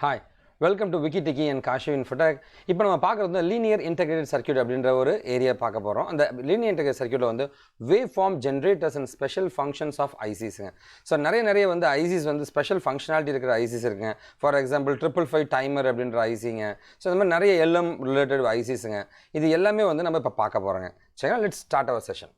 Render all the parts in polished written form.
Hi, welcome to Wikitiki and Kaashiv Infotech. இப்போ நம்ம பார்க்குறது லீனியர் இன்டெகிரேட்டட் சர்க்யூட் அப்படின்ற ஒரு ஏரியா பார்க்க போகிறோம். அந்த லீனியர் இன்டெகிரேட்டட் சர்க்யூட்டில் வந்து waveform generators and special functions of ஐசிஸுங்க. ஸோ நிறைய வந்து ஐசிஸ் வந்து ஸ்பெஷல் ஃபங்க்ஷனாலிட்டி இருக்கிற ஐசிஸ் இருக்குங்க. ஃபார் எக்ஸாம்பிள் 555 டைமர் அப்படின்ற ஐசிங்க. ஸோ இந்த மாதிரி நிறைய எல்எம் ரிலேட்டட் ஐசிஸுங்க. இது எல்லாமே வந்து நம்ம இப்போ பார்க்க போகிறோங்க. சரிங்களா, லெட்ஸ் ஸ்டார்ட் அவர் செஷன்.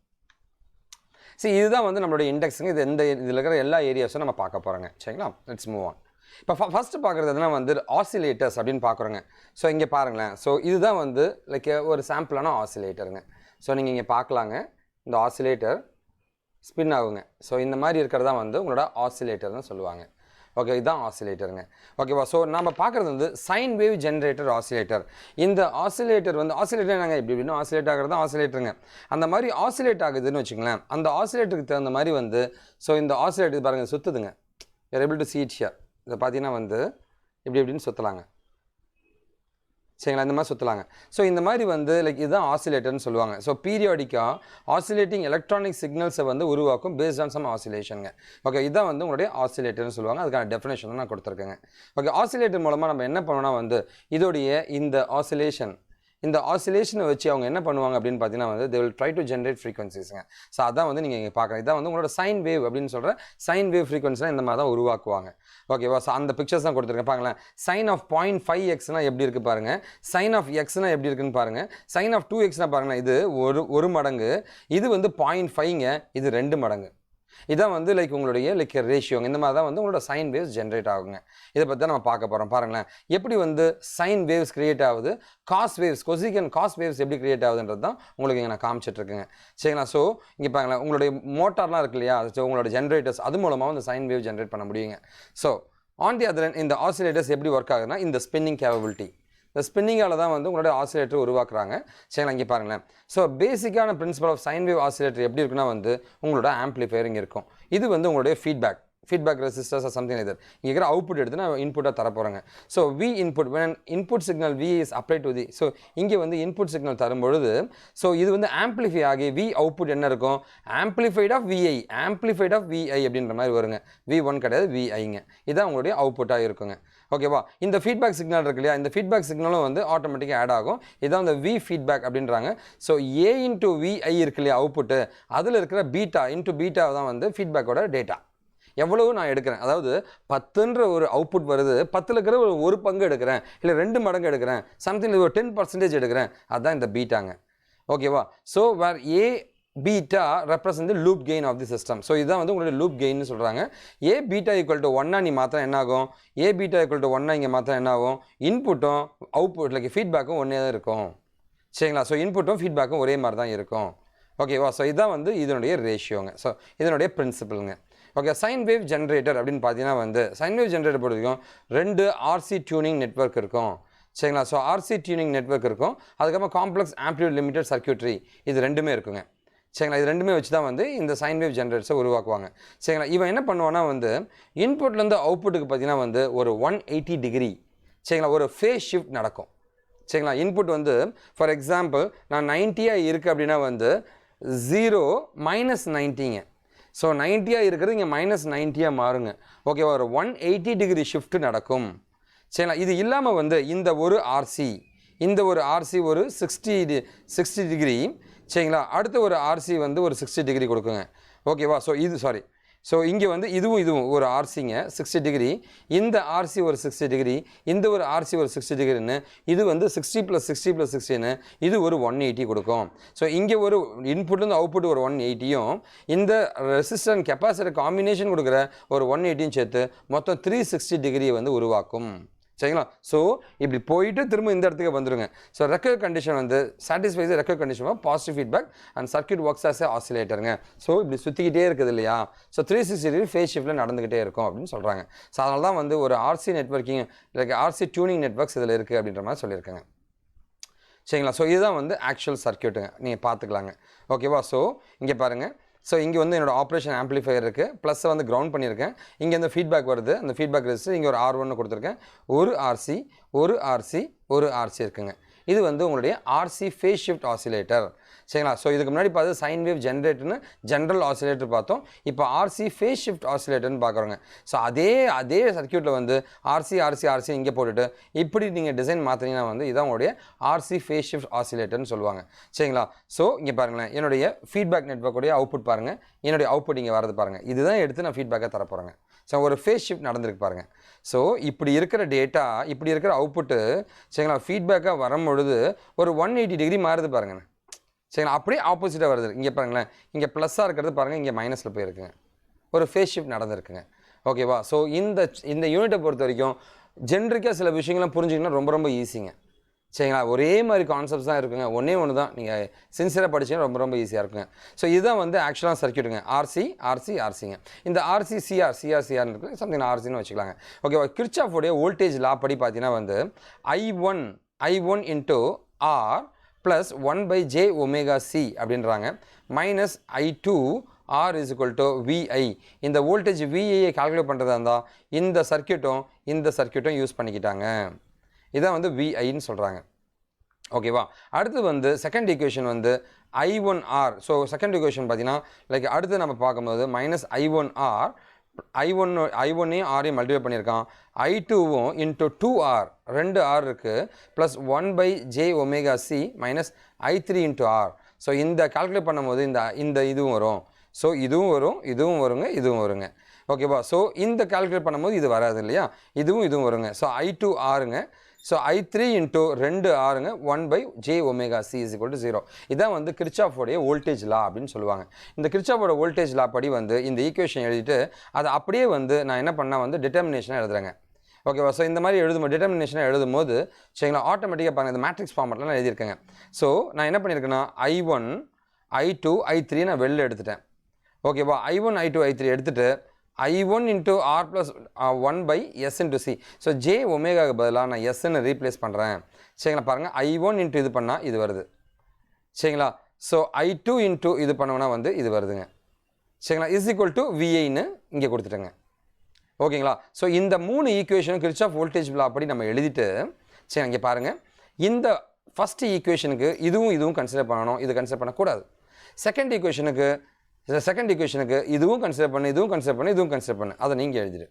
சரி, இதுதான் வந்து நம்மளுடைய இண்டெக்ஸுங்க. இது இதில் இருக்கிற எல்லா ஏரியாஸும் நம்ம பார்க்க போகிறோங்க. சரிங்களா, லெட்ஸ் மூவ் ஆன். இப்போ ஃபஸ்ட்டு பார்க்குறது எதுனா வந்து ஆசிலேட்டர்ஸ் அப்படின்னு பார்க்குறோங்க. ஸோ இங்கே பாருங்களேன். ஸோ இதுதான் வந்து லைக் ஒரு சாம்பிளான ஆசிலேட்டருங்க. ஸோ நீங்கள் இங்கே பார்க்கலாங்க, இந்த ஆசிலேட்டர் ஸ்பின் ஆகுங்க. ஸோ இந்த மாதிரி இருக்கிறதா வந்து உங்களோட ஆசிலேட்டர்னு சொல்லுவாங்க. ஓகே, இதுதான் ஆசிலேட்டருங்க. ஓகேவா. ஸோ நம்ம பார்க்குறது வந்து சைன் வேவ் ஜென்ரேட்டர் ஆசிலேட்டர். இந்த ஆசிலேட்டர் வந்து ஆசிலேட்டர் நாங்கள் இப்படின்னு ஆசிலேட் ஆகிறது தான் ஆசிலேட்டருங்க. அந்த மாதிரி ஆசிலேட் ஆகுதுன்னு வச்சுங்களேன். அந்த ஆசிலேட்டருக்கு தகுந்த மாதிரி வந்து ஸோ இந்த ஆசிலேட்டர் பாருங்கள் சுற்றுதுங்க. You're able to see it here. இதை பார்த்தீங்கன்னா வந்து இப்படின்னு சுற்றலாங்க. சரிங்களா, இந்த மாதிரி சுற்றலாங்க. ஸோ இந்த மாதிரி வந்து லைக் இதுதான் ஆசிலேட்டர்னு சொல்லுவாங்க. ஸோ பீரியாடிக்காக ஆசிலேட்டிங் எலக்ட்ரானிக் சிக்னல்ஸை வந்து உருவாக்கும் பேஸ்ட் ஆன் சம் ஆசிலேஷனுங்க. ஓகே, இதுதான் வந்து உங்களுடைய ஆசிலேட்டர்னு சொல்லுவாங்க. அதுக்கான டெஃபினேஷன் நான் கொடுத்துருக்கேங்க. ஓகே, ஆசிலேட்டர் மூலமாக நம்ம என்ன பண்ணோம்னா வந்து இதோடைய இந்த ஆசிலேஷனை வச்சு அவங்க என்ன பண்ணுவாங்க அப்படின்னு பார்த்தீங்கன்னா வந்து they will try to generate frequencies-ங்க. ஸோ அதான் வந்து நீங்கள் இங்கே பார்க்குறேன். இதான் வந்து உங்களோட சைன் வேவ் அப்படின்னு சொல்கிற சைன் வேவ் ஃப்ரீக்வன்சிலாம் இந்த மாதிரி தான் உருவாக்குவாங்க. ஓகேவா. ஸோ அந்த பிக்சர்ஸ் தான் கொடுத்துருக்கேன் பாருங்களேன். சைன் ஆஃப் 0.5xனா எப்படி இருக்குது பாருங்கள். சைன் ஆஃப் எக்ஸ்னா எப்படி இருக்குன்னு பாருங்கள். சைன் ஆஃப் 2xனா பாருங்களேன். இது ஒரு மடங்கு, இது வந்து 0.5ங்க, இது 2 மடங்கு. இதான் வந்து லைக் உங்களுடைய லைக் ரேஷியோங்க. இந்த மாதிரி தான் வந்து உங்களோட சைன் வேவ்ஸ் ஜென்ரேட் ஆகுங்க. இதை பற்றி தான் நம்ம பார்க்க போகிறோம். பாருங்களேன் எப்படி வந்து சைன் வேவ்ஸ் கிரியேட் ஆகுது, காஸ் வேவ்ஸ் கொசிகன் காஸ் வேவ்ஸ் எப்படி கிரியேட் ஆகுதுன்றது தான் உங்களுக்கு இங்கே நான் காமிச்சிட்ருக்கேங்க. சரிங்களா. ஸோ இங்கே பாருங்களேன், உங்களுடைய மோட்டார்லாம் இருக்கு இல்லையா, ஸோ உங்களோட ஜென்ரேட்டர்ஸ் அது மூலமாக வந்து சைன் வேவ் ஜென்ரேட் பண்ண முடியுங்க. ஸோ ஆன் தி அதர் இந்த ஆசிலேட்டர்ஸ் எப்படி ஒர்க் ஆகுதுன்னா இந்த ஸ்பின்னிங் கேப்பபிலிட்டி, இந்த ஸ்பின்னிங்கால் தான் வந்து உங்களோட ஆசிலேட்டர் உருவாக்குறாங்க. சரிங்களா, இங்கே பாருங்களேன். ஸோ பேசிக்கான principle of sine wave oscillator எப்படி இருக்குன்னா வந்து உங்களோட ஆம்பிளிஃபையர் இங்கே இருக்கும். இது வந்து உங்களுடைய ஃபீட்பேக் ரெசிஸ்டர்ஸ் ஆர் சம்திங் இது. இங்கே இருக்கிற அவுட்புட் எடுத்து நான் இன்புட்டாக தரப்போகிறேங்க. So V input when input signal V is apply to the, so இங்கே வந்து இன்புட் சிக்னல் தரும்பொழுது ஸோ இது வந்து ஆம்பிளிஃபை ஆகி வி அவுட்புட் என்ன இருக்கும், ஆம்பிளிஃபைட் ஆஃப் விஐ அப்படின்ற மாதிரி வருங்க. V1 கிடையாது, விஐங்க. இதுதான் உங்களுடைய அவுட்புட்டாக இருக்குங்க. ஓகேவா. இந்த ஃபீட்பேக் சிக்னல் இருக்கு இல்லையா, இந்த ஃபீட்பேக் சிக்னலும் வந்து ஆட்டோமேட்டிக்காக ஆட் ஆகும். இதான் இந்த வி ஃபீட்பேக் அப்படின்றாங்க. ஸோ ஏ இன்ட்டு விஐ இருக்கு இல்லையா அவுட்புட்டு, அதில் இருக்கிற பீட்டா இன்ட்டு பீட்டா தான் வந்து ஃபீட்பேக்கோட டேட்டா. எவ்வளவு நான் எடுக்கிறேன், அதாவது 10ன்ற ஒரு அவுட்புட் வருது, 10ல் இருக்கிற ஒரு பங்கு எடுக்கிறேன், இல்லை 2 மடங்கு எடுக்கிறேன், சம்திங் ஒரு 10% எடுக்கிறேன், அதுதான் இந்த பீட்டாங்க. ஓகேவா. So where a beta represent the loop gain of the system. So இதுதான் வந்து உங்களுடைய லூப் கெயின்னு சொல்கிறாங்க. ஏ பீட்டா ஈக்குவல் டு 1 நீ மாத்திரம் என்ன ஆகும், ஏ பீட்டா ஈக்குவல் டு 1 இங்கே மாத்திரம் என்ன ஆகும், இன்புட்டும் அவுட்புட் லைக் ஃபீட்பேக்கும் ஒன்றே தான் இருக்கும். சரிங்களா. ஸோ இன்புட்டும் ஃபீட்பேக்கும் ஒரே மாதிரி தான் இருக்கும். ஓகேவா. ஸோ இதுதான் வந்து இதனுடைய ரேஷியோங்க. ஸோ இதனுடைய பிரின்சிபலுங்க. ஓகே, சைன் வேவ் ஜென்ரேட்டர் அப்படின்னு பார்த்தீங்கன்னா வந்து சைன் வேவ் ஜென்ரேட்டர் பொறுத்த வரைக்கும் 2 ஆர்சி டியூனிங் நெட்வொர்க் இருக்கும். சரிங்களா. ஸோ ஆர்சி டியூனிங் நெட்வொர்க் இருக்கும். அதுக்கப்புறம் காம்ப்ளெக்ஸ் ஆம்ப்ளிட்யூட் லிமிட்டட் சர்க்யூட்ரி, இது ரெண்டுமே இருக்குங்க. சரிங்களா. இது ரெண்டுமே வச்சு தான் வந்து இந்த சைன் வேவ் ஜென்ரேட்டர்ஸை உருவாக்குவாங்க. சரிங்களா. இவன் என்ன பண்ணுவான்னா வந்து இன்புட்லேருந்து அவுட்புட்டுக்கு பார்த்தீங்கன்னா வந்து ஒரு 180 டிகிரி சரிங்களா ஒரு ஃபேஸ் ஷிஃப்ட் நடக்கும். சரிங்களா. இன்புட் வந்து ஃபார் எக்ஸாம்பிள் நான் 90 இருக்குது அப்படின்னா வந்து 0 -90ங்க. ஸோ 90 இருக்கிறது இங்கே -90 மாறுங்க. ஓகேவா. ஒரு 180 டிகிரி ஷிஃப்ட் நடக்கும். சரிங்களா. இது இல்லாமல் வந்து இந்த ஒரு ஆர்சி ஒரு 60 டிகிரி சரிங்களா. அடுத்த ஒரு ஆர்சி வந்து ஒரு 60 டிகிரி கொடுக்குங்க. ஓகேவா. ஸோ இங்கே வந்து இதுவும் ஒரு ஆர்சிங்க 60 டிகிரி, இந்த ஆர்சி ஒரு 60 டிகிரி, இந்த ஒரு ஆர்சி ஒரு 60 டிகிரின்னு இது வந்து 60 + 60 + 60ன்னு இது ஒரு 180 கொடுக்கும். ஸோ இங்கே ஒரு இன்புட்லேருந்து அவுட்புட் ஒரு 180யும் இந்த ரெசிஸ்டர் அண்ட் கெப்பாசிட்டர் காம்பினேஷன் கொடுக்குற ஒரு 180யும் சேர்த்து மொத்தம் 360 டிகிரியை வந்து உருவாக்கும். சரிங்களா. ஸோ இப்படி போயிட்டு திரும்ப இந்த இடத்துக்கு வந்துடுங்க. ஸோ ரெக்கர் கண்டிஷன் வந்து satisfies recur condition positive feedback and circuit works as a ஆசிலேட்டருங்க. ஸோ இப்படி சுற்றிக்கிட்டே இருக்குது இல்லையா. ஸோ 360 டிகிரி ஃபேஸ் ஷிஃப்ட்டில் நடந்துகிட்டே இருக்கும் அப்படின்னு சொல்கிறாங்க. ஸோ அதனால தான் வந்து ஒரு RC networking like RC tuning networks இதில் இருக்குது அப்படின்ற மாதிரி சொல்லியிருக்காங்க. சரிங்களா. ஸோ இதுதான் வந்து ஆக்சுவல் சர்க்யூட்டுங்க, நீங்கள் பார்த்துக்கலாங்க. ஓகேவா. ஸோ இங்கே பாருங்கள். ஸோ இங்கே வந்து என்னோடய ஆப்ரேஷன் ஆம்பிளிஃபையர் இருக்குது, ப்ளஸ்ஸை வந்து கிரவுண்ட் பண்ணியிருக்கேன். இங்கே வந்து ஃபீட்பேக் வருது, அந்த ஃபீட்பேக் ரெசிஸ்டர் இங்கே ஒரு R1 கொடுத்துருக்கேன். ஒரு ஆர்சி இருக்குங்க. இது வந்து உங்களுடைய ஆர்சி ஃபேஸ் ஷிஃப்ட் ஆசிலேட்டர். சரிங்களா? ஸோ இதுக்கு முன்னாடி பார்த்து சைன் வேவ் ஜென்ரேட்டர்னு ஜென்ரல் ஆசிலேட்டர் பார்த்தோம். இப்போ ஆர்சி ஃபேஸ் ஷிஃப்ட் ஆசிலேட்டர்னு பார்க்குறோங்க. ஸோ அதே சர்க்யூட்டில் வந்து ஆர்சி இங்கே போட்டுட்டு இப்படி நீங்கள் டிசைன் மாற்றினீங்கன்னா வந்து இதான் உங்களுடைய ஆர்சி ஃபேஸ் ஷிஃப்ட் ஆசிலேட்டர்னு சொல்லுவாங்க. சரிங்களா? ஸோ இங்கே பாருங்களேன், என்னுடைய ஃபீட்பேக் நெட்வொர்க்குடைய அவுட்புட் பாருங்கள், என்னுடைய அவுட்புட் இங்கே வரது பாருங்கள். இதுதான் எடுத்து நான் ஃபீட்பேக்காக தரப்போகிறேங்க. ஸோ ஒரு ஃபேஸ் ஷிஃப்ட் நடந்திருக்கு பாருங்கள். ஸோ இப்படி இருக்கிற டேட்டா, இப்படி இருக்கிற அவுட்புட்டு சரிங்களா, ஃபீட்பேக்காக வரும்பொழுது ஒரு 180 டிகிரி மாறுது பாருங்கள். சரிங்களா? அப்படியே ஆப்போசிட்டாக வருது. இங்கே பாருங்களேன், இங்கே ப்ளஸ்ஸாக இருக்கிறது பாருங்கள், இங்கே மைனஸில் போயிருக்குங்க. ஒரு ஃபேஸ் ஷிஃப்ட் நடந்திருக்குங்க. ஓகேவா? ஸோ இந்த யூனிட்டை பொறுத்த வரைக்கும் ஜென்ரிக்காக சில விஷயங்கள்லாம் புரிஞ்சிங்கன்னா ரொம்ப ஈஸிங்க. சரிங்களா? ஒரே மாதிரி கான்செப்ட்ஸ் தான் இருக்குங்க. ஒன்று தான் நீங்கள் சின்சியராக படிச்சிங்கன்னா ரொம்ப ஈஸியாக இருக்குங்க. ஸோ இதுதான் வந்து ஆக்சுவலாக சர்க்யூட்டுங்க. ஆர்சிங்க. இந்த ஆர்சி சிஆர்னு இருக்குது, சம்திங் ஆர்சின்னு வச்சுக்கலாங்க. ஓகேவா? கிர்ச்சாஃபோடைய வோல்டேஜ் லா படி பார்த்தீங்கன்னா வந்து I1 into R plus 1/j omega C அப்படின்றாங்க, minus I2 R is equal to VI. இந்த வோல்டேஜ் VIயை கால்குலேட் பண்ணுறதா இருந்தால் இந்த சர்க்யூட்டும் யூஸ் பண்ணிக்கிட்டாங்க. இதான் வந்து VIன்னு சொல்கிறாங்க. ஓகேவா? அடுத்து வந்து செகண்ட் ஈக்குவேஷன் வந்து I1R. ஸோ செகண்ட் ஈக்குவேஷன் பார்த்தீங்கன்னா லைக் அடுத்து நம்ம பார்க்கும்போது மைனஸ் I1R, I1ஐயும் ஆரையும் மல்டிப்ளை பண்ணியிருக்கான், I2வும் இன்ட்டு 2R, 2R இருக்குது, plus 1/j omega C minus I3 into R. So இந்த கால்குலேட் பண்ணும்போது இந்த இதுவும் வரும். ஸோ இதுவும் வருங்க. ஓகேவா? ஸோ இந்த கால்குலேட் பண்ணும்போது இது வராது இல்லையா, இதுவும் வருங்க. ஸோ I2 ஆருங்க. ஸோ I3 இன்ட்டு 2Rங்க 1/j omega C is equal to 0. இதான் வந்து கிர்ச்சாஃபோடைய வோல்டேஜ் லா அப்படின்னு சொல்லுவாங்க. இந்த கிர்ச்சாஃபோட வோல்டேஜ் லா படி வந்து இந்த ஈக்குவேஷன் எழுதிட்டு அதை அப்படியே வந்து நான் என்ன பண்ணால் வந்து டிட்டர்மினேஷனாக எழுதுறேங்க. ஓகேவா? ஸோ இந்த மாதிரி டிட்டர்மினேஷனாக எழுதும் போது சரிங்களா, ஆட்டோமேட்டிக்காக பாருங்கள், இந்த மேட்ரிக்ஸ் ஃபார்மெட்டில் நான் எழுதியிருக்கேங்க. ஸோ நான் என்ன பண்ணியிருக்கேன்னா I1 I2 I3 நான் வெளில எடுத்துட்டேன். ஓகேவா? I1 I2 I3 எடுத்துகிட்டு I1 into R plus 1/s into C. So J ஒமேகாவுக்கு பதிலாக நான் எஸ்ன்னு ரீப்ளேஸ் பண்ணுறேன். சரிங்களா? பாருங்கள், I1 இன்ட்டு இது பண்ணால் இது வருது. சரிங்களா? ஸோ I2 இன்ட்டு இது பண்ணோன்னா வந்து இது வருதுங்க. சரிங்களா? இஸ் ஈக்குவல் டு விஐன்னு இங்கே கொடுத்துட்டேங்க. ஓகேங்களா? ஸோ இந்த 3 ஈக்குவேஷனும் கிர்ச்சாஃப் வோல்டேஜ் லா அப்படி நம்ம எழுதிட்டு சரி இங்கே பாருங்கள், இந்த ஃபஸ்ட் ஈக்குவேஷனுக்கு இதுவும் கன்சிடர் பண்ணணும், இது கன்சிடர் பண்ணக்கூடாது. செகண்ட் ஈக்குவேஷனுக்கு இதுவும் கன்சிடர் பண்ணு, அதை நீங்கள் எழுதிடு.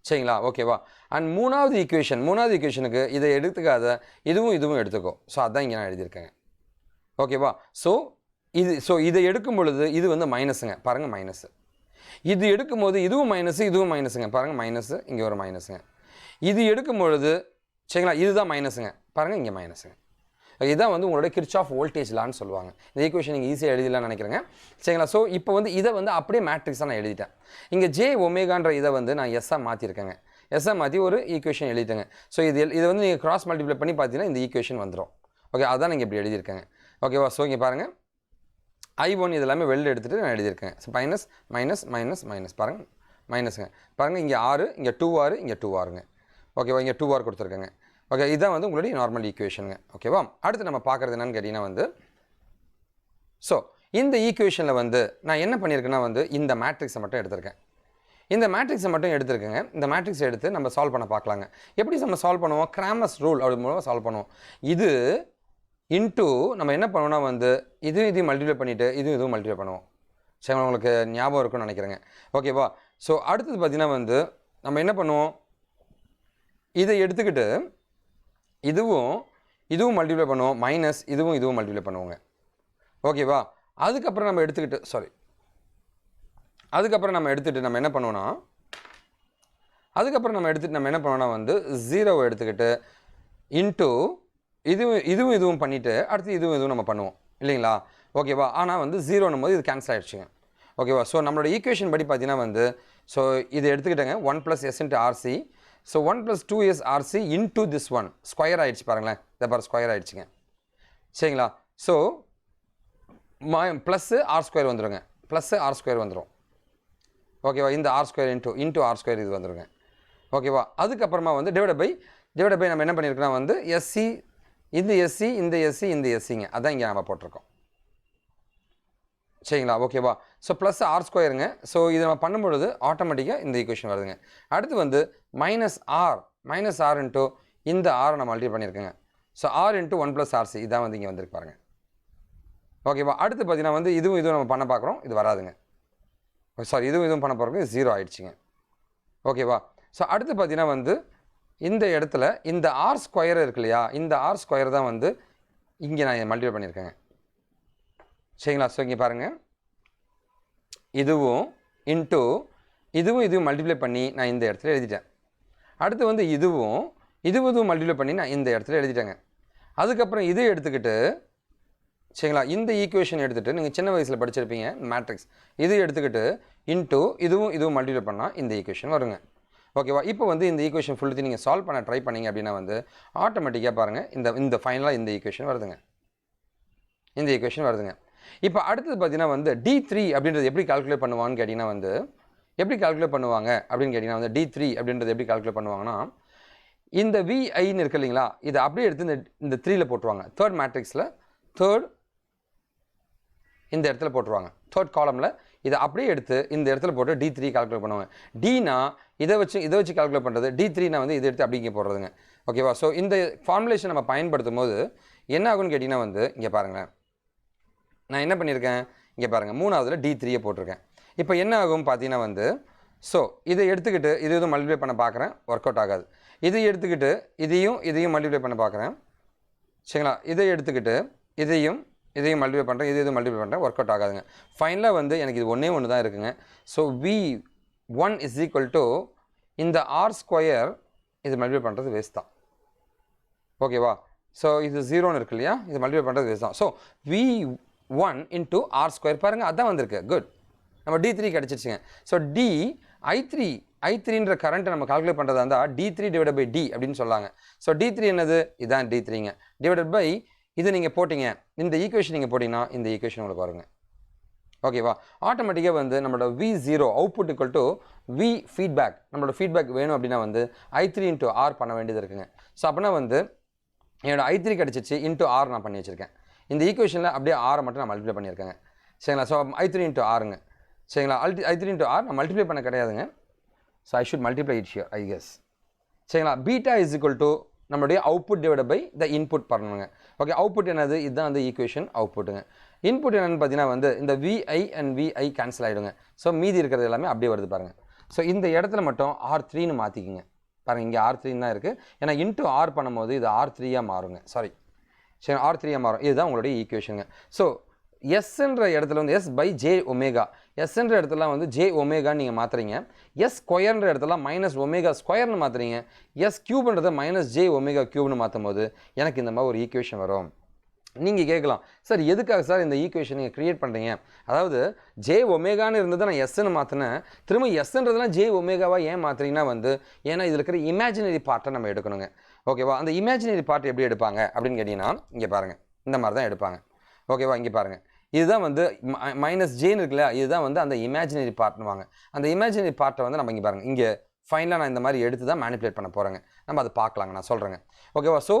சரிங்களா? ஓகேவா? அண்ட் மூணாவது ஈக்குவேஷனுக்கு இதை எடுத்துக்காத, இதுவும் எடுத்துக்கோ. ஸோ அதான் இங்கே நான் எழுதியிருக்கேங்க. ஓகேவா? ஸோ இதை எடுக்கும் பொழுது இது வந்து மைனஸுங்க, பாருங்கள் மைனஸு. இது எடுக்கும்போது இதுவும் மைனஸுங்க, பாருங்கள் மைனஸு, இங்கே ஒரு மைனஸுங்க. இது எடுக்கும் பொழுது சரிங்களா, இதுதான் மைனஸுங்க, பாருங்கள் இங்கே மைனஸுங்க. இதுதான் வந்து உங்களோட கிர்ச்சாஃப் வோல்டேஜ் லான்னு சொல்லுவாங்க. இந்த ஈக்குவேஷன் நீங்கள் ஈஸியாக எழுதிடலாம்னு நினைக்கிறேங்க. சரிங்களா? ஸோ இப்போ வந்து இதை வந்து அப்படியே மேட்ரிக்ஸாக நான் எழுதிட்டேன். இங்கே ஜே ஒமேகான்ற இதை வந்து நான் எஸ்ஸாக மாற்றிருக்கேங்க. எஸ்ஸாக மாற்றி ஒரு ஈக்குவேஷன் எழுதிட்டேங்க. ஸோ இது வந்து நீங்கள் கிராஸ் மல்டிப்ளை பண்ணி பார்த்தீங்கன்னா இந்த ஈக்குவேஷன் வந்துடும். ஓகே, அதான் நீங்கள் இப்படி எழுதியிருக்கேங்க. ஓகேவா? ஸோ இங்கே பாருங்கள், I1 இது எல்லாமே வெளில எடுத்துகிட்டு நான் எழுதியிருக்கேன். ஸோ மைனஸ் பாருங்கள், மைனஸுங்க. பாருங்கள், இங்கே 6, இங்கே 2R, இங்கே 2Rங்க. ஓகேவா? இங்கே 2R கொடுத்துருக்கேங்க. ஓகே, இதுதான் வந்து உங்களுடைய நார்மல் ஈக்குவேஷனுங்க. ஓகேவா? அடுத்து நம்ம பார்க்குறது என்னன்னு கேட்டிங்கன்னா வந்து, ஸோ இந்த ஈக்குவேஷனில் வந்து நான் என்ன பண்ணியிருக்கேன்னா வந்து இந்த மேட்ரிக்ஸை மட்டும் எடுத்திருக்கேன். இந்த மேட்ரிக்ஸ் எடுத்து நம்ம சால்வ் பண்ண பார்க்கலாங்க. எப்படி நம்ம சால்வ் பண்ணுவோம்? கிராமர்ஸ் ரூல் அப்படி மூலமாக சால்வ் பண்ணுவோம். இது இன்ட்டு நம்ம என்ன பண்ணுவோம்னா வந்து இதையும் மல்டிப்ளை பண்ணிவிட்டு இதுவும் மல்டிப்ளை பண்ணுவோம். சரி, உங்களுக்கு ஞாபகம் இருக்குன்னு நினைக்கிறேங்க. ஓகேவா? ஸோ அடுத்தது பார்த்திங்கன்னா வந்து நம்ம என்ன பண்ணுவோம், இதை எடுத்துக்கிட்டு இதுவும் மல்டிப்ளை பண்ணுவோம், மைனஸ் இதுவும் மல்டிப்ளை பண்ணுவோங்க. ஓகேவா? அதுக்கப்புறம் நம்ம எடுத்துக்கிட்டு நம்ம என்ன பண்ணுவோம்னா வந்து 0 எடுத்துக்கிட்டு இன்ட்டு இதுவும் பண்ணிவிட்டு அடுத்து இதுவும் நம்ம பண்ணுவோம் இல்லைங்களா? ஓகேவா? ஆனால் வந்து 0ன்னும் போது இது கேன்சல் ஆகிடுச்சுங்க. ஓகேவா? ஸோ நம்மளோட ஈக்குவேஷன் படி பார்த்தீங்கன்னா வந்து ஸோ இது எடுத்துக்கிட்டேங்க 1 + s × RC. So 1 + 2s RC into this one square ஆகிடுச்சு. பாருங்களேன், இதை பாரு, ஸ்கொயர் ஆகிடுச்சுங்க. சரிங்களா? ஸோ +r² வந்துடுங்க, +r² வந்துடும். ஓகேவா? இந்த r² இன்ட்டு r² இது வந்துடுங்க. ஓகேவா? அதுக்கப்புறமா வந்து டிவைட் பை நம்ம என்ன பண்ணியிருக்கோம்னா வந்து எஸ்சி, இந்த எஸ்சிங்க, அதான் இங்கே நம்ம போட்டிருக்கோம். சரிங்களா? ஓகேவா? ஸோ +r²ங்க. ஸோ இதை நம்ம பண்ணும்பொழுது ஆட்டோமேட்டிக்காக இந்த ஈக்குவேஷன் வருதுங்க. அடுத்து வந்து -r இன்ட்டு இந்த r நான் மல்டிப்ளை பண்ணியிருக்கேங்க. ஸோ r இன்ட்டு 1 + RC இதான் வந்து இங்கே வந்துருக்கு பாருங்கள். ஓகேவா? அடுத்து பார்த்தீங்கன்னா வந்து இதுவும் நம்ம பண்ண பார்க்குறோம், இது வராதுங்க. சாரி, இதுவும் பண்ண போகிறோம், இது 0 ஆயிடுச்சுங்க. ஓகேவா? ஸோ அடுத்து பார்த்தீங்கன்னா வந்து இந்த இடத்துல இந்த ஆர் ஸ்கொயர் இருக்கு இல்லையா, இந்த ஆர் ஸ்கொயர் தான் வந்து இங்கே நான் மல்டிப்ளை பண்ணியிருக்கேங்க. சரிங்களா? ஸோ இங்கே பாருங்கள், இதுவும் இன்ட்டு இதுவும் மல்டிப்ளை பண்ணி நான் இந்த இடத்துல எழுதிட்டேன். அடுத்து வந்து இதுவும் மல்டிப்ளை பண்ணி நான் இந்த இடத்துல எழுதிட்டேங்க. அதுக்கப்புறம் இதை எடுத்துக்கிட்டு, சரிங்களா, இந்த ஈக்குவேஷன் எடுத்துகிட்டு நீங்கள் சின்ன வயசில் படிச்சிருப்பீங்க மேட்ரிக்ஸ், இது எடுத்துக்கிட்டு இன்ட்டு இதுவும் மல்டிப்ளை பண்ணால் இந்த ஈக்குவேஷன் வருங்க. ஓகேவா? இப்போ வந்து இந்த ஈக்குவேஷன் ஃபுல்லு நீங்கள் சால்வ் பண்ண ட்ரை பண்ணிங்க அப்படின்னா வந்து ஆட்டோமேட்டிக்காக பாருங்கள் இந்த ஃபைனலாக இந்த ஈக்குவேஷன் வருதுங்க. இந்த ஈக்குவேஷன் வருதுங்க. இப்போ அடுத்தது பார்த்தீங்கன்னா வந்து D3 அப்படின்றது எப்படி கால்குலேட் பண்ணுவாங்கன்னு கேட்டிங்கன்னா வந்து எப்படி கால்குலேட் பண்ணுவாங்க அப்படின்னு கேட்டிங்கன்னா வந்து D3 அப்படின்றது எப்படி கால்குலேட் பண்ணுவாங்கன்னா, இந்த VIன்னு இருக்கு இல்லைங்களா, இதை அப்படியே எடுத்து இந்த 3ல் போட்டுருவாங்க. தேர்ட் மேட்ரிக்ஸில் இந்த இடத்துல போட்டுருவாங்க. தேர்ட் காலமில் இதை அப்படியே எடுத்து இந்த இடத்துல போட்டு D3 கால்குலேட் பண்ணுவாங்க. Dனா இதை வச்சு கால்குலேட் பண்ணுறது, D3னா வந்து இதை எடுத்து அப்படி இங்கே போடுறதுங்க. ஓகேவா? ஸோ இந்த ஃபார்முலேஷன் நம்ம பயன்படுத்தும் போது என்ன ஆகும்னு கேட்டிங்கன்னா வந்து இங்கே பாருங்களேன், நான் என்ன பண்ணியிருக்கேன், இங்கே பாருங்கள், 3வதுல D3யை போட்டிருக்கேன். இப்போ என்ன ஆகும் பார்த்தீங்கன்னா வந்து, ஸோ இதை எடுத்துக்கிட்டு இது மல்டிப்ளை பண்ண பார்க்குறேன், ஒர்க் அவுட் ஆகாது. இதை எடுத்துக்கிட்டு இதையும் மல்டிப்ளை பண்ண பார்க்குறேன், சரிங்களா. இதை எடுத்துக்கிட்டு இதையும் மல்டிப்ளை பண்ணுறேன், இதுவும் மல்டிப்ளை பண்ணுறேன், ஒர்க் அவுட் ஆகாதுங்க. ஃபைனலாக வந்து எனக்கு இது ஒன்று தான் இருக்குங்க. So V1 is equal to இந்த ஆர் ஸ்கொயர், இது மல்டிப்ளை பண்ணுறது வேஸ்ட் தான். ஓகேவா? ஸோ இது 0ன்னு இருக்கு இல்லையா, இது மல்டிப்ளை பண்ணுறது வேஸ்ட் தான். So V1 into R square பாருங்கள், அதான் வந்திருக்கு. குட், நம்ம D3 கிடச்சிருச்சுங்க. ஸோ I3ன்ற கரண்ட்டை நம்ம கால்குலேட் பண்ணுறதா இருந்தால் D3 டிவைடட் பை D அப்படின்னு சொல்லாங்க. ஸோ D3 என்னது, இதுதான் D3ங்க, டிவைடட் பை இது நீங்கள் போட்டிங்க, இந்த ஈக்குவேஷன் நீங்கள் போட்டிங்கன்னா இந்த ஈக்குவேஷன் உங்களுக்கு வருங்க. ஓகேவா? ஆட்டோமேட்டிக்காக வந்து நம்மளோட V0 output equal to V feedback, நம்மளோட ஃபீட்பேக் வேணும் அப்படின்னா வந்து I3 இன்ட்டு ஆர் பண்ண வேண்டியது இருக்குங்க. ஸோ அப்படின்னா வந்து என்னோட I3 கிடச்சிச்சு, இன்ட்டு ஆர் நான் பண்ணி வச்சுருக்கேன். இந்த ஈக்குவேஷனில் அப்படியே ஆரை மட்டும் நான் மல்டிப்ளை பண்ணியிருக்கேங்க. சரிங்களா? ஸோ I3 இன்ட்டு ஆருங்க. சரிங்களா? I3 இன்ட்டு ஆர் நான் மல்டிப்ளை பண்ண கிடையாதுங்க. So I should multiply it here, I guess. சரிங்களா? பீட்டா இஸ் ஈக்குவல் டு நம்மளுடைய output divided by the input பண்ணணுங்க. ஓகே, அவுட்புட் என்னது, இதுதான் அந்த ஈக்குவேஷன் அவுட்புட்டுங்க. இன்புட் என்னென்னு பார்த்தீங்கன்னா வந்து இந்த VI அண்ட் VI கேன்சல் ஆகிடுங்க. ஸோ மீதி இருக்கிறது எல்லாமே அப்படியே வருது பாருங்கள். ஸோ இந்த இடத்துல மட்டும் R3ன்னு மாற்றிக்கிங்க. பாருங்கள், இங்கே R3 தான் இருக்குது, ஏன்னா இன்ட்டு ஆர் பண்ணும்போது இது R3யாக மாறுங்க. சாரி, சரி, R3யாக மாறும். இதுதான் உங்களுடைய ஈக்குவேஷனுங்க. ஸோ எஸ்ன்ற இடத்துல வந்து S பை J ஒமேகா, எஸ்ன்ற இடத்துல வந்து J ஒமேகான்னு நீங்கள் மாற்றுறீங்க. எஸ் ஸ்கொயர்ன்ற இடத்துல மைனஸ் ஒமேகா ஸ்கொயர்னு மாற்றுறீங்க. எஸ் கியூப்ன்றதை மைனஸ் J ஒமேகா கியூப்னு மாற்றும் போது எனக்கு இந்த மாதிரி ஒரு ஈக்குவேஷன் வரும். நீங்கள் கேட்கலாம், சார் எதுக்காக சார் இந்த ஈக்குவேஷன் நீங்கள் க்ரியேட் பண்ணுறீங்க? அதாவது J ஒமேகான்னு இருந்தது நான் எஸ்ன்னு மாற்றினேன், திரும்ப எஸ்ன்றதுலாம் J ஒமேகாவாக ஏன் மாற்றுறீங்கன்னா வந்து ஏன்னா இதில் இருக்கிற இமேஜினரி பார்ட்டை நம்ம எடுக்கணுங்க. ஓகேவா? அந்த இமேஜினரி பார்ட் எப்படி எடுப்பாங்க அப்படின்னு கேட்டிங்கன்னா இங்கே பாருங்கள், இந்த மாதிரி தான் எடுப்பாங்க. ஓகேவா? இங்கே பாருங்கள், இதுதான் வந்து மைனஸ் ஜேன்னு இருக்குல்ல, இதுதான் வந்து அந்த இமேஜினரி பார்ட்னுவாங்க. அந்த இமேஜினரி பார்ட்டை வந்து நம்ம இங்கே பாருங்கள், இங்கே ஃபைனலாக நான் இந்த மாதிரி எடுத்து தான் மேனிப்புலேட் பண்ண போகிறேங்க. நம்ம அதை பார்க்கலாங்க, நான் சொல்கிறேங்க. ஓகேவா? ஸோ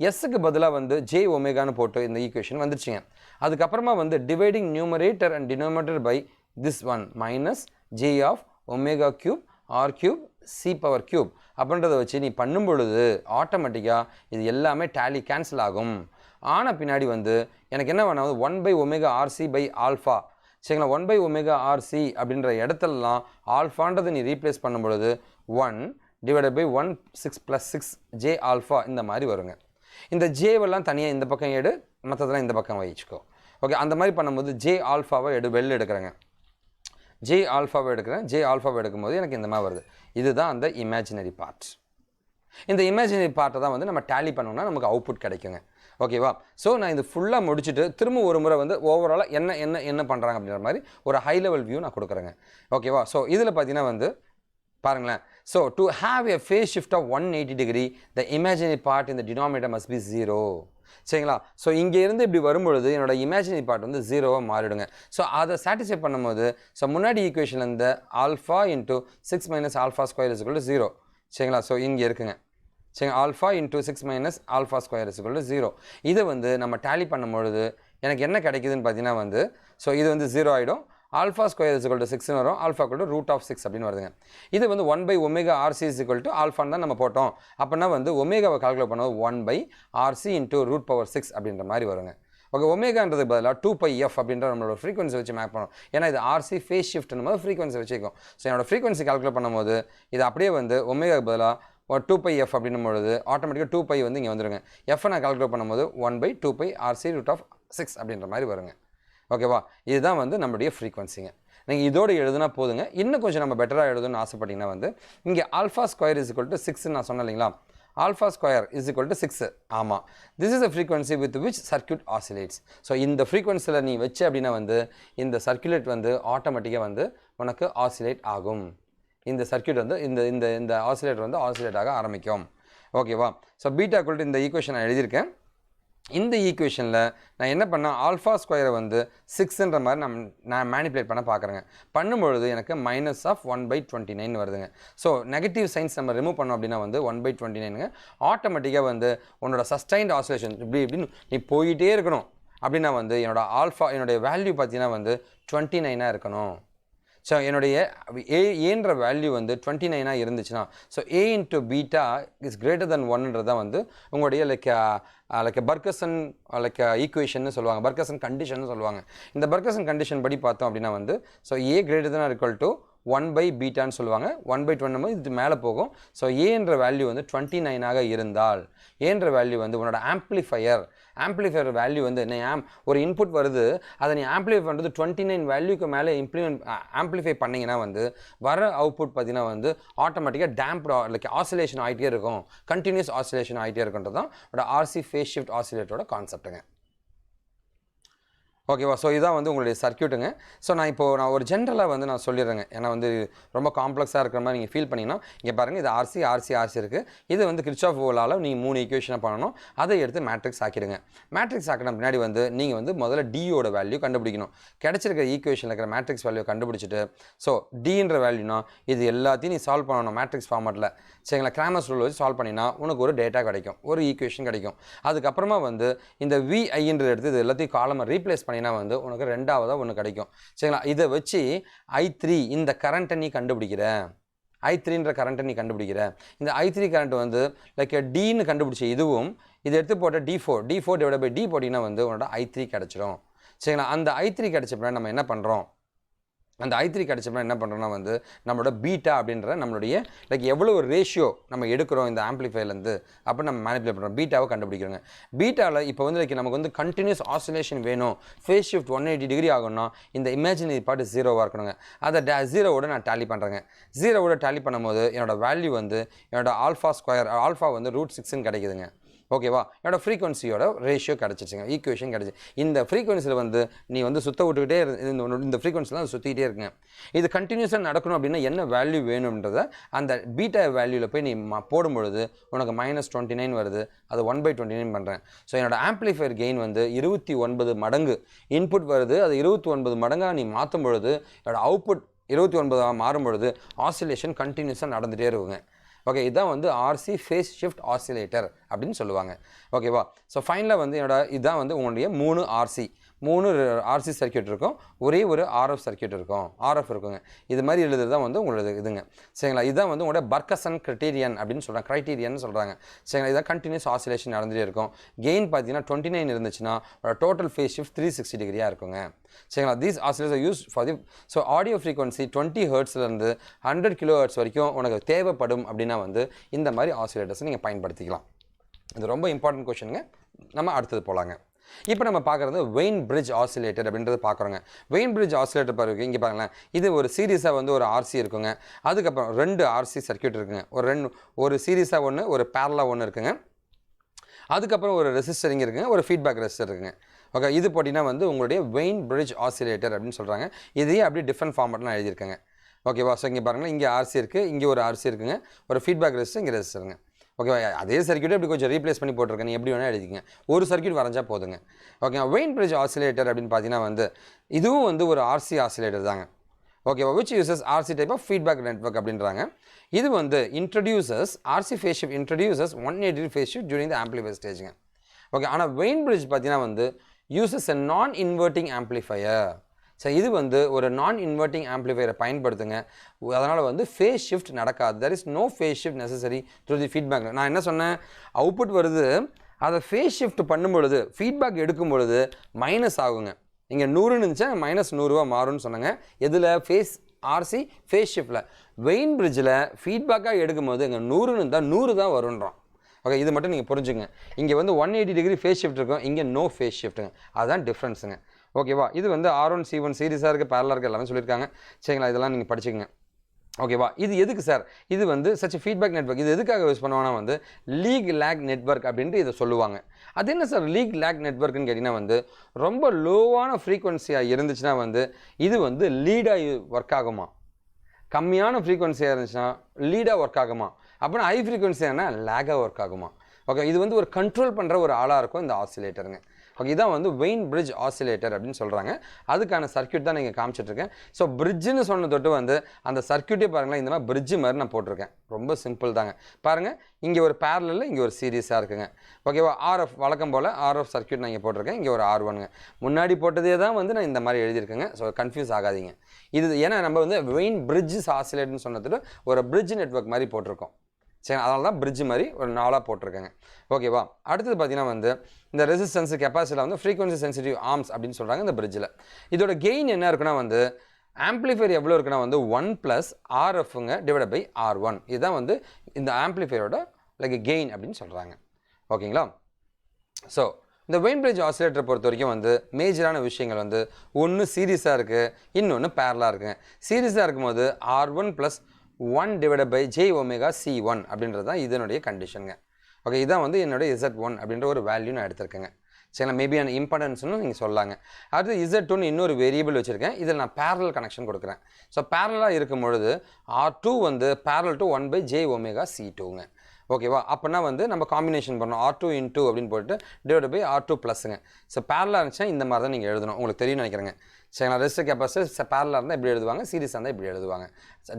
எஸ்ஸுக்கு பதிலாக வந்து J ஒமேகான்னு போட்டு இந்த ஈக்குவேஷன் வந்துருச்சுங்க. அதுக்கப்புறமா வந்து dividing numerator and denominator by this one minus J of omega cube R cube C power cube அப்படின்றத வச்சு நீ பண்ணும் பொழுது ஆட்டோமேட்டிக்காக இது எல்லாமே டேலி கேன்சல் ஆகும். ஆன பின்னாடி வந்து எனக்கு என்ன வேணாவது 1 by omega RC by alpha, சரிங்களா? 1 பை ஒமேகா RC அப்படின்ற இடத்துலலாம் ஆல்ஃபான்றதை நீ ரீப்ளேஸ் பண்ணும் பொழுது 1 டிவைடட் பை 1 6 + 6 J ஆல்ஃபா இந்த மாதிரி வருங்க. இந்த ஜேவெல்லாம் தனியாக இந்த பக்கம் எடு, மற்றதெல்லாம் இந்த பக்கம் வச்சுக்கோ. ஓகே, அந்த மாதிரி பண்ணும்போது J ஆல்ஃபாவை வெளில எடுக்கிறேங்க. J ஆல்ஃபாவை எடுக்கிறேன். J ஆல்ஃபாவை எடுக்கும்போது எனக்கு இந்த மாதிரி வருது. இதுதான் அந்த இமேஜினரி பார்ட். இந்த இமேஜினரி பார்ட்டை தான் வந்து நம்ம டேலி பண்ணோம்னா நமக்கு அவுட்புட் கிடைக்குங்க. ஓகேவா? ஸோ நான் இது ஃபுல்லாக முடிச்சுட்டு திரும்ப ஒரு முறை வந்து ஓவராலாக என்ன பண்ணுறாங்க அப்படின்ற மாதிரி ஒரு ஹை லெவல் வியூ நான் கொடுக்குறேங்க. ஓகேவா? ஸோ இதில் பார்த்தீங்கன்னா வந்து பாருங்களேன், so to have a phase shift of 180 degree the imaginary part இந்த டினாமினேட்டர் மஸ்ட் பி 0. சரிங்களா? ஸோ இங்கேருந்து இப்படி வரும்பொழுது என்னோட இமேஜினரி பார்ட் வந்து 0வாக மாறிடுங்க. ஸோ அதை சாட்டிஸ்ஃபை பண்ணும்போது ஸோ முன்னாடி ஈக்குவேஷனில் இந்த alpha into 6 minus alpha square is equal to 0. சரிங்களா? ஸோ இங்கே இருக்குங்க. சரி, alpha into 6 minus alpha square is equal to 0. இதை வந்து நம்ம டேலி பண்ணும்பொழுது எனக்கு என்ன கிடைக்குதுன்னு பார்த்தீங்கன்னா வந்து ஸோ இது வந்து 0 ஆகிடும். Alpha square is equal to 6ன்னு வரும். Alpha equal to root of 6 அப்படின்னு வருதுங்க. இது வந்து 1 by omega RC is equal to ஆல்ஃபான்னு தான் நம்ம போட்டோம். அப்படின்னா வந்து ஒமேகாவை கால்குலேட் பண்ணுவோம் 1 by RC into root power 6 அப்படின்ற மாதிரி வருங்க. ஓகே ஒமேகான்றதுக்கு பதிலாக 2πf அப்படின்ற நம்மளோட ஃப்ரீக்வன்சி வச்சு மேப் பண்ணணும். ஏன்னா இது ஆர்சி ஃபேஸ் ஷிஃப்ட்னும் போது ஃப்ரீக்வன்சி வச்சுக்கும். ஸோ என்னோட ஃப்ரீக்வன்சி கால்குலேட் பண்ணும்போது இது அப்படியே வந்து ஒமேகாக்கு பதிலாக ஒரு 2πf அப்படின்னும் பொழுது ஆட்டோமேட்டிக்காக 2π வந்து இங்கே வந்துருங்க. எஃப் நான் கால்குலேட் பண்ணும்போது 1/2π RC √6 அப்படின்ற மாதிரி வருங்க. ஓகேவா, இதுதான் வந்து நம்மளுடைய ஃப்ரீக்வன்சிங்க. நீங்கள் இதோடு எழுதுனா போதுங்க. இன்னும் கொஞ்சம் நம்ம பெட்டராக எழுதணும்னு ஆசைப்பட்டீங்கன்னா வந்து இங்கே alpha square is equal to 6 நான் சொன்னேன் இல்லைங்களா, alpha square is equal to 6. ஆமாம், this is a frequency with which circuit ஆசிலேட்ஸ். So இந்த ஃப்ரீக்வன்சியில் நீ வச்சு அப்படின்னா வந்து இந்த சர்க்குலேட் வந்து ஆட்டோமேட்டிக்காக வந்து உனக்கு ஆசிலேட் ஆகும். இந்த சர்க்யூட் வந்து இந்த இந்த இந்த ஆசிலேட்டர் வந்து ஆசிலேட் ஆக ஆரம்பிக்கும். ஓகேவா, ஸோ பீட்டா ஈக்குவல் இந்த ஈக்குவேஷன் நான் எழுதியிருக்கேன். இந்த ஈக்குவேஷனில் நான் என்ன பண்ணேன், ஆல்ஃபா ஸ்கொயரை வந்து 6ன்ற மாதிரி நான் மேனிப்புலேட் பண்ண பார்க்குறேங்க. பண்ணும்பொழுது எனக்கு -1/29 வருதுங்க. ஸோ நெகட்டிவ் சைன்ஸ் நம்ம ரிமூவ் பண்ணோம் அப்படின்னா வந்து 1/29ங்க. ஆட்டோமேட்டிக்காக வந்து உன்னோட சஸ்டைன்ட் ஆசிலேஷன் இப்படின்னு நீ போயிட்டே இருக்கணும். அப்படின்னா வந்து என்னுடைய வேல்யூ பார்த்தீங்கன்னா வந்து 29 இருக்கணும். ஸோ என்னுடைய ஏன்ற வேல்யூ வந்து 29 இருந்துச்சுன்னா so A into beta is greater than 1ன்றது தான் வந்து உங்களுடைய லைக் பர்கசன் ஈக்குவேஷன் சொல்லுவாங்க, பர்கசன் கண்டிஷன் சொல்லுவாங்க. இந்த பர்கசன் கண்டிஷன் படி பார்த்தோம் அப்படின்னா வந்து so A greater than or equal to 1/βன்னு சொல்லுவாங்க. 1/20 இது மேலே போகும். ஸோ ஏன்ற வேல்யூ வந்து 29 இருந்தால் ஏன்ற வேல்யூ வந்து உன்னோட ஆம்ப்ளிஃபையர் வேல்யூ வந்து என்ன ஒரு இன்புட் வருது, அதை நீ ஆம்ப்ளிஃபை பண்ணுறது 29 வேல்யூக்கு மேலே ஆம்ப்ளிஃபை பண்ணிங்கன்னா வந்து வர அவுட்புட் பார்த்தீங்கன்னா வந்து ஆட்டோமேட்டிக்காக டேம்ப்டு ஆசிலேஷன் ஆகிட்டே இருக்கும், கண்டினியூஸ் ஆசிலேஷன் ஆகிட்டே இருக்குன்றது தான் ஆர்சி ஃபேஸ் ஷிஃப்ட் ஆசிலேட்டரோட கான்செப்ட்டுங்க. ஓகேவா, ஸோ இதான் வந்து உங்களுடைய சர்க்யூட்டுங்க. ஸோ நான் ஒரு ஜென்ரலாக வந்து நான் சொல்லிடுறேங்க. ஏன்னா வந்து ரொம்ப காம்ப்ளெக்ஸாக இருக்கிற மாதிரி நீங்கள் ஃபீல் பண்ணிங்கன்னா இங்கே பாருங்கள், இது ஆர்சி இருக்குது. இது வந்து கிர்ச்சாஃப் வோலால் நீங்கள் 3 ஈக்குவேஷனை பண்ணணும். அதை எடுத்து மேட்ரிக்ஸ் ஆக்கிடுங்க. மேட்ரிக்ஸ் ஆக்கின பின்னாடி வந்து நீங்கள் வந்து முதல்ல டியோட வேல்யூ கண்டுபிடிக்கணும். கிடச்சிருக்கிற ஈக்குவேஷனில் இருக்கிற மேட்ரிக்ஸ் வேல்யூ கண்டுபிடிச்சிட்டு ஸோ டின்ற வேல்யூனா இது எல்லாத்தையும் நீ சால்வ் பண்ணணும் மேட்ரிக்ஸ் ஃபார்மேட்டில். சரிங்களா, கிராமர்ஸ் ரூல் வச்சு சால்வ் பண்ணினா உனக்கு ஒரு டேட்டா கிடைக்கும், ஒரு ஈக்குவேஷன் கிடைக்கும். அதுக்கப்புறமா வந்து இந்த விஐன்றது எடுத்து இது எல்லாத்தையும் காலமை ரீப்ளேஸ் பண்ணினா வந்து உனக்கு ரெண்டாவதாக ஒன்று கிடைக்கும். சரிங்களா, இதை வச்சு I3 இந்த கரண்ட்டை நீ கண்டுபிடிக்கிற, I3ன்ற கரண்ட்டை நீ கண்டுபிடிக்கிற. இந்த I3 கரண்ட் வந்து லைக் டின்னு கண்டுபிடிச்சி இதுவும் இதை எடுத்து போட்ட D4 டிவைட் பை D போட்டிங்கன்னா வந்து உன்னோட I3 கிடச்சிடும். சரிங்களா, அந்த I3 கிடச்சப்ப நம்ம என்ன பண்ணுறோம், அந்த I3 கிடச்சப்ப என்ன பண்ணுறோம்னா வந்து நம்மளோட பீட்டா அப்படின்ற நம்மளுடைய லைக் எவ்வளோ ஒரு ரேஷியோ நம்ம எடுக்கிறோம் இந்த ஆம்ப்ளிஃபைலேருந்து அப்போ நம்ம மேனிப்புலேட் பண்ணுறோம், பீட்டாவை கண்டுபிடிக்கிறோங்க. பீட்டாவில் இப்போ வந்து லைக் நமக்கு வந்து கண்டினியூஸ் ஆசிலேஷன் வேணும், ஃபேஸ் ஷிஃப்ட் 180 டிகிரி ஆகணும்னா இந்த இமேஜினரி பார்ட் 0வாக இருக்கணுங்க. அதை 0வோட நான் டேலி பண்ணுறேங்க. 0வோட டேலி பண்ணும்போது என்னோடய வேல்யூ வந்து என்னோட ஆல்ஃபா வந்து √6ன்னு கிடைக்குதுங்க. ஓகேவா, என்னோட ஃப்ரீக்வன்சியோட ரேஷியோ கிடச்சிச்சுங்க, ஈக்குவேஷன் கிடச்சி. இந்த ஃப்ரீக்வன்சியில் வந்து நீ வந்து சுற்ற விட்டுக்கிட்டே இந்த ஃப்ரீக்வன்சிலாம் சுற்றிக்கிட்டே இருக்குங்க. இது கண்டினியூஸாக நடக்கணும் அப்படின்னா என்ன வேல்யூ வேணுன்றத அந்த பீட்டா வேல்யூவில் போய் நீ போடும்பொழுது உனக்கு -29 வருது. அது 1/29 பண்ணுறேன். ஸோ என்னோட ஆம்ப்ளிஃபையர் கெயின் வந்து 29 மடங்கு இன்புட் வருது. அது 29 மடங்காக நீ மாற்றும் பொழுது என்னோட அவுட்புட் 29 மாறும் பொழுது ஆசிலேஷன் கண்டினியூஸாக நடந்துகிட்டே இருக்குங்க. ஓகே, இதுதான் வந்து ஆர்சி ஃபேஸ் ஷிஃப்ட் ஆசிலேட்டர் அப்படின்னு சொல்லுவாங்க. ஓகேவா, ஸோ ஃபைனலாக வந்து இதுதான் வந்து உங்களுடைய 3 ஆர்சி சர்க்யூட் இருக்கும், ஒரே ஒரு ஆர்எஃப் சர்க்யூட் இருக்கும், ஆர்எஃப் இருக்குங்க. இது மாதிரி எழுதுறது தான் வந்து உங்களோட இதுங்க. சரிங்களா, இதுதான் வந்து உங்களோட பர்கசன் கிரைட்டீரியன் அப்படின்னு சொல்கிறாங்க. சரிங்களா, இதான் கண்டினியூஸ் ஆசிலேஷன் நடந்துகிட்டே இருக்கும். கெயின் பார்த்தீங்கன்னா 29 இருந்துச்சுன்னா டோட்டல் ஃபேஸ் ஷிஃப்ட் 360 டிகிரியாக இருக்குங்க. சரிங்களா, these oscillators use for so audio frequency 20 ஹெர்ட்ஸ்லேருந்து 100 kHz வரைக்கும் உனக்கு தேவைப்படும் அப்படின்னா வந்து இந்த மாதிரி ஆசிலேட்டர்ஸை நீங்கள் பயன்படுத்திக்கலாம். இது ரொம்ப இம்பார்ட்டன்ட் கொஷனுங்க. நம்ம அடுத்தது போகலாங்க. இப்போ நம்ம பார்க்குறது வெயின் பிரிட்ஜ் ஆசிலேட்டர் அப்படின்றது பார்க்குறோங்க. வெயின் பிரிட்ஜ் ஆசிலேட்டர் பாருங்க, இங்கே பாருங்களேன், இது ஒரு சீரியஸாக வந்து ஒரு ஆர்சி இருக்குங்க. அதுக்கப்புறம் 2 ஆர்சி சர்க்யூட் இருக்குங்க. ஒரு சீரியஸாக ஒன்று, ஒரு பேரலாக ஒன்று இருக்குங்க. அதுக்கப்புறம் ஒரு ரெசிஸ்டர் இங்கே இருக்குங்க, ஒரு ஃபீட்பேக் ரெசிஸ்டர் இருக்குங்க. ஓகே, இது போட்டிங்கன்னா வந்து உங்களுடைய வெயின் பிரிட்ஜ் ஆசிலேட்டர் அப்படின்னு சொல்கிறாங்க. இதையே அப்படியே டிஃப்ரெண்ட் ஃபார்மேட்லாம் எழுதியிருக்கேங்க. ஓகேவா, ஸோ இங்கே பாருங்களேன், இங்கே ஆர்சி இருக்குது, இங்கே ஒரு ஆர்சி இருக்குங்க, ஒரு ஃபீட்பேக் ரெசிஸ்டர், இங்கே ரெசிஸ்டருங்க. ஓகேவா, அதே சர்க்யூட்டை இப்படி கொஞ்சம் ரீப்ளேஸ் பண்ணி போட்டிருக்கேன், நீ எப்படி வேணால் எழுதிக்கிங்க. ஒரு சர்க்யூட் வரைஞ்சா போதுங்க. ஓகேவா, வெயின் பிரிட்ஜ் ஆசிலேட்டர் அப்படின்னு பார்த்தீங்கன்னா வந்து இதுவும் வந்து ஒரு ஆர்சி ஆசிலேட்டர் தாங்க. ஓகேவா, which uses RC type of feedback network அப்படின்றாங்க. இது வந்து RC phase shift introduces 180 phase shift during the amplifier stage. Okay, ஆனால் வெயின் பிரிட்ஜ் பார்த்தீங்கன்னா வந்து uses a non-inverting amplifier. So இது வந்து ஒரு நான் இன்வெர்ட்டிங் ஆம்ப்ளிஃபையரை பயன்படுத்துங்க. அதனால் வந்து ஃபேஸ் ஷிஃப்ட் நடக்காது. there is no phase shift necessary through the feedback. நான் என்ன சொன்னேன், அவுட்புட் வருது, அதை ஃபேஸ் ஷிஃப்ட் பண்ணும்பொழுது ஃபீட்பேக் எடுக்கும் பொழுது மைனஸ் ஆகுங்க. இங்கே 100 இருந்துச்சா மைனஸ் 100 மாறும்னு சொன்னாங்க. எதில் ஃபேஸ் ஆர்சி ஃபேஸ் ஷிஃப்டில். வெயின் பிரிட்ஜில் ஃபீட்பேக்காக எடுக்கும்போது இங்கே 100 இருந்தால் 100 தான் வரும்ன்றோம். ஓகே, இது மட்டும் நீங்கள் புரிஞ்சுங்க. இங்கே வந்து 180 டிகிரி ஃபேஸ் ஷிஃப்ட் இருக்கும், இங்கே நோ ஃபேஸ் ஷிஃப்ட்டுங்க. அதுதான் டிஃப்ரென்ஸுங்க. ஓகேவா? இது வந்து R1 C1 சீரிஸாக இருக்குது, பேரலாக இருக்குது, எல்லாமே சொல்லியிருக்காங்க. சரிங்களா? இதெல்லாம் நீங்கள் படிச்சுக்கங்க. ஓகேவா? இது எதுக்கு சார்? இது வந்து சச் ஃபீட்பேக் நெட்வொர்க். இது எதுக்காக யூஸ் பண்ணுவாங்கன்னா வந்து லீக் லேக் நெட்வொர்க் அப்படின்ட்டு இதை சொல்லுவாங்க. அது என்ன சார் லீக் லேக் நெட்வொர்க்குன்னு கேட்டிங்கன்னா வந்து ரொம்ப லோவான ஃப்ரீக்வன்சியாக இருந்துச்சுன்னா வந்து இது வந்து லீடாக ஒர்க் ஆகுமா, கம்மியான ஃப்ரீக்வன்சியாக இருந்துச்சுன்னா லீடாக ஒர்க் ஆகுமா, அப்படின்னா ஹை ஃப்ரீக்வன்சியானா லேகாக ஒர்க் ஆகுமா. ஓகே, இது வந்து ஒரு கண்ட்ரோல் பண்ணுற ஒரு ஆளாக இருக்கும் இந்த ஆசிலேட்டருங்க. ஓகே, இதான் வந்து வெயின் பிரிட்ஜ் ஆசிலேட்டர் அப்படின்னு சொல்கிறாங்க. அதுக்கான சர்க்யூட் தான் நீங்கள் காமிச்சிட்ருக்கேன். ஸோ பிரிட்ஜுன்னு சொன்ன தொட்டு வந்து அந்த சர்க்யூட்டே பாருங்களேன், இந்த மாதிரி பிரிட்ஜு மாதிரி நான் போட்டிருக்கேன். ரொம்ப சிம்பிள் தாங்க. பாருங்கள், இங்கே ஒரு பேரலில் இங்கே ஒரு சீரியஸாக இருக்குங்க. ஓகேவா? ஆர்எஃப் வழக்கம் போல் ஆர்எஃப் சர்க்யூட் நான் இங்கே போட்டிருக்கேன். இங்கே ஒரு R1ங்க. முன்னாடி போட்டதே தான் வந்து நான் இந்த மாதிரி எழுதியிருக்கேங்க. ஸோ கன்ஃபியூஸ் ஆகாதீங்க. இது ஏன்னா நம்ம வந்து வெயின் பிரிட்ஜஸ் ஆசிலேட்டர்னு சொன்னதுட்டு ஒரு பிரிட்ஜ் நெட்வொர்க் மாதிரி போட்டிருக்கோம். சரி, அதனால தான் பிரிட்ஜ் மாதிரி ஒரு 4ஆக போட்டிருக்கேங்க. ஓகேவா? அடுத்தது பார்த்தீங்கன்னா வந்து இந்த ரெசிஸ்டன்ஸ் கெப்பாசிட்டியில் வந்து ஃப்ரீக்வன்சி சென்சிட்டிவ் ஆர்ம்ஸ் அப்படின்னு சொல்கிறாங்க இந்த பிரிட்ஜில். இதோட கெயின் என்ன இருக்குன்னா வந்து ஆம்ப்ளிஃபையர் எவ்வளோ இருக்குன்னா வந்து 1 + RFங்க டிவைட் பை R1. இதுதான் வந்து இந்த ஆம்ப்ளிஃபையரோட லைக் கெயின் அப்படின்னு சொல்கிறாங்க. ஓகேங்களா? ஸோ இந்த வெயின் பிரிட்ஜ் ஆசிலேட்டரை பொறுத்த வரைக்கும் வந்து மேஜரான விஷயங்கள் வந்து ஒன்று சீரியஸாக இருக்குது, இன்னொன்று பேரலாக இருக்குங்க. சீரியஸாக இருக்கும்போது R1 + 1 டிவைட் பை jωC1 அப்படின்றது தான் இதனுடைய கண்டிஷனுங்க. ஓகே, இதான் வந்து என்னுடைய Z1 அப்படின்ற ஒரு வேல்யூ நான் எடுத்திருக்கேங்க. சரிங்களா? மேபி அந்த இம்பார்ட்டன்ஸ்னு நீங்கள் சொல்லலாங்க. அடுத்து Z2ன்னு இன்னொரு வேரியபிள் வச்சுருக்கேன். இதில் நான் பேரலல் கனெக்ஷன் கொடுக்குறேன். ஸோ பேரலாக இருக்கும் பொழுது R2 வந்து பேரலல் டு 1 பை jωC2ங்க. ஓகேவா? அப்போனா வந்து நம்ம காம்பினேஷன் பண்ணணும். R2 × 2 அப்படின்னு போட்டு டிவைட் பை R2 +ங்க. ஸோ பேரலாக இருந்துச்சுன்னா இந்த மாதிரி தான் நீங்கள் எழுதணும். உங்களுக்கு தெரியும் நினைக்கிறேங்க. சரிங்களா? ரெசிஸ்டர் கெப்பாசிட்டர் பேரலாக இருந்தால் இப்படி எழுதுவாங்க, சீரிஸாக இருந்தால் இப்படி எழுதுவாங்க.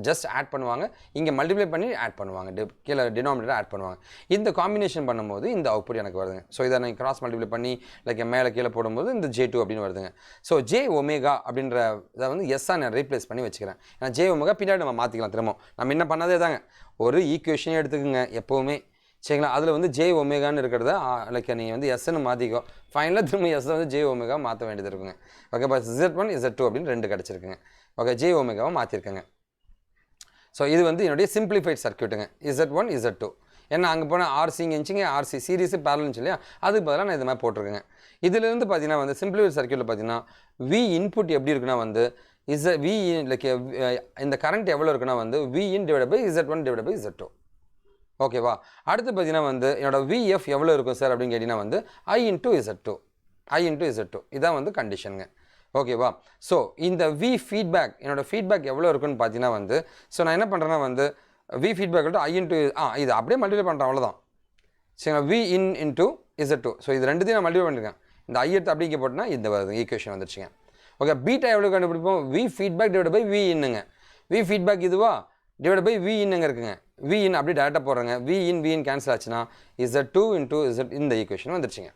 ஜஸ்ட் ஆட் பண்ணுவாங்க, இங்கே மல்டிப்ளை பண்ணி ஆட் பண்ணுவாங்க, கீழே டினாமினேட்டர் ஆட் பண்ணுவாங்க. இந்த காம்பினேஷன் பண்ணும்போது இந்த அவுட்புட் எனக்கு வருதுங்க. ஸோ இதை நீங்கள் கிராஸ் மல்டிப்ளை பண்ணி லைக் மேலே கீழே போடும்போது இந்த J2 அப்படின்னு வருதுங்க. ஸோ jω அப்படின்ற இதை வந்து எஸ்ஸாக நான் ரீப்ளேஸ் பண்ணி வச்சுக்கிறேன். ஏன்னா jω பின்னாடி நம்ம மாற்றிக்கலாம். திரும்ப நம்ம என்ன பண்ணதே தாங்க, ஒரு ஈக்குவேஷனே எடுத்துக்குங்க எப்போவுமே. சரிங்களா? அதில் வந்து jωன்னு இருக்கிறத லைக் நீங்கள் வந்து எஸ்ன்னு மாற்றிக்கோ, ஃபைனலாக திரும்ப எஸ் வந்து jω மாற்ற வேண்டியது இருக்குங்க. ஓகே, இப்போ Z1 Z2 அப்படின்னு 2 கிடச்சிருக்குங்க. Okay, jω மாற்றிருக்கேங்க. ஸோ இது வந்து என்னுடைய சிம்பிளிஃபைட் சர்க்யூட்டுங்க. Z1 Z2. ஏன்னா அங்கே போனால் RC இங்கே இருந்துச்சுங்க, RC சீரிஸு பேரல்னு இல்லையா, அதுக்கு பதிலாக நான் இது மாதிரி போட்டிருக்கேங்க. இதிலிருந்து பார்த்தீங்கன்னா வந்து சிம்பிளிஃபைட் சர்க்யூட்டில் பார்த்தீங்கன்னா V இன்புட் எப்படி இருக்குன்னா வந்து V லைக் இந்த கரண்ட் எவ்வளோ இருக்குன்னா வந்து Vin divide by Z1 divide by Z2. ஓகேவா? அடுத்து பார்த்தீங்கன்னா வந்து என்னோட VF எவ்வளோ இருக்கும் சார் அப்படின்னு கேட்டிங்கன்னா வந்து I × Z2. இதான் வந்து கண்டிஷனுங்க. ஓகேவா? ஸோ இந்த V ஃபீட்பேக் என்னோட ஃபீட்பேக் எவ்வளோ இருக்குன்னு பார்த்தீங்கன்னா வந்து ஸோ நான் என்ன பண்ணுறேன்னா வந்து V ஃபீட்பேக் I × இது அப்படியே மல்டிப்ளை பண்ணுறேன், அவ்வளோதான். சரிங்களா? Vin × Z2. ஸோ இது ரெண்டுத்தையும் நான் மல்டிப்ளை பண்ணியிருக்கேன். இந்த I எடுத்து அப்படியே போட்டோன்னா இந்த வருது ஈக்குவேஷன் வந்துருச்சுங்க. ஓகே, பீட்டா எவ்வளோ கண்டுபிடிப்போம்? V ஃபீட்பேக் டிவைட் பை Vinங்க. V ஃபீட்பேக் இதுவா டிவைட் பை Vinங்க இருக்குங்க. Vin அப்படியே டேரெக்டாக போடுறேங்க. Vin கேன்சல் ஆச்சுன்னா Z2 × Z இந்த ஈக்குவேஷன் வந்துருச்சுங்க.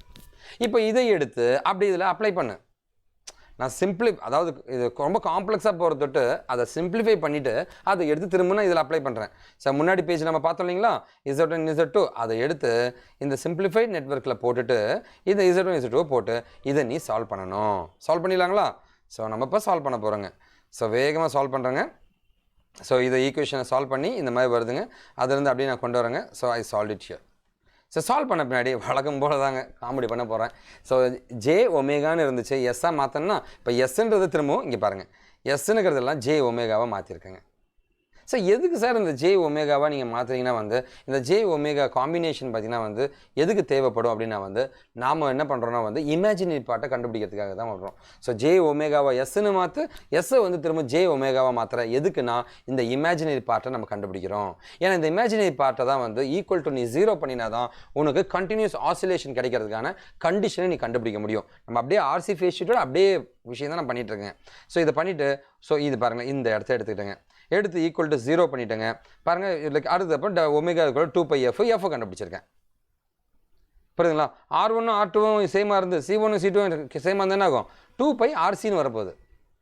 இப்போ இதை எடுத்து அப்படி இதில் அப்ளை பண்ணு. நான் அதாவது இது ரொம்ப காம்ப்ளெக்ஸாக போகிற தொட்டு அதை சிம்பிளிஃபை பண்ணிவிட்டு அதை எடுத்து திரும்பினா இதில் அப்ளை பண்ணுறேன். சார் முன்னாடி பேஜ் நம்ம பார்த்தோம் இல்லைங்களா, Z1 Z2 அதை எடுத்து இந்த சிம்பிளிஃபைட் நெட்வொர்க்கில் போட்டுட்டு இந்த Z1 Z2 போட்டு இதை நீ சால்வ் பண்ணணும். சால்வ் பண்ணிடலாங்களா? ஸோ நம்ம இப்போ சால்வ் பண்ண போகிறோங்க. ஸோ வேகமாக சால்வ் பண்ணுறேங்க. ஸோ இதை ஈக்குவேஷனை சால்வ் பண்ணி இந்த மாதிரி வருதுங்க. அதுலேருந்து அப்படியே நான் கொண்டு வரேங்க. So I solve it here. So solve பண்ண பின்னாடி வழக்கம் போல தாங்க காமெடி பண்ண போகிறேன். ஸோ jωன்னு இருந்துச்சு, எஸ்ஸாக மாற்றணும்னா இப்போ எஸ்ன்றது திரும்பவும் இங்கே பாருங்கள், எஸ்ஸுங்கிறதெல்லாம் jω மாற்றிருக்கேங்க. ஸோ எதுக்கு சார் இந்த jω நீங்கள் மாற்றுறீங்கன்னா வந்து இந்த jω காம்பினேஷன் பார்த்தீங்கன்னா வந்து எதுக்கு தேவைப்படும் அப்படின்னா வந்து நாம் என்ன பண்ணுறோன்னா வந்து இமேஜினரி பார்ட்டை கண்டுபிடிக்கிறதுக்காக தான் பண்ணுறோம். ஸோ jω எஸ்ன்னு மாற்று, எஸ்ஸை வந்து திரும்ப jω மாற்றுற எதுக்குன்னா இந்த இமேஜினரி பார்ட்டை நம்ம கண்டுபிடிக்கிறோம். ஏன்னா இந்த இமேஜினரி பார்ட்டை தான் வந்து ஈக்குவல் டு நீ 0 பண்ணினா தான் உனக்கு கண்டினியூஸ் ஆசிலேஷன் கிடைக்கிறதுக்கான கண்டிஷனை நீ கண்டுபிடிக்க முடியும். நம்ம அப்படியே RC ஃபேஸ் ஷீட்டோட அப்படியே விஷயம் தான் நான் பண்ணிகிட்டு இருக்கேன். ஸோ இதை பண்ணிவிட்டு ஸோ இது பாருங்கள், இந்த இடத்த எடுத்துக்கிட்டேங்க, எடுத்து ஈக்குவல் டு 0 பண்ணிட்டேங்க. பாருங்கள், லைக் அடுத்து அப்போ ω 2πf கண்டுபிடிச்சிருக்கேன். புரியுதுங்களா? R1 R2 சேமாக இருந்து C1 C2 சேமாக இருந்தால் என்ன ஆகும்? 2πRCன்னு வரப்போகுது.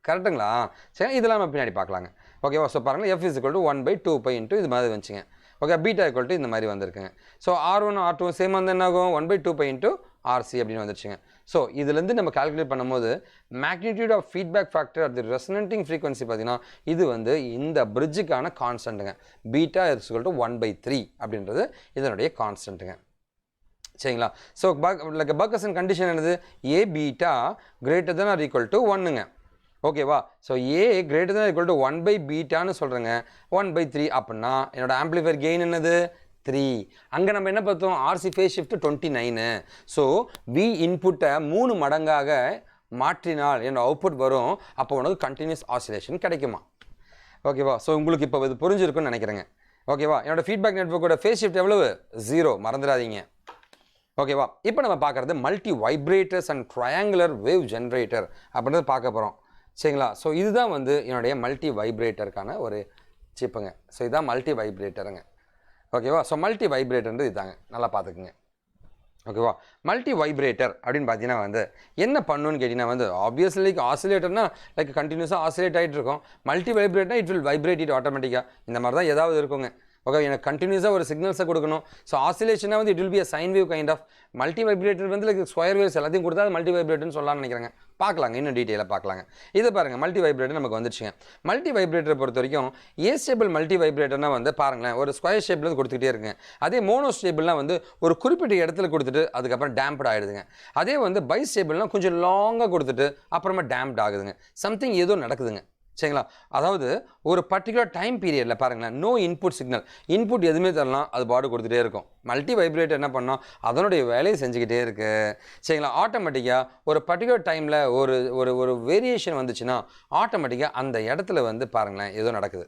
கரெக்டுங்களா? சரி, இதெல்லாம் நம்ம பின்னாடி பார்க்கலாங்க. ஓகேவா? ஸோ பாருங்கள், F = 1/2π இது மாதிரி வந்துச்சுங்க. ஓகே பீட்டா ஈக்குவல் டு இந்த மாதிரி வந்திருக்குங்க ஸோ R1 R2 சேம் வந்து என்ன ஆகும் 1/2 பை இன்ட்டு RC அப்படின்னு வந்துருச்சுங்க ஸோ இதுலேருந்து நம்ம கால்குலேட் பண்ணும்போது மேக்னிடியூட் ஆஃப் ஃபீட்பேக் ஃபேக்டர் அது ரெசனண்டிங் ஃப்ரீக்வன்சி பார்த்தீங்கன்னா இது வந்து இந்த பிரிட்ஜுக்கான கான்ஸ்டன்ட்டுங்க பீட்டா இஸ் ஈக்குவல் டு 1/3 அப்படின்றது இதனுடைய கான்ஸ்டன்ட்டுங்க சரிங்களா ஸோ பர்கசன் கண்டிஷன் என்னது A beta greater than or equal to 1ங்க ஓகேவா so A greater than equal to 1/பீட்டான்னு சொல்கிறேங்க 1/3 அப்படின்னா என்னோட ஆம்ப்ளிஃபையர் கெயின் என்னது 3 அங்கே நம்ம என்ன பார்த்தோம் RC phase shift 29 so we இன்புட்டை 3 மடங்காக மாற்றினால் என்னோட அவுட்புட் வரும் அப்போ உனக்கு கண்டினியூஸ் ஆசிலேஷன் கிடைக்குமா ஓகேவா ஸோ உங்களுக்கு இப்போ இது புரிஞ்சிருக்குன்னு நினைக்கிறேங்க ஓகேவா என்னோட ஃபீட்பேக் நெட்வொர்க்கோட ஃபேஸ் ஷிஃப்ட் எவ்வளவு 0 மறந்துடாதீங்க ஓகேவா இப்போ நம்ம பார்க்குறது multivibrators and triangular wave generator அப்படின்றது பார்க்க போகிறோம் சரிங்களா ஸோ இதுதான் வந்து என்னுடைய மல்டி வைப்ரேட்டருக்கான ஒரு சிப்புங்க ஸோ இதுதான் மல்டி வைப்ரேட்டருங்க ஓகேவா ஸோ மல்டி வைப்ரேட்டர்ன்றது இதாங்க நல்லா பார்த்துக்குங்க ஓகேவா மல்டி வைப்ரேட்டர் அப்படின்னு பார்த்தீங்கன்னா வந்து என்ன பண்ணுன்னு கேட்டிங்கன்னா வந்து ஆப்வியஸ்லி லைக் ஆசிலேட்டர்னா லைக் கண்டினியூஸாக ஆசிலேட் ஆகிட்டு இருக்கும் மல்டி வைப்ரேட்டர்னா இட் வில் வைப்ரேட் இட் ஆட்டோமேட்டிக்காக இந்த மாதிரி தான் ஏதாவது இருக்குங்க ஓகே எனக்கு கண்டினியூஸாக ஒரு சிக்னல்ஸை கொடுக்கணும் ஸோ ஆசிலேஷனாக வந்து it will be a sine wave kind of multi vibrator வந்து லைக் ஸ்கொயர் வேவ்ஸ் எல்லாத்தையும் கொடுத்தா மல்டி வைப்ரேட்டர்னு சொல்லலாம்னு நினைக்கிறாங்க பார்க்கலாங்க இன்னும் டீட்டெயிலாக பார்க்கலாங்க இதை பாருங்கள் மல்டி வைப்ரேட்டர் நமக்கு வந்துருச்சுங்க மல்டி வைப்ரேட்டரை பொறுத்த வரைக்கும் ஏஸ்டேபிள் மல்டி வைப்ரேட்டர்னா வந்து பாருங்களேன் ஒரு ஸ்கொயர் ஷேப்பில் வந்து கொடுத்துக்கிட்டே இருக்குங்க அதே மோனோ ஸ்டேபிள்னால் வந்து ஒரு குறிப்பிட்ட இடத்துல கொடுத்துட்டு அதுக்கப்புறம் டேம்ப்ட் ஆகிடுதுங்க அதே வந்து பை ஸ்டேபிள்னால் கொஞ்சம் லாங்காக கொடுத்துட்டு அப்புறமா டேம்ப்ட் ஆகுதுங்க சம்திங் ஏதோ நடக்குதுங்க சரிங்களா அதாவது ஒரு பர்டிகுலர் டைம் பீரியடில் பாருங்களேன் நோ இன்புட் சிக்னல் இன்புட் எதுவுமே தரலாம் அது பாடு கொடுத்துட்டே இருக்கும் மல்டி வைப்ரேட்டர் என்ன பண்ணோம் அதனுடைய வேலையை செஞ்சுக்கிட்டே இருக்குது சரிங்களா ஆட்டோமேட்டிக்காக ஒரு பர்டிகுலர் டைமில் ஒரு ஒரு ஒரு வேரியேஷன் வந்துச்சுன்னா ஆட்டோமேட்டிக்காக அந்த இடத்துல வந்து பாருங்களேன் ஏதோ நடக்குது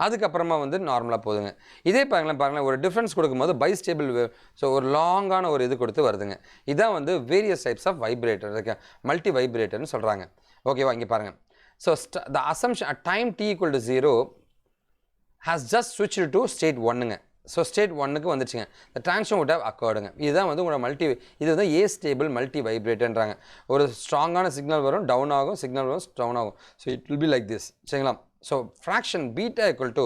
அதுக்கப்புறமா வந்து நார்மலாக போதுங்க இதே பாருங்களேன் ஒரு டிஃப்ரென்ஸ் கொடுக்கும்போது பை ஸ்டேபிள் வேவ் ஸோ ஒரு லாங்கான ஒரு இது கொடுத்து வருதுங்க இதான் வந்து வேரியஸ் டைப்ஸ் ஆஃப் வைப்ரேட்டர் இருக்கு மல்டி வைப்ரேட்டர்னு சொல்கிறாங்க ஓகேவா இங்கே பாருங்கள் so the assumption at time t equal to 0 has just switched to state 1ங்க so state 1க்கு வந்துச்சுங்க the transition would have occurredங்க இதுதான் வந்து உங்களோட இது வந்து astable multi vibratorன்றாங்க ஒரு ஸ்ட்ராங்கான சிக்னல் வரும் டவுன் ஆகும் சிக்னல் வரும் டவுன் ஆகும் so it will be like this சரிங்களா so fraction beta equal to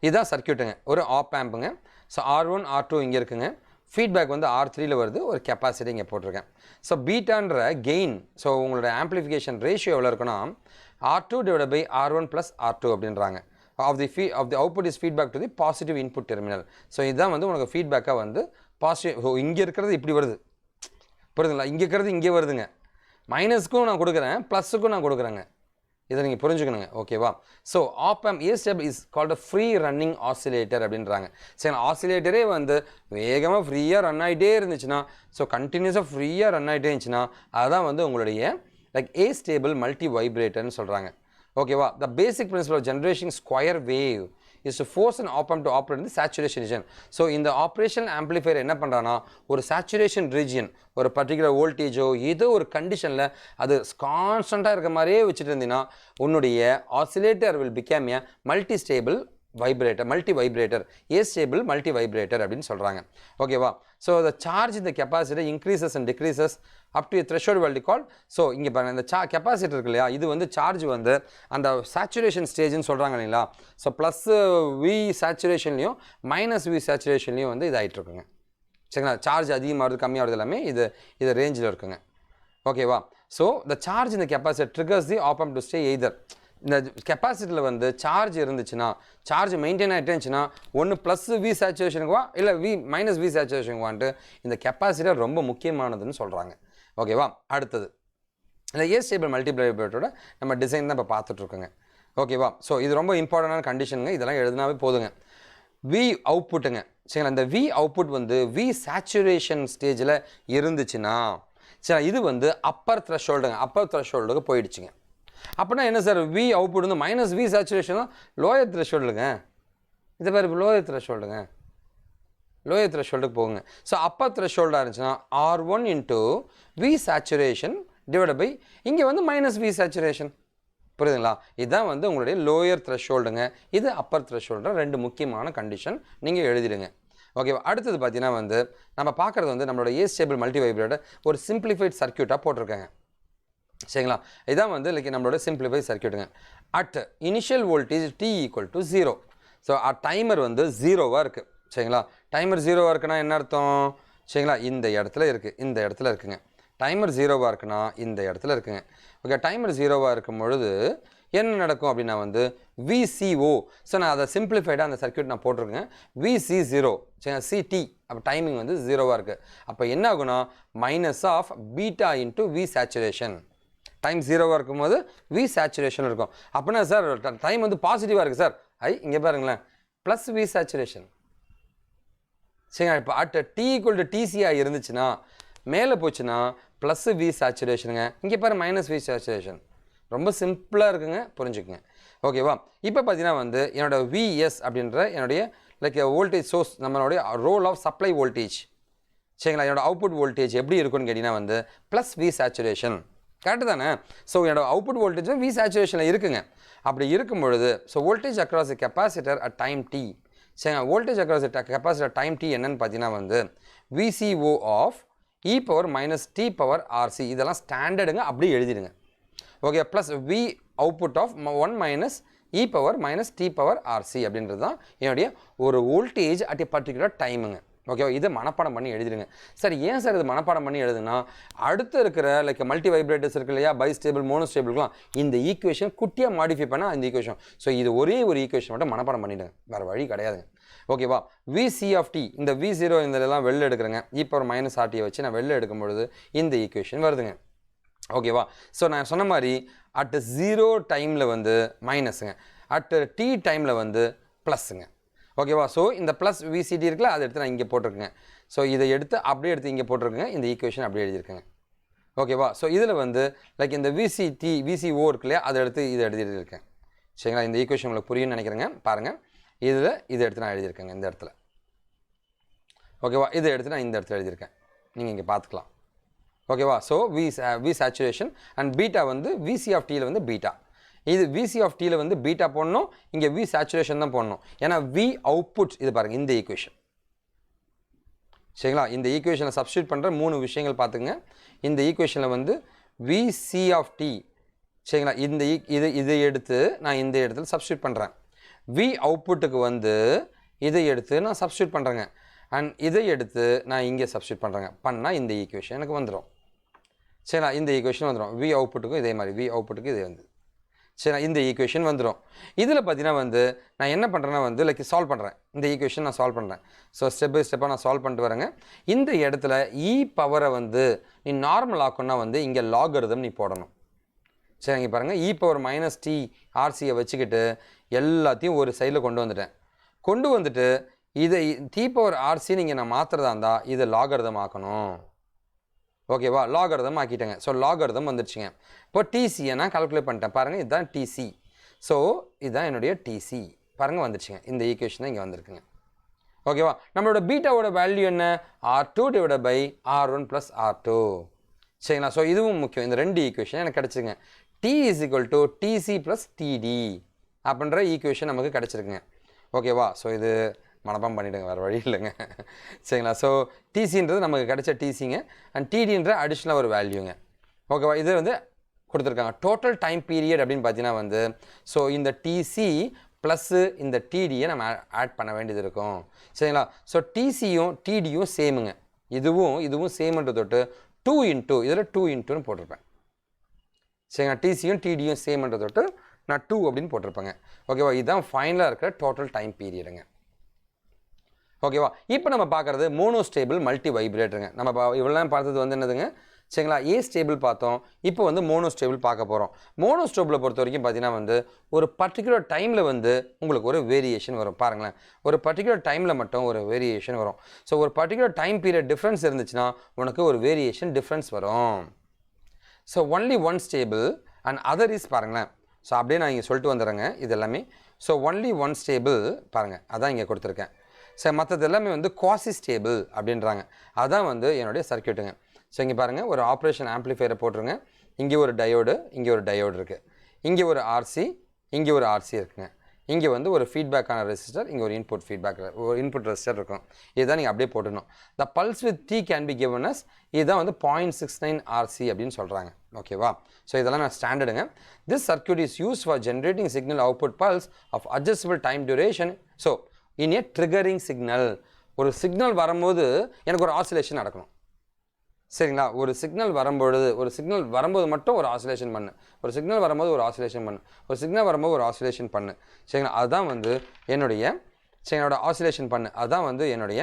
இதுதான் சர்க்யூட்டுங்க ஒரு ஆப் ஆம்புங்க ஸோ R1 R2 இங்கே இருக்குங்க ஃபீட்பேக் வந்து R3ல வருது ஒரு கெப்பாசிட்டி இங்கே போட்டிருக்கேன் ஸோ பீட்டான்ற கெயின் ஸோ உங்களோட ஆம்ப்ளிஃபிகேஷன் ரேஷியோ எவ்வளோ இருக்குன்னா R2 divided by R1 plus R2 அப்படின்றாங்க of the output is feedback to the positive input terminal so இதுதான் வந்து உனக்கு ஃபீட்பேக்காக வந்து பாசிட்டிவ் இங்கே இருக்கிறது இப்படி வருது புரியுதுங்களா இங்கே இருக்கிறது இங்கே வருதுங்க மைனஸ்க்கும் நான் கொடுக்குறேன் ப்ளஸுக்கும் நான் கொடுக்குறேங்க இதை நீங்கள் புரிஞ்சுக்கணுங்க ஓகேவா so op-amp astable is called a free running oscillator அப்படின்றாங்க சரி ஆசிலேட்டரே வந்து வேகமாக ஃப்ரீயாக ரன் ஆகிட்டே இருந்துச்சுன்னா ஸோ கண்டினியூஸாக ஃப்ரீயாக ரன் ஆகிட்டே இருந்துச்சுன்னா அதுதான் வந்து உங்களுடைய லைக் ஏஸ்டேபிள் மல்டி வைப்ரேட்டர்னு சொல்கிறாங்க ஓகேவா the basic principle of generation square wave is to force an op-amp to operate in the saturation region. So இந்த operational amplifier என்ன பண்ணுறான்னா ஒரு saturation region ஒரு பர்டிகுலர் வோல்டேஜோ ஏதோ ஒரு கண்டிஷனில் அது கான்ஸ்டண்ட்டாக இருக்க மாதிரியே வச்சுட்டு இருந்தீங்கன்னா உன்னுடைய oscillator will become a multi-stable vibrator, multi-vibrator, astable multi-vibrator அப்படின்னு சொல்கிறாங்க ஓகேவா so the charge in the capacitor increases and decreases up to a threshold value called so இங்கே பாருங்கள் இந்த கெப்பாசிட்டர் இருக்கு இல்லையா இது வந்து சார்ஜ் வந்து அந்த சேச்சுரேஷன் ஸ்டேஜ்னு சொல்கிறாங்க இல்லைங்களா ஸோ ப்ளஸ் வி சேச்சுரேஷன்லையும் மைனஸ் வி சேச்சுரேஷன்லையும் வந்து இது ஆகிட்டுருக்குங்க சரிங்களா சார்ஜ் அதிகமாகிறது கம்மியாகிறது எல்லாமே இது ரேஞ்சில் இருக்குங்க ஓகேவா ஸோ த சார்ஜ் இந்த capacitor triggers the op-amp to stay either இந்த கெப்பாசிட்டியில் வந்து சார்ஜ் இருந்துச்சுன்னா சார்ஜ் மெயின்டைன் ஆகிட்டே இருந்துச்சுன்னா ஒன்று ப்ளஸ் வி சேச்சுரேஷனுக்கு வா இல்லை மைனஸ் வி சேச்சுரேஷனுக்கு வான்ட்டு இந்த கெப்பாசிட்டர் ரொம்ப முக்கியமானதுன்னு சொல்கிறாங்க ஓகேவா அடுத்தது இந்த ஏஸ்டேபிள் மல்டிவைப்ரேட்டரோட நம்ம டிசைன் தான் இப்போ பார்த்துட்ருக்கோங்க ஓகேவா ஸோ இது ரொம்ப இம்பார்ட்டண்டான கண்டிஷனுங்க இதெல்லாம் எழுதினாவே போதுங்க வி அவுட்புட்டுங்க சரிங்களா இந்த வி அவுட்புட் வந்து வி சேச்சுரேஷன் ஸ்டேஜில் இருந்துச்சுன்னா சரி இது வந்து அப்பர் த்ரெஷோல்டுக்கு போயிடுச்சுங்க அப்படின்னா என்ன சார் வி அவுட்புட் வந்து மைனஸ் வி சேச்சுரேஷன் தான் லோயர் த்ரெஷோல்டுங்க இது பேர் லோயர் த்ரெஷோல்டுக்கு போகுங்க ஸோ அப்பர் த்ரெஷோல்டாக இருந்துச்சுன்னா R1 into V saturation divide by இங்கே வந்து மைனஸ் வி சேச்சுரேஷன் புரியுதுங்களா இதுதான் வந்து உங்களுடைய லோயர் த்ரெஷோல்டுங்க இது அப்பர் த்ரெஷோல்டு ரெண்டு முக்கியமான கண்டிஷன் நீங்கள் எழுதிடுங்க ஓகேவா அடுத்தது பார்த்தீங்கன்னா வந்து நம்ம பார்க்குறது வந்து நம்மளோட ஏஸ்டேபிள் மல்டிவைப்ரேட்டர் ஒரு சிம்பிளிஃபைட் சர்க்யூட்டாக போட்டிருக்காங்க சரிங்களா இதான் வந்து லைக் நம்மளோட சிம்பிளிஃபைட் சர்க்யூட்டுங்க at initial voltage T equal to 0 so timer வந்து 0வாக இருக்குது சரிங்களா. டைமர் 0வாக இருக்குன்னா என்ன அர்த்தம் சரிங்களா, இந்த இடத்துல இருக்குது, இந்த இடத்துல இருக்குங்க. டைமர் 0வாக இருக்குன்னா இந்த இடத்துல இருக்குங்க. ஓகே, டைமர் 0வாக இருக்கும் பொழுது என்ன நடக்கும் அப்படின்னா வந்து VCO. ஸோ நான் அதை சிம்பிளிஃபைடாக அந்த சர்க்யூட் நான் போட்டிருக்கேன். VC0 சரிங்களா, CT. அப்போ டைமிங் வந்து 0வாக இருக்குது. அப்போ என்ன ஆகுனா minus of beta into V saturation. Time 0வாக இருக்கும்போது V சேச்சுரேஷன் இருக்கும். அப்படின்னா சார் டைம் வந்து பாசிட்டிவாக இருக்குது சார். இங்கே பாருங்களேன், ப்ளஸ் V சேச்சுரேஷன் சரிங்களா. இப்போ அட் T = TCயாக இருந்துச்சுன்னா மேலே போச்சுன்னா ப்ளஸ் V சேச்சுரேஷனுங்க. இங்கே பாரு மைனஸ் V சேச்சுரேஷன். ரொம்ப சிம்பிளாக இருக்குங்க, புரிஞ்சுக்குங்க. ஓகேவா. இப்போ பார்த்தீங்கன்னா வந்து என்னோட VS அப்படின்ற என்னுடைய லைக் வோல்டேஜ் சோர்ஸ், நம்மளுடைய ரோல் ஆஃப் சப்ளை வோல்டேஜ் சரிங்களா. என்னோட அவுட்புட் வோல்டேஜ் எப்படி இருக்குன்னு கேட்டிங்கன்னா வந்து ப்ளஸ் V சேச்சுரேஷன். கரெக்டு தானே. ஸோ என்னோட அவுட்புட் வோல்டேஜ் V சேச்சுரேஷனில் இருக்குங்க. அப்படி இருக்கும் பொழுது so voltage across the capacitor at time T சரிங்க. Voltage across the capacitor time T என்னன்னு பார்த்தீங்கன்னா வந்து VCO of e power minus T power RC. இதெல்லாம் ஸ்டாண்டர்டுங்க, அப்படியே எழுதிடுங்க. Okay, plus V output of 1 minus e power minus T power RC அப்படின்றது தான் என்னுடைய ஒரு வோல்டேஜ் அட் எ பர்டிகுலர் டைமுங்க. ஓகேவா. இதை மனப்பாடம் பண்ணி எழுதிடுங்க. சார் ஏன் சார் இது மனப்பாடம் பண்ணி எழுதுனா அடுத்து இருக்கிற லைக் மல்டி வைப்ரேட்டர்ஸ் இருக்கு இல்லையா, பைஸ்டேபிள் மோனோஸ்டேபிள்லாம் இந்த ஈக்குவேஷன் குட்டியாக மாடிஃபை பண்ணால் இந்த ஈக்குவேஷன். ஸோ இது ஒரே ஒரு ஈக்குவேஷன் மட்டும் மனப்பாடம் பண்ணிவிடுங்க, வேறு வழி கிடையாதுங்க. ஓகேவா. VC ஆஃப் T இந்த V0 இதெல்லாம் வெளில எடுக்கிறேங்க. e பவர் மைனஸ் RTயை வச்சு நான் வெளில எடுக்கும் பொழுது இந்த ஈக்குவேஷன் வருதுங்க. ஓகேவா. ஸோ நான் சொன்ன மாதிரி அட் 0 டைமில் வந்து மைனஸுங்க, அட் T டைமில் வந்து ப்ளஸ்ஸுங்க. ஓகேவா. ஸோ இந்த ப்ளஸ் VCD இருக்குல்ல, அதை எடுத்து நான் இங்கே போட்டிருக்கேங்க. ஸோ இதை எடுத்து அப்படியே எடுத்து இங்கே போட்டிருக்கேங்க. இந்த ஈக்குவேஷன் அப்படியே எழுதியிருக்கேங்க. ஓகேவா. ஸோ இதில் வந்து லைக் இந்த VCO இருக்கு இல்லையா, அதை எடுத்து இதை எழுதியிருக்கேன் சரிங்களா. இந்த ஈக்குவேஷன் உங்களுக்கு புரியும்னு நினைக்கிறேங்க. பாருங்கள், இதில் இதை எடுத்து நான் எழுதியிருக்கேங்க இந்த இடத்துல. ஓகேவா. இதை எடுத்து நான் இந்த இடத்துல எழுதியிருக்கேன், நீங்கள் இங்கே பார்த்துக்கலாம். ஓகேவா. So V saturation and beta வந்து VC ஆஃப் Tயில் வந்து பீட்டா. இது VC ஆஃப் Tயில் வந்து பீட்டா போடணும், இங்கே V சேச்சுரேஷன் தான் போடணும். ஏன்னா V அவுட்புட் இது பாருங்கள் இந்த ஈக்குவேஷன் சரிங்களா. இந்த ஈக்குவேஷனை சப்ஸ்டியூட் பண்ணுற 3 விஷயங்கள் பார்த்துங்க. இந்த ஈக்குவேஷனில் வந்து VC ஆஃப் T சரிங்களா, இந்த இதை எடுத்து நான் இந்த இடத்துல சப்ஸ்டியூட் பண்ணுறேன். V அவுட்புட்டுக்கு வந்து இதை எடுத்து நான் சப்ஸ்டியூட் பண்ணுறேங்க. அண்ட் இதை எடுத்து நான் இங்கே சப்ஸ்டியூட் பண்ணுறேங்க. பண்ணால் இந்த ஈக்குவேஷன் எனக்கு வந்துடும் சரிங்களா. இந்த ஈக்குவேஷன் வந்துடும். V அவுட்புட்டுக்கும் இதே மாதிரி V அவுட்புட்டுக்கு இதே வந்து சரிங்களா, இந்த ஈக்குவேஷன் வந்துடும். இதில் பார்த்தீங்கன்னா வந்து நான் என்ன பண்ணுறேன்னா வந்து லைக் சால்வ் பண்ணுறேன். இந்த ஈக்குவேஷன் நான் சால்வ் பண்ணுறேன். ஸோ ஸ்டெப் பை ஸ்டெப்பாக நான் சால்வ் பண்ணிட்டு வரேங்க. இந்த இடத்துல E பவரை வந்து நீ நார்மல் ஆக்கணும்னா வந்து இங்கே லாகரிதம் நீ போடணும் சரிங்க. பாருங்கள், e பவர் மைனஸ் T RCயை வச்சுக்கிட்டு எல்லாத்தையும் ஒரு சைடில் கொண்டு வந்துட்டு இதை T பவர் RC நீங்கள் நான் மாற்றுறதா இருந்தால் இதை லாகரிதம் ஆக்கணும். ஓகேவா. லாகரிதம் ஆக்கிட்டேங்க. ஸோ லாகரிதம் வந்துடுச்சுங்க. இப்போ TCயை நான் கால்குலேட் பண்ணிட்டேன். பாருங்கள், இதுதான் TC. ஸோ இதுதான் என்னுடைய TC. பாருங்கள் வந்துடுச்சுங்க. இந்த ஈக்குவேஷன் தான் இங்கே வந்திருக்குங்க. ஓகேவா. நம்மளோட பீட்டாவோட வேல்யூ என்ன, R2/R1 + R2 சரிங்களா. ஸோ இதுவும் முக்கியம். இந்த 2 ஈக்குவேஷன் எனக்கு கிடச்சிருங்க. T = TC + TD அப்படின்ற ஈக்குவேஷன் நமக்கு கிடச்சிருக்குங்க. ஓகேவா. ஸோ இது மனப்பாடம் பண்ணிவிடுங்க, வேறு வழி இல்லைங்க சரிங்களா. ஸோ TCன்றது நமக்கு கிடைச்ச TCங்க அண்ட் TDன்ற அடிஷ்னலாக ஒரு வேல்யூங்க. ஓகேவா. இது வந்து கொடுத்துருக்காங்க. டோட்டல் டைம் பீரியட் அப்படின்னு பார்த்தீங்கன்னா வந்து ஸோ இந்த TC ப்ளஸ்ஸு இந்த TDயை நம்ம ஆட் பண்ண வேண்டியது இருக்கும் சரிங்களா. ஸோ TCயும் TDயும் சேமுங்க. இதுவும் சேமுன்ற தொட்டு 2 × இதில் 2 × போட்டிருப்பேன் சரிங்களா. TCயும் TDயும் சேமுன்ற தொட்டு நான் 2 அப்படின்னு போட்டிருப்பேங்க. ஓகேவா. இதுதான் ஃபைனலாக இருக்கிற டோட்டல் டைம் பீரியடுங்க. ஓகேவா. இப்போ நம்ம பார்க்குறது மோனோஸ்டேபிள் மல்டி வைப்ரேட்டருங்க. நம்ம இவ்வளோ பார்த்தது வந்து என்னதுங்க சரிங்களா, ஏ ஸ்டேபிள் பார்த்தோம். இப்போ வந்து மோனோஸ்டேபிள் பார்க்க போகிறோம். மோனோஸ்டேபிளை பொறுத்த வரைக்கும் பார்த்தீங்கன்னா வந்து ஒரு பர்டிகுலர் டைமில் வந்து உங்களுக்கு ஒரு வேரியேஷன் வரும். பாருங்களேன், ஒரு பர்டிகுலர் டைமில் மட்டும் ஒரு வேரியேஷன் வரும். ஸோ ஒரு பர்டிகுலர் டைம் பீரியட் டிஃப்ரென்ஸ் இருந்துச்சுன்னா உனக்கு ஒரு வேரியேஷன் டிஃப்ரென்ஸ் வரும். So only one stable and other is பாருங்களேன். ஸோ அப்படியே நான் இங்கே சொல்லிட்டு வந்துடுறேங்க இது எல்லாமே. ஸோ ஒன்லி ஒன் ஸ்டேபிள் பாருங்கள், அதான் இங்கே கொடுத்துருக்கேன். சார் மற்றது எல்லாமே வந்து குவாசி ஸ்டேபிள் அப்படின்றாங்க. அதான் வந்து என்னுடைய சர்க்யூட்டுங்க. ஸோ இங்கே பாருங்கள், ஒரு ஆப்ரேஷன் ஆம்ப்ளிஃபையரை போட்டுருங்க. இங்கே ஒரு டயோடு, இங்கே ஒரு டயோடு இருக்குது. இங்கே ஒரு RC, இங்கே ஒரு RC இருக்குங்க. இங்கே வந்து ஒரு ஃபீட்பேக்கான ரெசிஸ்டர், இங்கே ஒரு இன்புட் ரெசிஸ்டர் இருக்கும். இதுதான் நீங்கள் அப்படியே போட்டுடணும். The pulse with T can be given as, இதுதான் வந்து 0.69 RC அப்படின்னு சொல்கிறாங்க. ஓகேவா. ஸோ இதெல்லாம் நான் ஸ்டாண்டர்டுங்க. This circuit is use for generating signal output pulse of adjustable time duration. So in a triggering signal, ஒரு சிக்னல் வரும்போது எனக்கு ஒரு ஆசிலேஷன் நடக்கணும். சரிங்களா? ஒரு சிக்னல் வரும்போது மட்டும் ஒரு ஆசிலேஷன் பண்ணு, ஒரு சிக்னல் வரும்போது ஒரு ஆசிலேஷன் பண்ணு, ஒரு சிக்னல் வரும்போது ஒரு ஆசிலேஷன் பண்ணு. சரிங்களா? அதுதான் வந்து என்னோட ஆசிலேஷன் பண்ணு, அதுதான் வந்து என்னுடைய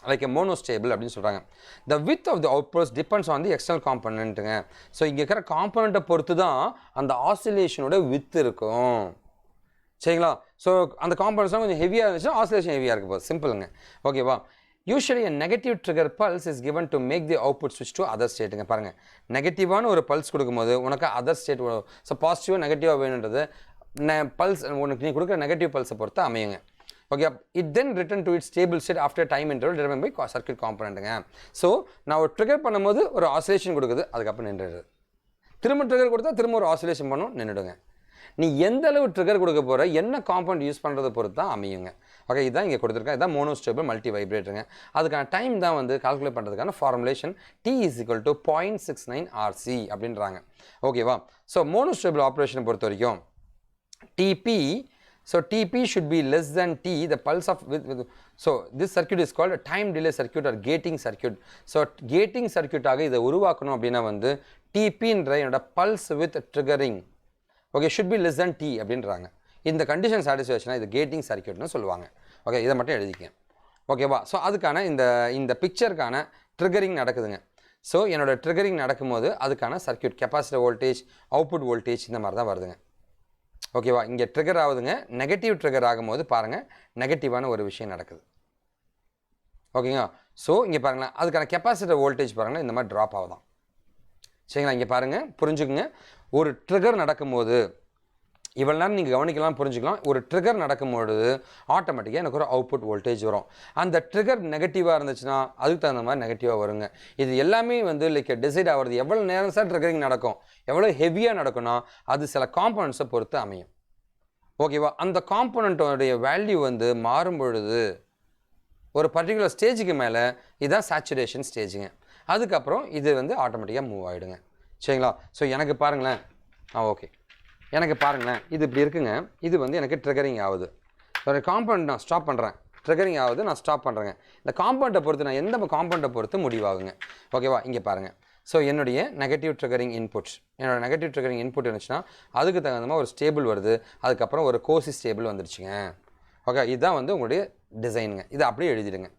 லைக் மோனோஸ்டேபிள் அப்படின்னு சொல்கிறாங்க. The width of the outputs depends on the external காம்பனண்ட்டுங்க. ஸோ இங்கே இருக்கிற காம்பனண்ட்டை பொறுத்து தான் அந்த ஆசிலேஷனோட வித் இருக்கும். சரிங்களா? ஸோ அந்த காம்பனண்ட்ஸ்லாம் கொஞ்சம் ஹெவியாக இருந்துச்சுன்னா ஆசிலேஷன் ஹெவியாக இருக்க போகுது. சிம்பிளுங்க. ஓகேவா? Usually a negative trigger pulse is given to make the output switch to other stateங்க. பாருங்க, நெகட்டிவான ஒரு பல்ஸ் கொடுக்கும்போது உனக்கு அதர் ஸ்டேட், ஸோ பாசிட்டிவாக நெகட்டிவாக வேணுன்றது பல்ஸ் உனக்கு நீ கொடுக்குற நெகட்டிவ் பல்ஸை பொறுத்து அமையுங்க. Okay, it then return to it stable state after time interval determine by circuit காம்பனண்ட்டுங்க. ஸோ நான் ஒரு ட்ரிகர் பண்ணும்போது ஒரு ஆசிலேஷன் கொடுக்குது, அதுக்கப்புறம் நின்றுடுது. திரும்ப ட்ரிகர் கொடுத்தா திரும்ப ஒரு ஆசிலேஷன் பண்ணும், நின்றுடுங்க. நீ எந்த அளவு ட்ரிகர் கொடுக்க போகிற, என்ன காம்பவுண்ட் யூஸ் பண்ணுறதை பொறுத்து தான் அமையுங்க. ஓகே, இதான் இங்கே கொடுத்துருக்கேன். இதான் மோனோஸ்டேபிள் மல்டி வைப்ரேட்டருங்க. அதுக்கான டைம் தான் வந்து கால்குலேட் பண்ணுறதுக்கான ஃபார்முலேஷன் T = 0.69 RC அப்படின்றாங்க. ஓகேவா? ஸோ மோனோஸ்டேபிள் ஆப்ரேஷனை பொறுத்த வரைக்கும் TP, so TP should be less than T, the pulse of so this circuit is called a time delay circuit or gating circuit. So gating circuit ஆக இதை உருவாக்கணும் அப்படின்னா வந்து TPன்ற என்னோட pulse with triggering, okay, should be less than T அப்படின்றாங்க. இந்த condition சாட்டிஸ்ஃபேக்ஷனாக இது gating சர்க்யூட்னு சொல்லுவாங்க. ஓகே, இதை மட்டும் எழுதிக்கேன். ஓகேவா? ஸோ அதுக்கான இந்த பிக்சருக்கான ட்ரிகரிங் நடக்குதுங்க. ஸோ என்னோட ட்ரிகரிங் நடக்கும்போது அதுக்கான circuit capacitor voltage, output voltage இந்த மாதிரி தான் வருதுங்க. ஓகேவா? இங்கே ட்ரிகர் ஆகுதுங்க. நெகட்டிவ் ட்ரிகர் ஆகும்போது பாருங்கள் நெகட்டிவான ஒரு விஷயம் நடக்குது. ஓகேங்களா? ஸோ இங்கே பாருங்களேன், அதுக்கான கெப்பாசிட்டர் வோல்டேஜ் பாருங்களேன் இந்த மாதிரி ட்ராப் ஆகுதான். சரிங்களா? இங்கே பாருங்கள், புரிஞ்சுக்குங்க. ஒரு ட்ரிகர் நடக்கும்போது இவ்வளோ நேரம் நீங்கள் கவனிக்கலாம், புரிஞ்சுக்கலாம். ஒரு ட்ரிகர் நடக்கும்போது ஆட்டோமேட்டிக்காக எனக்கு ஒரு அவுட்புட் வோல்டேஜ் வரும். அந்த ட்ரிகர் நெகட்டிவாக இருந்துச்சுன்னா அதுக்கு தகுந்த மாதிரி நெகட்டிவாக வருங்க. இது எல்லாமே வந்து லைக் டிசைட் ஆகிறது எவ்வளோ நேரம் சார் ட்ரிகரிங் நடக்கும், எவ்வளோ ஹெவியாக நடக்கும்னா அது சில காம்பனண்ட்ஸை பொறுத்து அமையும். ஓகேவா? அந்த காம்பனண்ட்டோடைய வேல்யூ வந்து மாறும் பொழுது ஒரு பர்டிகுலர் ஸ்டேஜுக்கு மேலே இதுதான் சேச்சுரேஷன் ஸ்டேஜுங்க. அதுக்கப்புறம் இது வந்து ஆட்டோமேட்டிக்காக மூவ் ஆகிடுங்க. சரிங்களா? ஸோ எனக்கு பாருங்களேன், ஓகே, எனக்கு பாருங்களேன், இது இப்படி இருக்குங்க. இது வந்து எனக்கு ட்ரிகரிங் ஆகுது. ஒரு காம்பவுண்ட் நான் ஸ்டாப் பண்ணுறேன், ட்ரிகரிங் ஆகுது, நான் ஸ்டாப் பண்ணுறேங்க. இந்த காம்பவுண்டை பொறுத்து நான் எந்த காம்பவுண்டை பொறுத்து முடிவாகுங்க. ஓகேவா? இங்கே பாருங்கள். ஸோ என்னுடைய நெகட்டிவ் ட்ரிகரிங் இன்புட்ஸ், என்னோட நெகட்டிவ் ட்ரிகரிங் இன்புட் இருந்துச்சுன்னா அதுக்கு தகுந்த மாதிரி ஒரு ஸ்டேபிள் வருது, அதுக்கப்புறம் ஒரு கோசி ஸ்டேபிள் வந்துருச்சுங்க. ஓகே, இதுதான் வந்து உங்களுடைய டிசைனுங்க. இதை அப்படியே எழுதிடுங்க.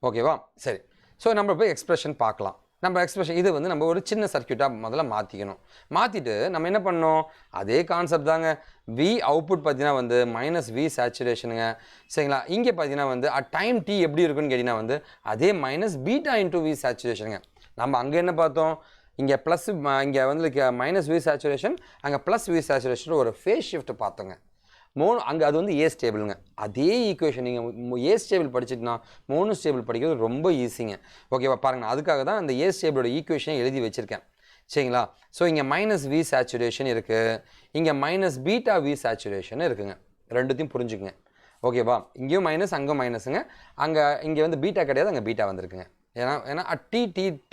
ஓகேவா? சரி. ஸோ நம்ம போய் எக்ஸ்பிரஷன் பார்க்கலாம். நம்ம எக்ஸ்பிரஷன் இது வந்து நம்ம ஒரு சின்ன சர்க்யூட்டாக முதல்ல மாற்றிக்கணும். மாற்றிட்டு நம்ம என்ன பண்ணோம், அதே கான்செப்ட் தாங்க. V அவுட்புட் பார்த்தீங்கன்னா வந்து -V சேச்சுரேஷனுங்க. சரிங்களா? இங்கே பார்த்தீங்கன்னா வந்து டைம் T எப்படி இருக்குன்னு கேட்டிங்கன்னா வந்து அதே -β × V சேச்சுரேஷனுங்க. நம்ம அங்கே என்ன பார்த்தோம், இங்கே ப்ளஸ், இங்கே வந்து -V சேச்சுரேஷன், அங்கே +V சேச்சுரேஷன் ஒரு ஃபேஸ் ஷிஃப்ட் பார்த்தோங்க. அங்கே அது வந்து ஏ ஸ்டேபிளுங்க. அதே ஈக்குவேஷன் நீங்கள் ஏ ஸ்டேபிள் படிச்சுட்டுனா மோனோ ஸ்டேபிள் படிக்கிறது ரொம்ப ஈஸிங்க. ஓகேவா? பாருங்கள், அதுக்காக தான் அந்த ஏ ஸ்டேபிளோட ஈக்குவேஷனை எழுதி வச்சுருக்கேன். சரிங்களா? ஸோ இங்கே -V சேச்சுரேஷன் இருக்குது, இங்கே -βV சேச்சுரேஷன் இருக்குங்க. ரெண்டுத்தையும் புரிஞ்சுக்குங்க. ஓகேவா? இங்கேயும் மைனஸ், அங்கே மைனஸுங்க. இங்கே வந்து பீட்டா கிடையாது, அங்கே பீட்டா வந்திருக்குங்க. ஏன்னா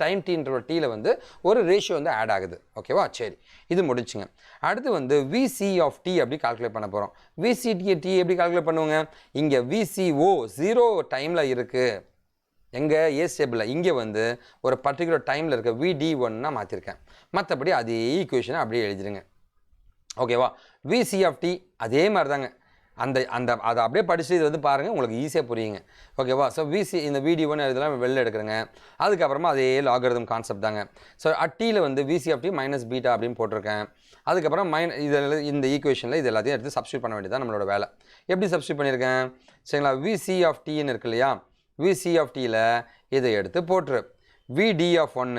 டைம் டீன்ற டீயில் வந்து ஒரு ரேஷியோ வந்து ஆட் ஆகுது. ஓகேவா? சரி, இது முடிச்சுங்க. அடுத்து வந்து VC ஆஃப் T அப்படி கால்குலேட் பண்ண போகிறோம். VCT எப்படி கால்குலேட் பண்ணுவோங்க, இங்கே VCO 0 டைமில் இருக்குது, எங்கே ஏ ஸ்டேபிளில். இங்கே வந்து ஒரு பர்டிகுலர் டைமில் இருக்க VD1 மாற்றிருக்கேன். மற்றபடி அதே ஈக்குவேஷனை அப்படியே எழுதிடுங்க. ஓகேவா? VC ஆஃப் T அதே மாதிரி தாங்க. அதை அப்படியே படித்து இது வந்து பாருங்கள், உங்களுக்கு ஈஸியாக புரியுங்க. ஓகேவா? ஸோ VC இந்த VD1 இதெல்லாம் வெளில எடுக்கிறேங்க. அதுக்கப்புறமா அதே லாகரிதம் கான்செப்ட் தாங்க. ஸோ Tயில் வந்து VC ஆஃப் T -β அப்படின்னு போட்டிருக்கேன். அதுக்கப்புறம் இதில் இந்த ஈக்குவேஷனில் இது எல்லாத்தையும் எடுத்து சப்ஸ்டியூட் பண்ண வேண்டியது தான் நம்மளோட வேலை. எப்படி சப்ஸ்டியூட் பண்ணியிருக்கேன், சரிங்களா? VC ஆஃப் Tன்னு இருக்கு இல்லையா, VC ஆஃப் Tயில் இதை எடுத்து போட்டுரு. VD ஆஃப் 1,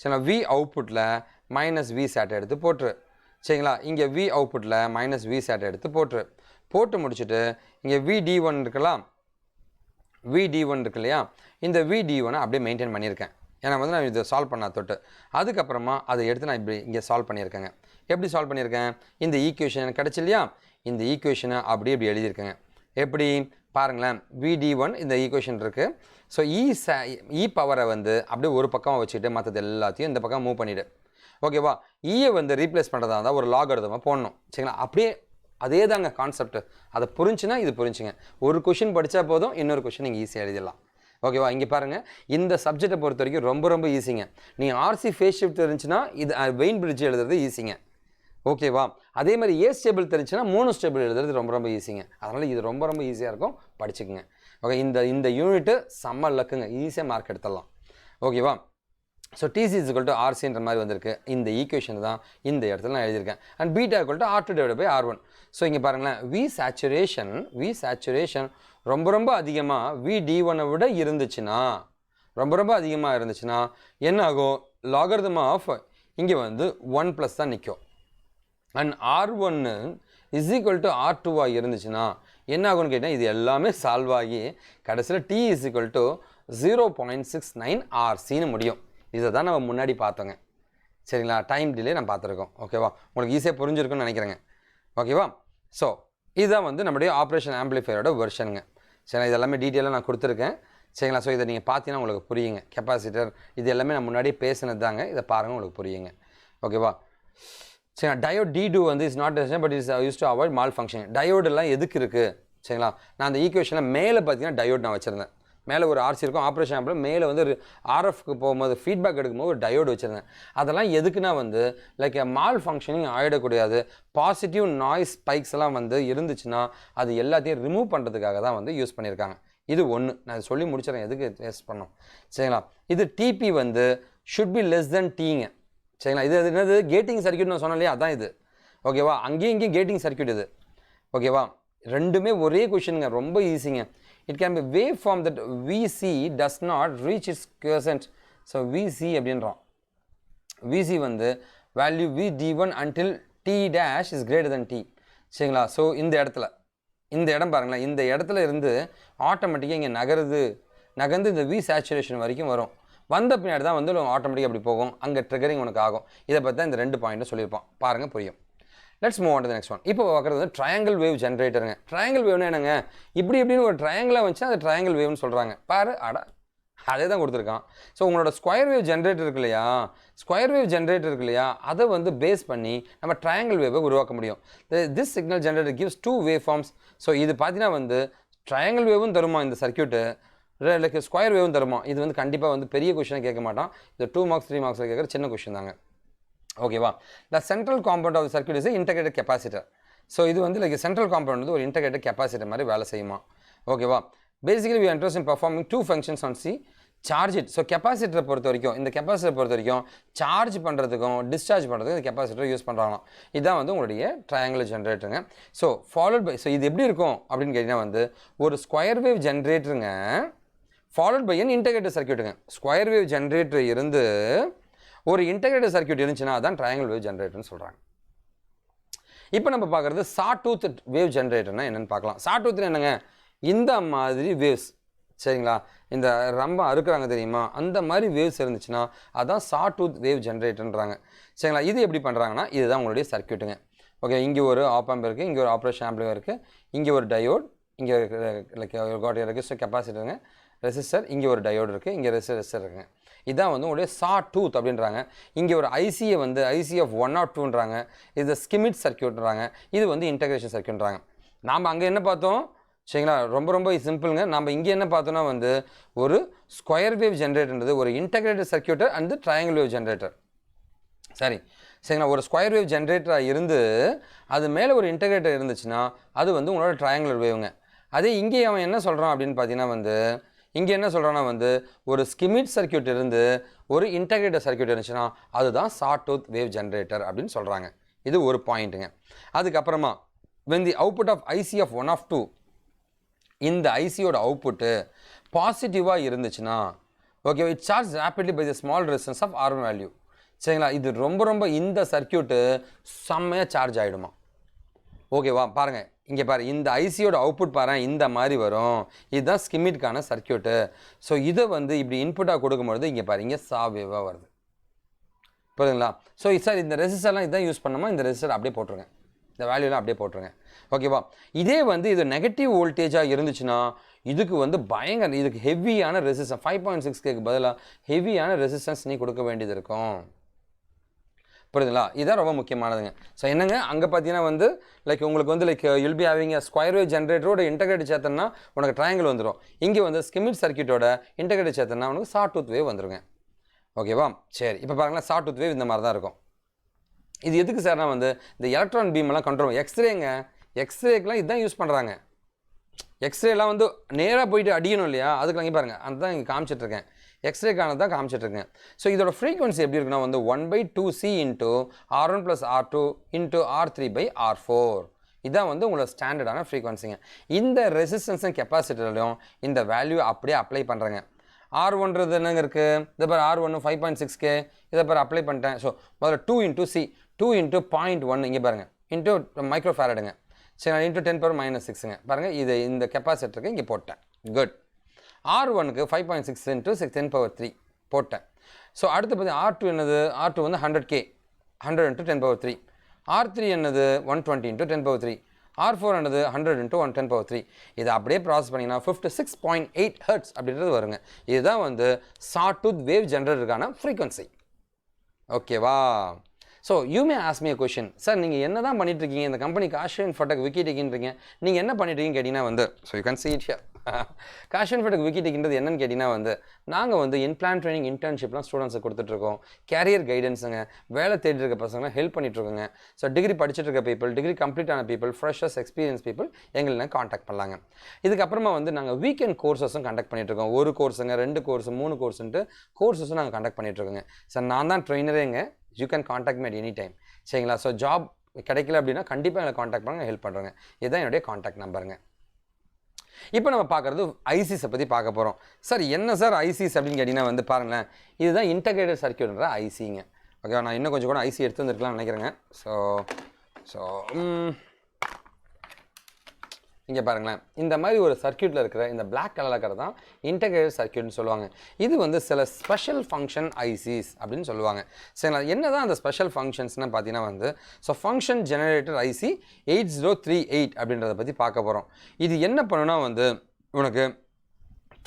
சரிங்களா? V அவுட்புட்டில் -V சேட்டை எடுத்து போட்டுரு. சரிங்களா? இங்கே V அவுட்புட்டில் -V சேட்டை எடுத்து போட்டு முடிச்சுட்டு இங்கே VD1 இருக்கலாம், VD1 இருக்கு இல்லையா, இந்த VD1 அப்படியே மெயின்டைன் பண்ணியிருக்கேன். ஏன்னா வந்து நான் இதை சால்வ் பண்ண தொட்டு அதுக்கப்புறமா அதை எடுத்து நான் இப்படி இங்கே சால்வ் பண்ணியிருக்கேங்க. எப்படி சால்வ் பண்ணியிருக்கேன், இந்த ஈக்குவேஷன் எனக்கு கிடச்சி இல்லையா, இந்த ஈக்குவேஷனை அப்படியே இப்படி எழுதியிருக்கேங்க. எப்படி பாருங்களேன், VD1 இந்த ஈக்குவேஷன் இருக்குது. ஸோ இ பவரை வந்து அப்படியே ஒரு பக்கமாக வச்சுட்டு மற்றது எல்லாத்தையும் இந்த பக்கம் மூவ் பண்ணிவிடு. ஓகேவா? ஈயை வந்து ரீப்ளேஸ் பண்ணுறதா இருந்தால் ஒரு லாகரிதமாக போடணும். சரிங்களா? அப்படியே அதே தாங்க கான்செப்ட். அதை புரிஞ்சுன்னா இது புரிஞ்சுங்க. ஒரு கொஷின் படித்தா போதும், இன்னொரு கொஷின் நீங்கள் ஈஸியாக எழுதிடலாம். ஓகேவா? இங்கே பாருங்கள், இந்த சப்ஜெக்டை பொறுத்த வரைக்கும் ரொம்ப ஈஸிங்க. நீங்கள் ஆர்சி ஃபேஸ் ஷிஃப்ட் இருந்துச்சுன்னா இது வெயின் பிரிட்ஜ் எழுதுறது ஈஸிங்க. ஓகேவா? அதே மாதிரி ஏ ஸ்டேபிள் தெரிஞ்சுன்னா மோனோஸ்டேபிள் எழுதுறது ரொம்ப ஈஸிங்க. அதனால் இது ரொம்ப ஈஸியாக இருக்கும், படிச்சுக்குங்க. ஓகே, இந்த யூனிட்டு செம்ம லக்குங்க, ஈஸியாக மார்க் எடுத்துடலாம். ஓகேவா? So TC is equal to ஆர்சின்ற மாதிரி வந்திருக்கு. இந்த ஈக்குவேஷன் தான் இந்த இடத்துல நான் எழுதியிருக்கேன். And beta equal to R2 divide by R1. So இங்கே பாருங்களேன், வி சேச்சுரேஷன் ரொம்ப அதிகமாக VD1 விட இருந்துச்சுன்னா, ரொம்ப அதிகமாக இருந்துச்சுன்னா என்ன ஆகும்? லாகரிதம் ஆஃப் இங்கே வந்து 1+ தான் நிற்கும். And R1 is equal to R2 இருந்துச்சுன்னா என்ன ஆகும்னு கேட்டால் இது எல்லாமே சால்வ் ஆகி கடைசியில் T இஸ் ஈக்குவல் டு 0.69 RCன்னு முடியும். இதை தான் நம்ம முன்னாடி பார்த்தோங்க. சரிங்களா? டைம் டிலே நம்ம பார்த்துருக்கோம். ஓகேவா? உங்களுக்கு ஈஸியாக புரிஞ்சிருக்குன்னு நினைக்கிறேங்க. ஓகேவா? ஸோ இதுதான் வந்து நம்முடைய ஆப்ரேஷன் ஆம்பிளிஃபையரோட வெர்ஷனுங்க. சரிங்களா? இது எல்லாமே டீட்டெயிலாக நான் கொடுத்துருக்கேன். சரிங்களா? ஸோ இதை நீங்கள் பார்த்தீங்கன்னா உங்களுக்கு புரியுங்க. கெப்பாசிட்டர் இது எல்லாமே நான் முன்னாடியே பேசினது தாங்க. இதை பாருங்கள், உங்களுக்கு புரியுங்க. ஓகேவா? சரிங்களா? டயோட் D2 வந்து is not but is use to avoid malfunction. டயோடெல்லாம் எதுக்கு இருக்குது? சரிங்களா? நான் அந்த ஈக்குவேஷனில் மேலே பார்த்தீங்கன்னா டயோட் நான் வச்சுருந்தேன். மேலே ஒரு ஆர்சி இருக்கும், ஆப்ரேஷன் ஆம்பிள் மேலே வந்து ஒரு RFக்கு போகும்போது ஃபீட்பேக் எடுக்கும்போது ஒரு டயோடு வச்சுருந்தேன். அதெல்லாம் எதுக்குன்னா வந்து லைக் மால் ஃபங்க்ஷனிங் ஆகிடக்கூடாது, பாசிட்டிவ் நாய்ஸ் ஸ்பைக்ஸ் எல்லாம் வந்து இருந்துச்சுன்னா அது எல்லாத்தையும் ரிமூவ் பண்ணுறதுக்காக தான் வந்து யூஸ் பண்ணியிருக்காங்க. இது ஒன்று நான் சொல்லி முடிச்சிடறேன், எதுக்கு வேஸ்ட் பண்ணோம். சரிங்களா? இது டிபி வந்து ஷுட் பி லெஸ் தென் டீங்க. சரிங்களா? இது என்னது கேட்டிங் சர்க்யூட் நான் சொன்னேன் இல்லையா, அதான் இது. ஓகேவா? அங்கேயும் இங்கேயும் கேட்டிங் சர்க்யூட் இது. ஓகேவா? ரெண்டுமே ஒரே கொஷினுங்க, ரொம்ப ஈஸிங்க. It can be waveform that VC does not reach its quiescent. So VC அப்படின்றோம். VC வந்து value VD1 until T dash is greater than T. சரிங்களா? ஸோ இந்த இடம் பாருங்களேன், இந்த இடத்துல இருந்து ஆட்டோமேட்டிக்காக இங்கே நகர்ந்து இந்த V சேச்சுரேஷன் வரைக்கும் வரும். வந்த பின்னாடி தான் வந்து ஆட்டோமேட்டிக்காக அப்படி போகும், அங்கே ட்ரிகரிங் உனக்கு ஆகும். இதை பற்றி தான் இந்த 2 பாயிண்ட்டும் சொல்லியிருப்போம். பாருங்கள், புரியும். Let's move on to the next one. இப்போ பார்க்குறது வந்து ட்ரையாங்கிள் வேவ் ஜென்ரேட்டருங்க. ட்ரையாங்கிள் வேவ்னா என்னங்க? இப்படின்னு ஒரு ட்ரையாங்கிளாக வந்துச்சுன்னா அது ட்ரையாங்கிள் வேவ்னு சொல்கிறாங்க. பாரு, அதே தான் கொடுத்துருக்கான். ஸோ உங்களோட ஸ்கொயர் வேவ் ஜென்ரேட்டர் இருக்கு இல்லையா, அதை வந்து பேஸ் பண்ணி நம்ம ட்ரையாங்கிள் வேவை உருவாக்க முடியும். This signal generator gives 2 wave forms. So இது பார்த்தீங்கன்னா வந்து ட்ரையாங்கிள் வேவும் தருமா இந்த சர்க்யூட்டு, லைக் ஸ்கொயர் வேவும் தருமா. இது வந்து கண்டிப்பாக வந்து பெரிய கொஷினாக கேட்க மாட்டான். இது 2 மார்க்ஸ் 3 மார்க்ஸில் கேட்குற சின்ன கொஷின் தாங்க. ஓகேவா? The central compound of circuit is integrated capacitor. So இது வந்து லைக் சென்ட்ரல் காம்பவுண்ட் வந்து ஒரு இன்டகிரேட்டட் கெப்பாசிட்டர் மாதிரி வேலை செய்யுமா. ஓகேவா? Basically we interest in performing 2 functions on C charge it. So கெப்பாசிட்டரை பொறுத்த வரைக்கும் சார்ஜ் பண்ணுறதுக்கும் டிஸ்சார்ஜ் பண்ணுறதுக்கும் இந்த கெப்பாசிட்டர் யூஸ் பண்ணுறாங்களாம். இதுதான் வந்து உங்களுடைய ட்ரையாங்குலர் ஜென்ரேட்டருங்க. ஸோ ஃபாலோட் பை, ஸோ இது எப்படி இருக்கும் அப்படின்னு கேட்டிங்கன்னா வந்து ஒரு ஸ்கொயர் வேவ் ஜென்ரேட்டருங்க ஃபாலோட் பை அன் இன்டகிரேட்டட் சர்க்யூட்டுங்க. ஸ்கொயர் வேவ் ஜென்ரேட்டர் இருந்து ஒரு இன்டகிரேட்டட் சர்க்யூட் இருந்துச்சுன்னா அதான் ட்ரையாங்கிள் வேவ் ஜென்ரேட்டர்னு சொல்கிறாங்க. இப்போ நம்ம பார்க்குறது சாடூத் வேவ் ஜென்ரேட்டர்னா என்னென்னு பார்க்கலாம். சாடூத் என்னங்க? இந்த மாதிரி வேவ்ஸ், சரிங்களா? இந்த ரொம்ப அறுக்குறாங்க தெரியுமா, அந்த மாதிரி வேவ்ஸ் இருந்துச்சுன்னா அதான் சாடூத் வேவ் ஜென்ரேட்டர்ன்றாங்க. சரிங்களா? இது எப்படி பண்ணுறாங்கன்னா இதுதான் உங்களுடைய சர்க்யூட்டுங்க. ஓகே, இங்கே ஒரு ஆப் ஆம்ப் இருக்குது, இங்கே ஒரு ஆப்ரேஷன் ஆம்பிளிஃபையர் இருக்குது, இங்கே ஒரு டயோட், இங்கே லைக் ஒரு ரெசிஸ்டர் கெப்பாசிட்டருங்க, ரெசிஸ்டர், இங்கே ஒரு டயோடு இருக்குது, இங்கே ரெசிஸ்டர் இருக்குங்க. இதான் வந்து உங்களுடைய சாடூத் அப்படின்றாங்க. இங்கே ஒரு ஐசியை வந்து ICF 102ன்றாங்க. இது ஸ்கிமிட் சர்க்யூட்ன்றாங்க. இது வந்து இன்டகிரேஷன் சர்க்யூட்ன்றாங்க. நாம் அங்கே என்ன பார்த்தோம்? சரிங்களா? ரொம்ப சிம்பிளுங்க. நம்ம இங்கே என்ன பார்த்தோன்னா வந்து ஒரு ஸ்கொயர் வேவ் ஜென்ரேட்டர்ன்றது ஒரு இன்டகிரேட்டட் சர்க்யூட்டர் அண்ட் ட்ரையாங்கிள் வேவ் ஜென்ரேட்டர். சரிங்களா? ஒரு ஸ்கொயர் வேவ் ஜென்ரேட்டராக இருந்து அது மேலே ஒரு இன்டகிரேட்டர் இருந்துச்சுன்னா அது வந்து உங்களோட ட்ரையாங்குலர் வேவுங்க. அதே இங்கே அவன் என்ன சொல்கிறான் அப்படின்னு பார்த்தீங்கன்னா வந்து இங்கே என்ன சொல்கிறான்னா வந்து ஒரு ஸ்கிமிட் சர்க்யூட் இருந்து ஒரு இன்டகிரேட்டட் சர்க்யூட் இருந்துச்சுன்னா அதுதான் சாடூத் வேவ் ஜென்ரேட்டர் அப்படின்னு சொல்கிறாங்க. இது ஒரு பாயிண்ட்டுங்க. அதுக்கப்புறமா when the output of ICF 102 இந்த ஐசியோட அவுட்புட்டு பாசிட்டிவாக இருந்துச்சுன்னா okay, it charge rapidly by the small resistance of R1 value. சரிங்களா? இது ரொம்ப இந்த சர்க்யூட்டு செம்மையாக சார்ஜ் ஆகிடுமா. ஓகேவா? பாருங்கள், இங்கே பாரு, இந்த ஐசியோட அவுட்புட் பாருங்கள் இந்த மாதிரி வரும். இதுதான் ஸ்கிமிட்கான சர்க்யூட்டு. ஸோ இதை வந்து இப்படி இன்புட்டாக கொடுக்கும்பொழுது இங்கே பாரு, இங்கே சாவேவாக வருது. புரியுதுங்களா? ஸோ சார் இந்த ரெசிஸ்டர்லாம் இதுதான் யூஸ் பண்ணோமா, இந்த ரெசிஸ்டர் அப்படியே போட்டுருங்க, இந்த வேல்யூலாம் அப்படியே போட்டுருங்க. ஓகேவா? இதே வந்து இது நெகட்டிவ் வோல்டேஜாக இருந்துச்சுன்னா இதுக்கு வந்து பயங்கர, இதுக்கு ஹெவியான ரெசிஸ்டன்ஸ் 5.6Kக்கு பதிலாக ஹெவியான ரெசிஸ்டன்ஸ் நீ கொடுக்க வேண்டியது இருக்கும். புரியுதுங்களா? இதுதான் ரொம்ப முக்கியமானதுங்க. ஸோ என்னங்க அங்கே பார்த்தீங்கன்னா வந்து லைக் உங்களுக்கு வந்து like you'll be having square wave ஜென்ரேட்டரோட இன்டகிரேட் சேர்த்தனா உனக்கு ட்ரையாங்கிள் வந்துடும். இங்கே வந்து ஸ்கிமிட் சர்க்யூட்டோட இன்டகிரேட் சேர்த்தனா உனக்கு ஷார்ட் டூத் வேவ் வந்துருங்க. ஓகேவா? சரி, இப்போ பாருங்களேன், ஷார்ட் டூத் வேவ் இந்த மாதிரி தான் இருக்கும். இது எதுக்கு சார்னா வந்து இந்த எலக்ட்ரான் பீம் எல்லாம் கண்ட்ரோல் எக்ஸ்ரேங்க. எக்ஸ்ரேக்கெலாம் இதுதான் யூஸ் பண்ணுறாங்க. எக்ஸ்ரேலாம் வந்து நேராக போயிட்டு அடிக்கணும் இல்லையா, அதுக்கு இங்கே பாருங்கள் அதுதான் இங்கே காமிச்சிட்ருக்கேன். எக்ஸ்ரேக்கானது தான் காமிச்சிட்ருக்கேன். ஸோ இதோட ஃப்ரீக்வன்சி எப்படி இருக்குன்னா வந்து 1/2C into R1 + R2 into R3/R4. இதுதான் வந்து உங்களோட ஸ்டாண்டர்டான ஃப்ரீக்வன்சிங்க. இந்த ரெசிஸ்டன்ஸும் கெப்பாசிட்டர்லையும் இந்த வேல்யூ அப்படியே அப்ளை பண்ணுறேங்க. R1ன்றது என்னங்க இருக்குது, இதை பாரு R1 5.6K, இதை பாரு அப்ளை பண்ணிட்டேன். ஸோ முதல்ல 2 × C 2 × 0.1 இங்கே பாருங்கள் இன்ட்டு மைக்ரோ ஃபேரடுங்க. சரி, நான் இன்ட்டு 10⁻⁻6ங்க பாருங்கள். இது இந்த கெப்பாசிட்டருக்கு இங்கே போட்டேன். குட். R1க்கு 5.6 × 10⁻3 போட்டேன். ஸோ அடுத்து பார்த்தீங்கன்னா R2 என்னது, R2 வந்து 100K 100 × 10⁻3. R3 என்னது 120 × 10⁻3. R4 என்னது 100 × 10⁻3. இதை அப்படியே ப்ராசஸ் பண்ணிங்கன்னா 56.8 Hz அப்படின்றது வருங்க. இதுதான் வந்து ஷார்ட் டூத் வேவ் ஜென்ரேட்டருக்கான ஃப்ரீக்வன்சி. ஓகேவா? So you may ask me a question. Sir நீங்கள் என்ன தான் பண்ணிட்டுருக்கீங்க, இந்த கம்பெனி காஷிவ் இன்ஃபோடெக் விக்கிடெக்ன்றீங்க, நீங்கள் என்ன பண்ணிட்டுருக்கீங்கன்னு கேட்டிங்கன்னா வந்து so you can see it here. Kashiv Infotech விக்கிடெக்ன்றது என்னன்னு கேட்டிங்கன்னா வந்து நாங்கள் வந்து இன்பிளான் ட்ரைனிங் இன்டர்ன்ஷிப்லாம் ஸ்டூடெண்ட்ஸுக்கு கொடுத்துட்ருக்கோம். கேரியர் கைடன்ஸுங்க, வேலை தேடி இருக்க பசங்களாம் ஹெல்ப் பண்ணிட்டுருக்கோங்க. ஸோ டிகிரி படிச்சுட்டு இருக்க பீப்புள், டிகிரி கம்ப்ளீட் ஆன பீப்புள், ஃப்ரெஷர்ஸ், எக்ஸ்பீரியன்ஸ் பீப்புள் எங்களை காண்டாக்ட் பண்ணலாங்க. இதுக்கப்புறமா வந்து நாங்கள் வீக்கெண்ட் கோர்சஸும் கண்டக்ட் பண்ணிட்டுருக்கோம். 1 கோர்ஸுங்க, 2 கோர்ஸ், 3 கோர்ஸுன்ட்டு கோர்சஸும் நாங்கள் கண்டக்ட் பண்ணிட்டுருக்கோங்க. சார் நான் தான் ட்ரெயினரேங்க, you can contact me at any time. சரிங்களா? ஸோ ஜாப் கிடைக்கல அப்படின்னா கண்டிப்பாக எங்களை காண்டாக்ட் பண்ணுங்க, ஹெல்ப் பண்ணுறேங்க. இதுதான் என்னுடைய காண்டாக்ட் நம்பருங்க. இப்போ நம்ம பார்க்குறது ஐசிஸை பற்றி பார்க்க போகிறோம். சார் என்ன சார் ஐசிஸ் அப்படின்னு கேட்டிங்கன்னா வந்து பாருங்களேன், இதுதான் இன்டகிரேட்டட் சர்க்யூட்ன்ற ஐசிங்க. ஓகே, நான் இன்னும் கொஞ்சம் கூட ஐசி எடுத்து வந்துருக்கலாம்னு நினைக்கிறேங்க. ஸோ இங்கே பாருங்களேன், இந்த மாதிரி ஒரு சர்க்யூட்டில் இருக்கிற இந்த பிளாக் கலரில் இருக்கிறது தான் இன்டகிரேட்டட் சர்க்யூட்னு சொல்லுவாங்க. இது வந்து சில ஸ்பெஷல் ஃபங்க்ஷன் ஐசிஸ் அப்படின்னு சொல்லுவாங்க. சரிங்களா? என்ன தான் அந்த ஸ்பெஷல் ஃபங்க்ஷன்ஸ்னால் பார்த்தீங்கன்னா வந்து ஸோ ஃபங்க்ஷன் ஜெனரேட்டர் ஐசி 8038 அப்படின்றத பற்றி பார்க்க போகிறோம். இது என்ன பண்ணுன்னா வந்து உனக்கு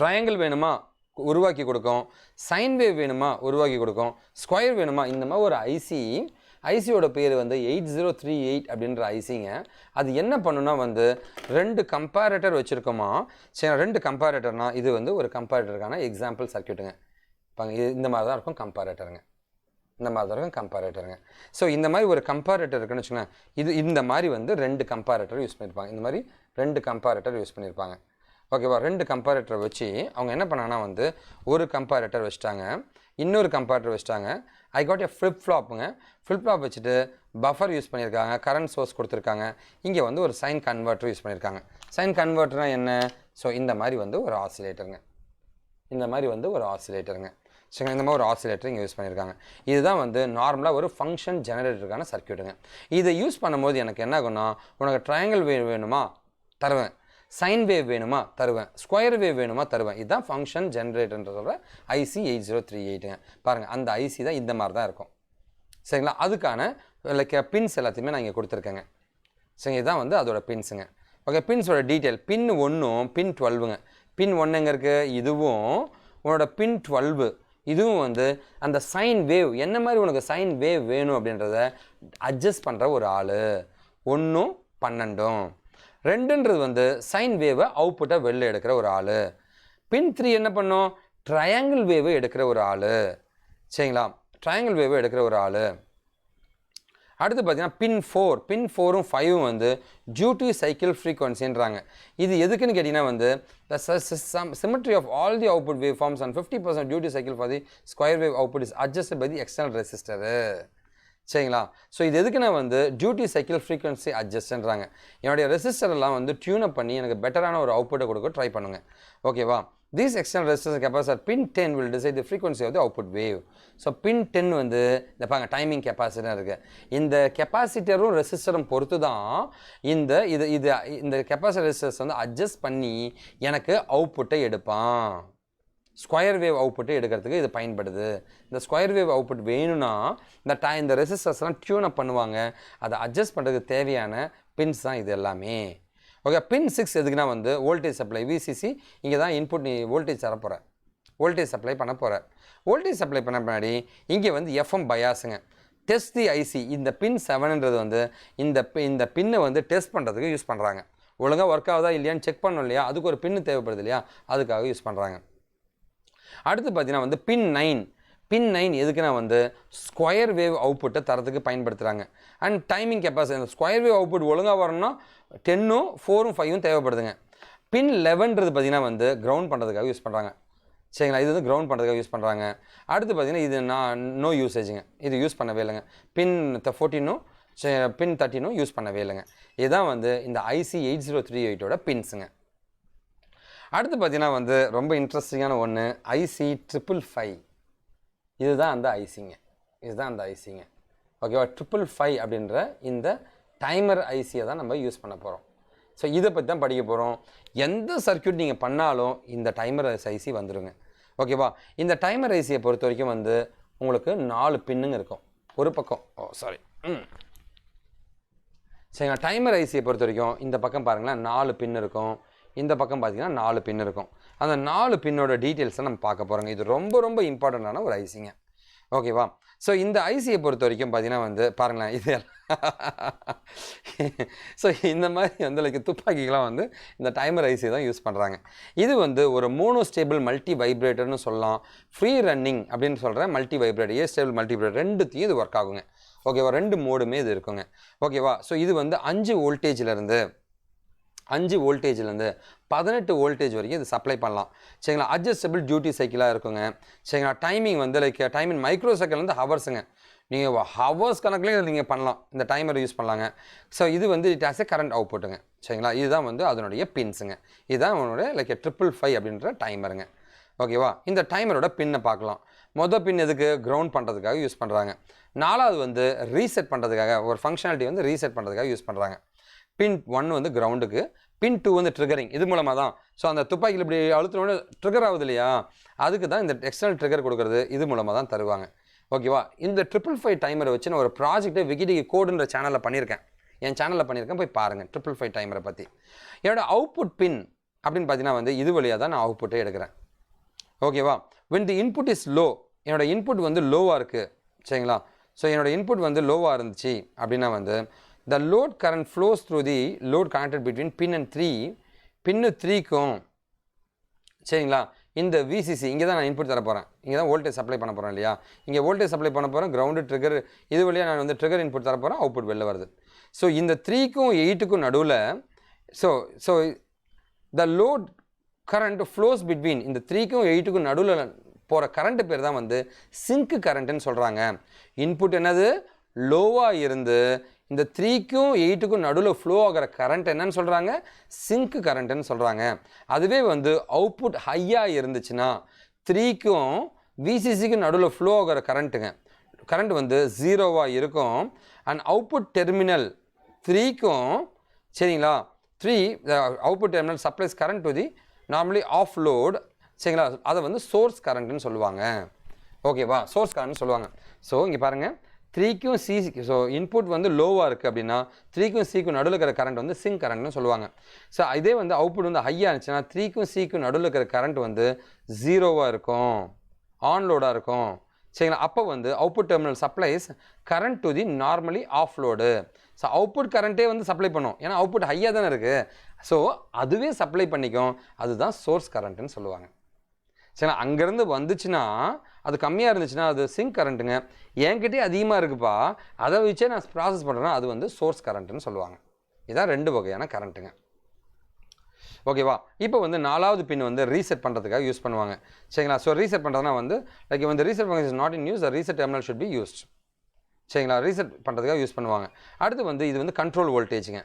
ட்ரையாங்கிள் வேணுமா உருவாக்கி கொடுக்கும், சைன் வேவ் வேணுமா உருவாக்கி கொடுக்கும், ஸ்கொயர் வேணுமா, இந்த மாதிரி ஒரு ஐசியோட பேர் வந்து 8038 அப்படின்ற ஐசிங்க. அது என்ன பண்ணுன்னா வந்து 2 கம்பேரேட்டர் வச்சுருக்கோமா. சரி, 2 கம்பேரேட்டர்னா இது வந்து ஒரு கம்பேரேட்டருக்கான எக்ஸாம்பிள் சர்க்யூட்டுங்க. இப்போ இந்த மாதிரி தான் இருக்கும் கம்பேரேட்டருங்க. இந்த மாதிரி தான் இருக்கும் கம்பேரேட்டருங்க. ஸோ இந்த மாதிரி ஒரு கம்பேரேட்டர் இருக்குன்னு வச்சுக்கோங்க. இந்த மாதிரி வந்து 2 கம்பேரேட்டர் யூஸ் பண்ணியிருப்பாங்க. இந்த மாதிரி 2 கம்பேரேட்டர் யூஸ் பண்ணியிருப்பாங்க. ஓகேவா? 2 கம்பேரேட்டரை வச்சு அவங்க என்ன பண்ணாங்கன்னா வந்து ஒரு கம்பேரேட்டர் வச்சுட்டாங்க, இன்னொரு கம்பேரேட்டர் வச்சுட்டாங்க. ஐ காட் எ ஃப்ளிப் ஃப்ளாப்புங்க. ஃப்ளிப் ஃப்ளாப் வச்சுட்டு பஃபர் யூஸ் பண்ணியிருக்காங்க, கரண்ட் சோர்ஸ் கொடுத்துருக்காங்க. இங்கே வந்து ஒரு சைன் கன்வெர்ட்டர் யூஸ் பண்ணியிருக்காங்க. சைன் கன்வெர்ட்டர்னா என்ன? ஸோ இந்த மாதிரி வந்து ஒரு ஆசிலேட்டருங்க. இந்த மாதிரி வந்து ஒரு ஆசிலேட்டருங்க. சரிங்க, இந்த மாதிரி ஒரு ஆசிலேட்டர் இங்கே யூஸ் பண்ணியிருக்காங்க. இதுதான் வந்து நார்மலாக ஒரு ஃபங்க்ஷன் ஜெனரேட்டருக்கான சர்க்யூட்டுங்க. இதை யூஸ் பண்ணும்போது எனக்கு என்ன ஆகும்னா, உனக்கு ட்ரையாங்கிள் வேவ் வேணுமா தருவேன், சைன் வேவ் வேணுமா தருவேன், ஸ்கொயர் வேவ் வேணுமா தருவேன். இதுதான் ஃபங்க்ஷன் ஜென்ரேட்டர்ன்றதோட ஐசி 8038ங்க. பாருங்கள், அந்த ஐசி தான் இந்த மாதிரி தான் இருக்கும். சரிங்களா? அதுக்கான லைக் பின்ஸ் எல்லாத்தையுமே நான் இங்கே கொடுத்துருக்கேங்க. சரிங்க, இதுதான் வந்து அதோட பின்ஸுங்க. ஓகே, பின்ஸோட டீட்டெயில் பின் 1ம் பின் 12ங்க. பின் 1 எங்கே இருக்குது, இதுவும் உன்னோட பின் 12 இதுவும் வந்து அந்த சைன் வேவ் என்ன மாதிரி உனக்கு சைன் வேவ் வேணும் அப்படின்றத அட்ஜஸ்ட் பண்ணுற ஒரு ஆள். 1ம் 12ம் 2ன்றது வந்து சைன் வேவை அவுட்புட்டை வெளில எடுக்கிற ஒரு ஆள். பின் 3 என்ன பண்ணும், ட்ரையாங்கிள் வேவை எடுக்கிற ஒரு ஆள். சரிங்களா? ட்ரையாங்கிள் வேவை எடுக்கிற ஒரு ஆள். அடுத்து பார்த்தீங்கன்னா பின் 4ம் 5ம் வந்து டியூட்டி சைக்கிள் ஃப்ரீக்வன்சின்றாங்க. இது எதுக்குன்னு கேட்டிங்கன்னா வந்து the symmetry of all the output waveforms and 50% duty cycle for the square wave output is adjusted by the external resistor. சரிங்களா? ஸோ இது எதுக்குன்னா வந்து டியூட்டி சைக்கிள் ஃப்ரீக்வன்சி அட்ஜஸ்ட்ன்றாங்க. என்னுடைய ரெசிஸ்டர்லாம் வந்து டியூனப் பண்ணி எனக்கு பெட்டரான ஒரு அவுட்புட்டை கொடுக்க ட்ரை பண்ணுங்க. ஓகேவா? These external resistors and capacitor pin 10 will decide the frequency of the output wave. So pin 10 வந்து இந்த பாருங்க டைமிங் கெப்பாசிட்டர் இருக்குது. இந்த கெப்பாசிட்டரும் ரெசிஸ்டரும் பொறுத்து தான் இந்த கெப்பாசிட்டர் ரெசிஸ்டர்ஸ் வந்து அட்ஜஸ்ட் பண்ணி எனக்கு அவுட்புட்டை எடுப்பான். ஸ்கொயர் வேவ் அவுட்புட்டு எடுக்கிறதுக்கு இது பயன்படுது. இந்த ஸ்கொயர் வேவ் அவுட்புட் வேணும்னா இந்த ரெசிஸ்டர்ஸ்லாம் டியூன் அப் பண்ணுவாங்க. அதை அட்ஜஸ்ட் பண்ணுறதுக்கு தேவையான பின்ஸ் தான் இது எல்லாமே. ஓகே, பின் 6 எதுக்குன்னா வந்து வோல்டேஜ் சப்ளை விசிசி. இங்கே தான் இன்புட் நீ வோல்டேஜ் தர போகிற, வோல்டேஜ் சப்ளை பண்ண போகிற. வோல்டேஜ் சப்ளை பண்ண பின்னாடி இங்கே வந்து எஃப்எம் பயாஸுங்க. Test the IC. இந்த பின் 7ன்றது வந்து இந்த பின்னை வந்து டெஸ்ட் பண்ணுறதுக்கு யூஸ் பண்ணுறாங்க. ஒழுங்காக ஒர்க் ஆகுதா இல்லையான்னு செக் பண்ணணும் இல்லையா, அதுக்கு ஒரு பின்னு தேவைப்படுது இல்லையா, அதுக்காக யூஸ் பண்ணுறாங்க. அடுத்து பார்த்தீங்கன்னா வந்து பின் 9 எதுக்குன்னா வந்து ஸ்கொயர் வேவ் அவுட்புட்டை தரத்துக்கு பயன்படுத்துகிறாங்க. And timing capacity, square wave output ஒழுங்காக வரணும்னா 10ம் 4ம் 5ம் தேவைப்படுதுங்க. பின் 11ன்றது பார்த்தீங்கன்னா வந்து கிரவுண்ட் பண்ணுறதுக்காக யூஸ் பண்ணுறாங்க. சரிங்களா, இது வந்து கிரவுண்ட் பண்ணுறதுக்காக யூஸ் பண்ணுறாங்க. அடுத்து பார்த்தீங்கன்னா இது நோ யூசேஜுங்க, இது யூஸ் பண்ணவே இல்லைங்க. பின் 14ம் பின் 13ம் யூஸ் பண்ணவே இல்லைங்க. இதுதான் வந்து இந்த IC 8038ஓட பின்ஸுங்க. அடுத்து பார்த்தீங்கன்னா வந்து ரொம்ப இன்ட்ரெஸ்டிங்கான ஒன்று IC 555. இதுதான் அந்த ஐசிங்க. ஓகேவா, 555 அப்படின்ற இந்த டைமர் ஐசியை தான் நம்ம யூஸ் பண்ண போகிறோம். ஸோ இதை பற்றி தான் படிக்க போகிறோம். எந்த சர்க்யூட் நீங்கள் பண்ணாலும் இந்த டைமர் ஐசி வந்துடுங்க. ஓகேவா, இந்த டைமர் ஐசியை பொறுத்த வரைக்கும் வந்து உங்களுக்கு 4 பின்னுங்க இருக்கும் ஒரு பக்கம். சரிங்களா, டைமர் ஐசியை பொறுத்த வரைக்கும் இந்த பக்கம் பாருங்களேன் 4 பின் இருக்கும், இந்த பக்கம் பார்த்தீங்கன்னா 4 பின் இருக்கும். அந்த 4 பின்னோட டீட்டெயில்ஸை நம்ம பார்க்க போகிறோங்க. இது ரொம்ப ரொம்ப இம்பார்ட்டண்ட்டான ஒரு ஐசிங்க. ஓகேவா, ஸோ இந்த ஐசியை பொறுத்த வரைக்கும் பார்த்தீங்கன்னா வந்து பாருங்களேன் இது ஸோ இந்த மாதிரி வந்து லைக் துப்பாக்கிகளாம் வந்து இந்த டைமர் ஐசி தான் யூஸ் பண்ணுறாங்க. இது வந்து ஒரு மோனோஸ்டேபிள் மல்டி வைப்ரேட்டர்னு சொல்லலாம். ஃப்ரீ ரன்னிங் அப்படின்னு சொல்கிறேன் மல்டி வைப்ரேட்டர், ஏஸ்டேபிள் மல்டிவைப்ரேட்டர் ரெண்டுத்தையும் இது ஒர்க் ஆகுங்க. ஓகேவா, 2 மோடுமே இது இருக்குங்க. ஓகேவா, ஸோ இது வந்து 5 வோல்டேஜ்லேருந்து 18 வோல்டேஜ் வரைக்கும் இது சப்ளை பண்ணலாம். சரிங்களா, அட்ஜஸ்டபிள் டியூட்டி சைக்கிளாக இருக்குங்க. சரிங்களா, டைமிங் வந்து லைக் டைமிங் மைக்ரோ செகண்ட்லேருந்து ஹவர்ஸுங்க. நீங்கள் ஹவர்ஸ் கணக்குலேயே நீங்கள் பண்ணலாம், இந்த டைமர் யூஸ் பண்ணலாங்க. ஸோ இது வந்து இட் ஹாஸ் எ கரண்ட் அவுட்புட்டுங்க. சரிங்களா, இதுதான் வந்து அதனுடைய பின்ஸுங்க. இதுதான் உன்னுடைய லைக் 555 அப்படின்ற டைமருங்க. ஓகேவா, இந்த டைமரோட பின்னை பார்க்கலாம். மொதல் பின் எதுக்கு, கிரவுண்ட் பண்ணுறதுக்காக யூஸ் பண்ணுறாங்க. 4வது வந்து ரீசெட் பண்ணுறதுக்காக, ஒரு ஃபங்க்ஷனாலிட்டி வந்து ரீசெட் பண்ணுறதுக்காக யூஸ் பண்ணுறாங்க. பின் 1 வந்து கிரவுண்டுக்கு, பின் 2 வந்து ட்ரிகரிங், இது மூலமாக தான். ஸோ அந்த துப்பாக்கியில் இப்படி அழுத்தினோட ட்ரிகர் ஆகுது இல்லையா, அதுக்கு தான் இந்த எக்ஸ்டர்னல் ட்ரிகர் கொடுக்குறது, இது மூலமாக தான் தருவாங்க. ஓகேவா, இந்த 555 டைமரை வச்சு நான் ஒரு ப்ராஜெக்டை விக்கிடிகி கோடுன்ற சேனலில் பண்ணியிருக்கேன், என் சேனலில் பண்ணியிருக்கேன், போய் பாருங்கள் 555 டைமரை பற்றி. என்னோட அவுட்புட் பின் அப்படின்னு பார்த்தீங்கன்னா வந்து இது வழியாக தான் நான் அவுட்புட்டே எடுக்கிறேன். ஓகேவா, when the input is low, என்னோட இன்புட் வந்து லோவாக இருக்குது. சரிங்களா, ஸோ என்னோட இன்புட் வந்து லோவாக இருந்துச்சு அப்படின்னா வந்து the load current flows through the load connected between pin and 3, பின்னு 3க்கும் சரிங்களா இந்த VCC இங்கே தான் நான் இன்புட் தர போகிறேன், இங்கே தான் வோல்டேஜ் சப்ளை பண்ண போகிறேன் இல்லையா, இங்கே வோல்டேஜ் சப்ளை பண்ண போகிறேன், கிரவுண்டு ட்ரிகர் இது வழியாக நான் வந்து ட்ரிகர் இன்புட் தர போகிறேன், அவுட்புட் வெளில வருது. ஸோ இந்த 3க்கும் 8க்கும் நடுவில் so the load current flows between இந்த 3க்கும் 8க்கும் நடுவில் போகிற கரண்ட்டு பேர் தான் வந்து சிங்க் கரண்ட்டுன்னு சொல்கிறாங்க. இன்புட் என்னது லோவாக இருந்து இந்த 3க்கும் 8க்கும் நடுவில் ஃப்ளோ ஆகிற கரண்ட் என்னன்னு சொல்கிறாங்க, சிங்க் கரண்ட்டுன்னு சொல்கிறாங்க. அதுவே வந்து அவுட்புட் ஹையாக இருந்துச்சுன்னா 3க்கும் VCCக்கும் நடுவில் ஃப்ளோ ஆகிற கரண்ட் வந்து 0வாக இருக்கும். அண்ட் அவுட்புட் டெர்மினல் 3க்கும் சரிங்களா 3 output terminal supplies current to the normally of load. சரிங்களா, அதை வந்து சோர்ஸ் கரண்ட்டுன்னு சொல்லுவாங்க. ஓகேவா, சோர்ஸ் கரண்ட்னு சொல்லுவாங்க. ஸோ இங்கே பாருங்கள் 3க்கும் சிக்கு, ஸோ இன்புட் வந்து லோவாக இருக்குது அப்படின்னா 3க்கும் சிக்கும் நடுவில் இருக்கிற கரண்ட் வந்து சிங்க் கரண்ட்னு சொல்லுவாங்க. ஸோ இதே வந்து அவுட்புட் வந்து ஹையாக இருந்துச்சுன்னா 3க்கும் சிக்கும் நடுவில் இருக்கிற கரண்ட் வந்து 0வாக இருக்கும், ஆன் லோடாக இருக்கும். சரிங்களா, அப்போ வந்து output terminal supplies current to the normally of load. So output கரண்ட்டே வந்து சப்ளை பண்ணும், ஏன்னா அவுட்புட் ஹையாக தானே இருக்குது. ஸோ அதுவே சப்ளை பண்ணிக்கும், அதுதான் சோர்ஸ் கரண்ட்டுன்னு சொல்லுவாங்க. சரிங்களா, அங்கேருந்து வந்துச்சுன்னா அது கம்மியாக இருந்துச்சுன்னா அது சிங்க் கரண்ட்டுங்க. என்கிட்டே அதிகமாக இருக்குப்பா, அதை வச்சே நான் ப்ராசஸ் பண்ணுறேன்னா அது வந்து சோர்ஸ் கரண்ட்டுன்னு சொல்லுவாங்க. இதான் 2 வகையான கரண்ட்டுங்க. ஓகேவா, இப்போ வந்து 4வது பின் வந்து ரீசெட் பண்ணுறதுக்காக யூஸ் பண்ணுவாங்க. சரிங்களா, ஸோ ரீசெட் பண்ணுறதுனா வந்து லைக் வந்து reset function is not in use, the reset terminal should be used. சரிங்களா, ரீசெட் பண்ணுறதுக்காக யூஸ் பண்ணுவாங்க. அடுத்து வந்து இது வந்து கண்ட்ரோல் வோல்டேஜுங்க.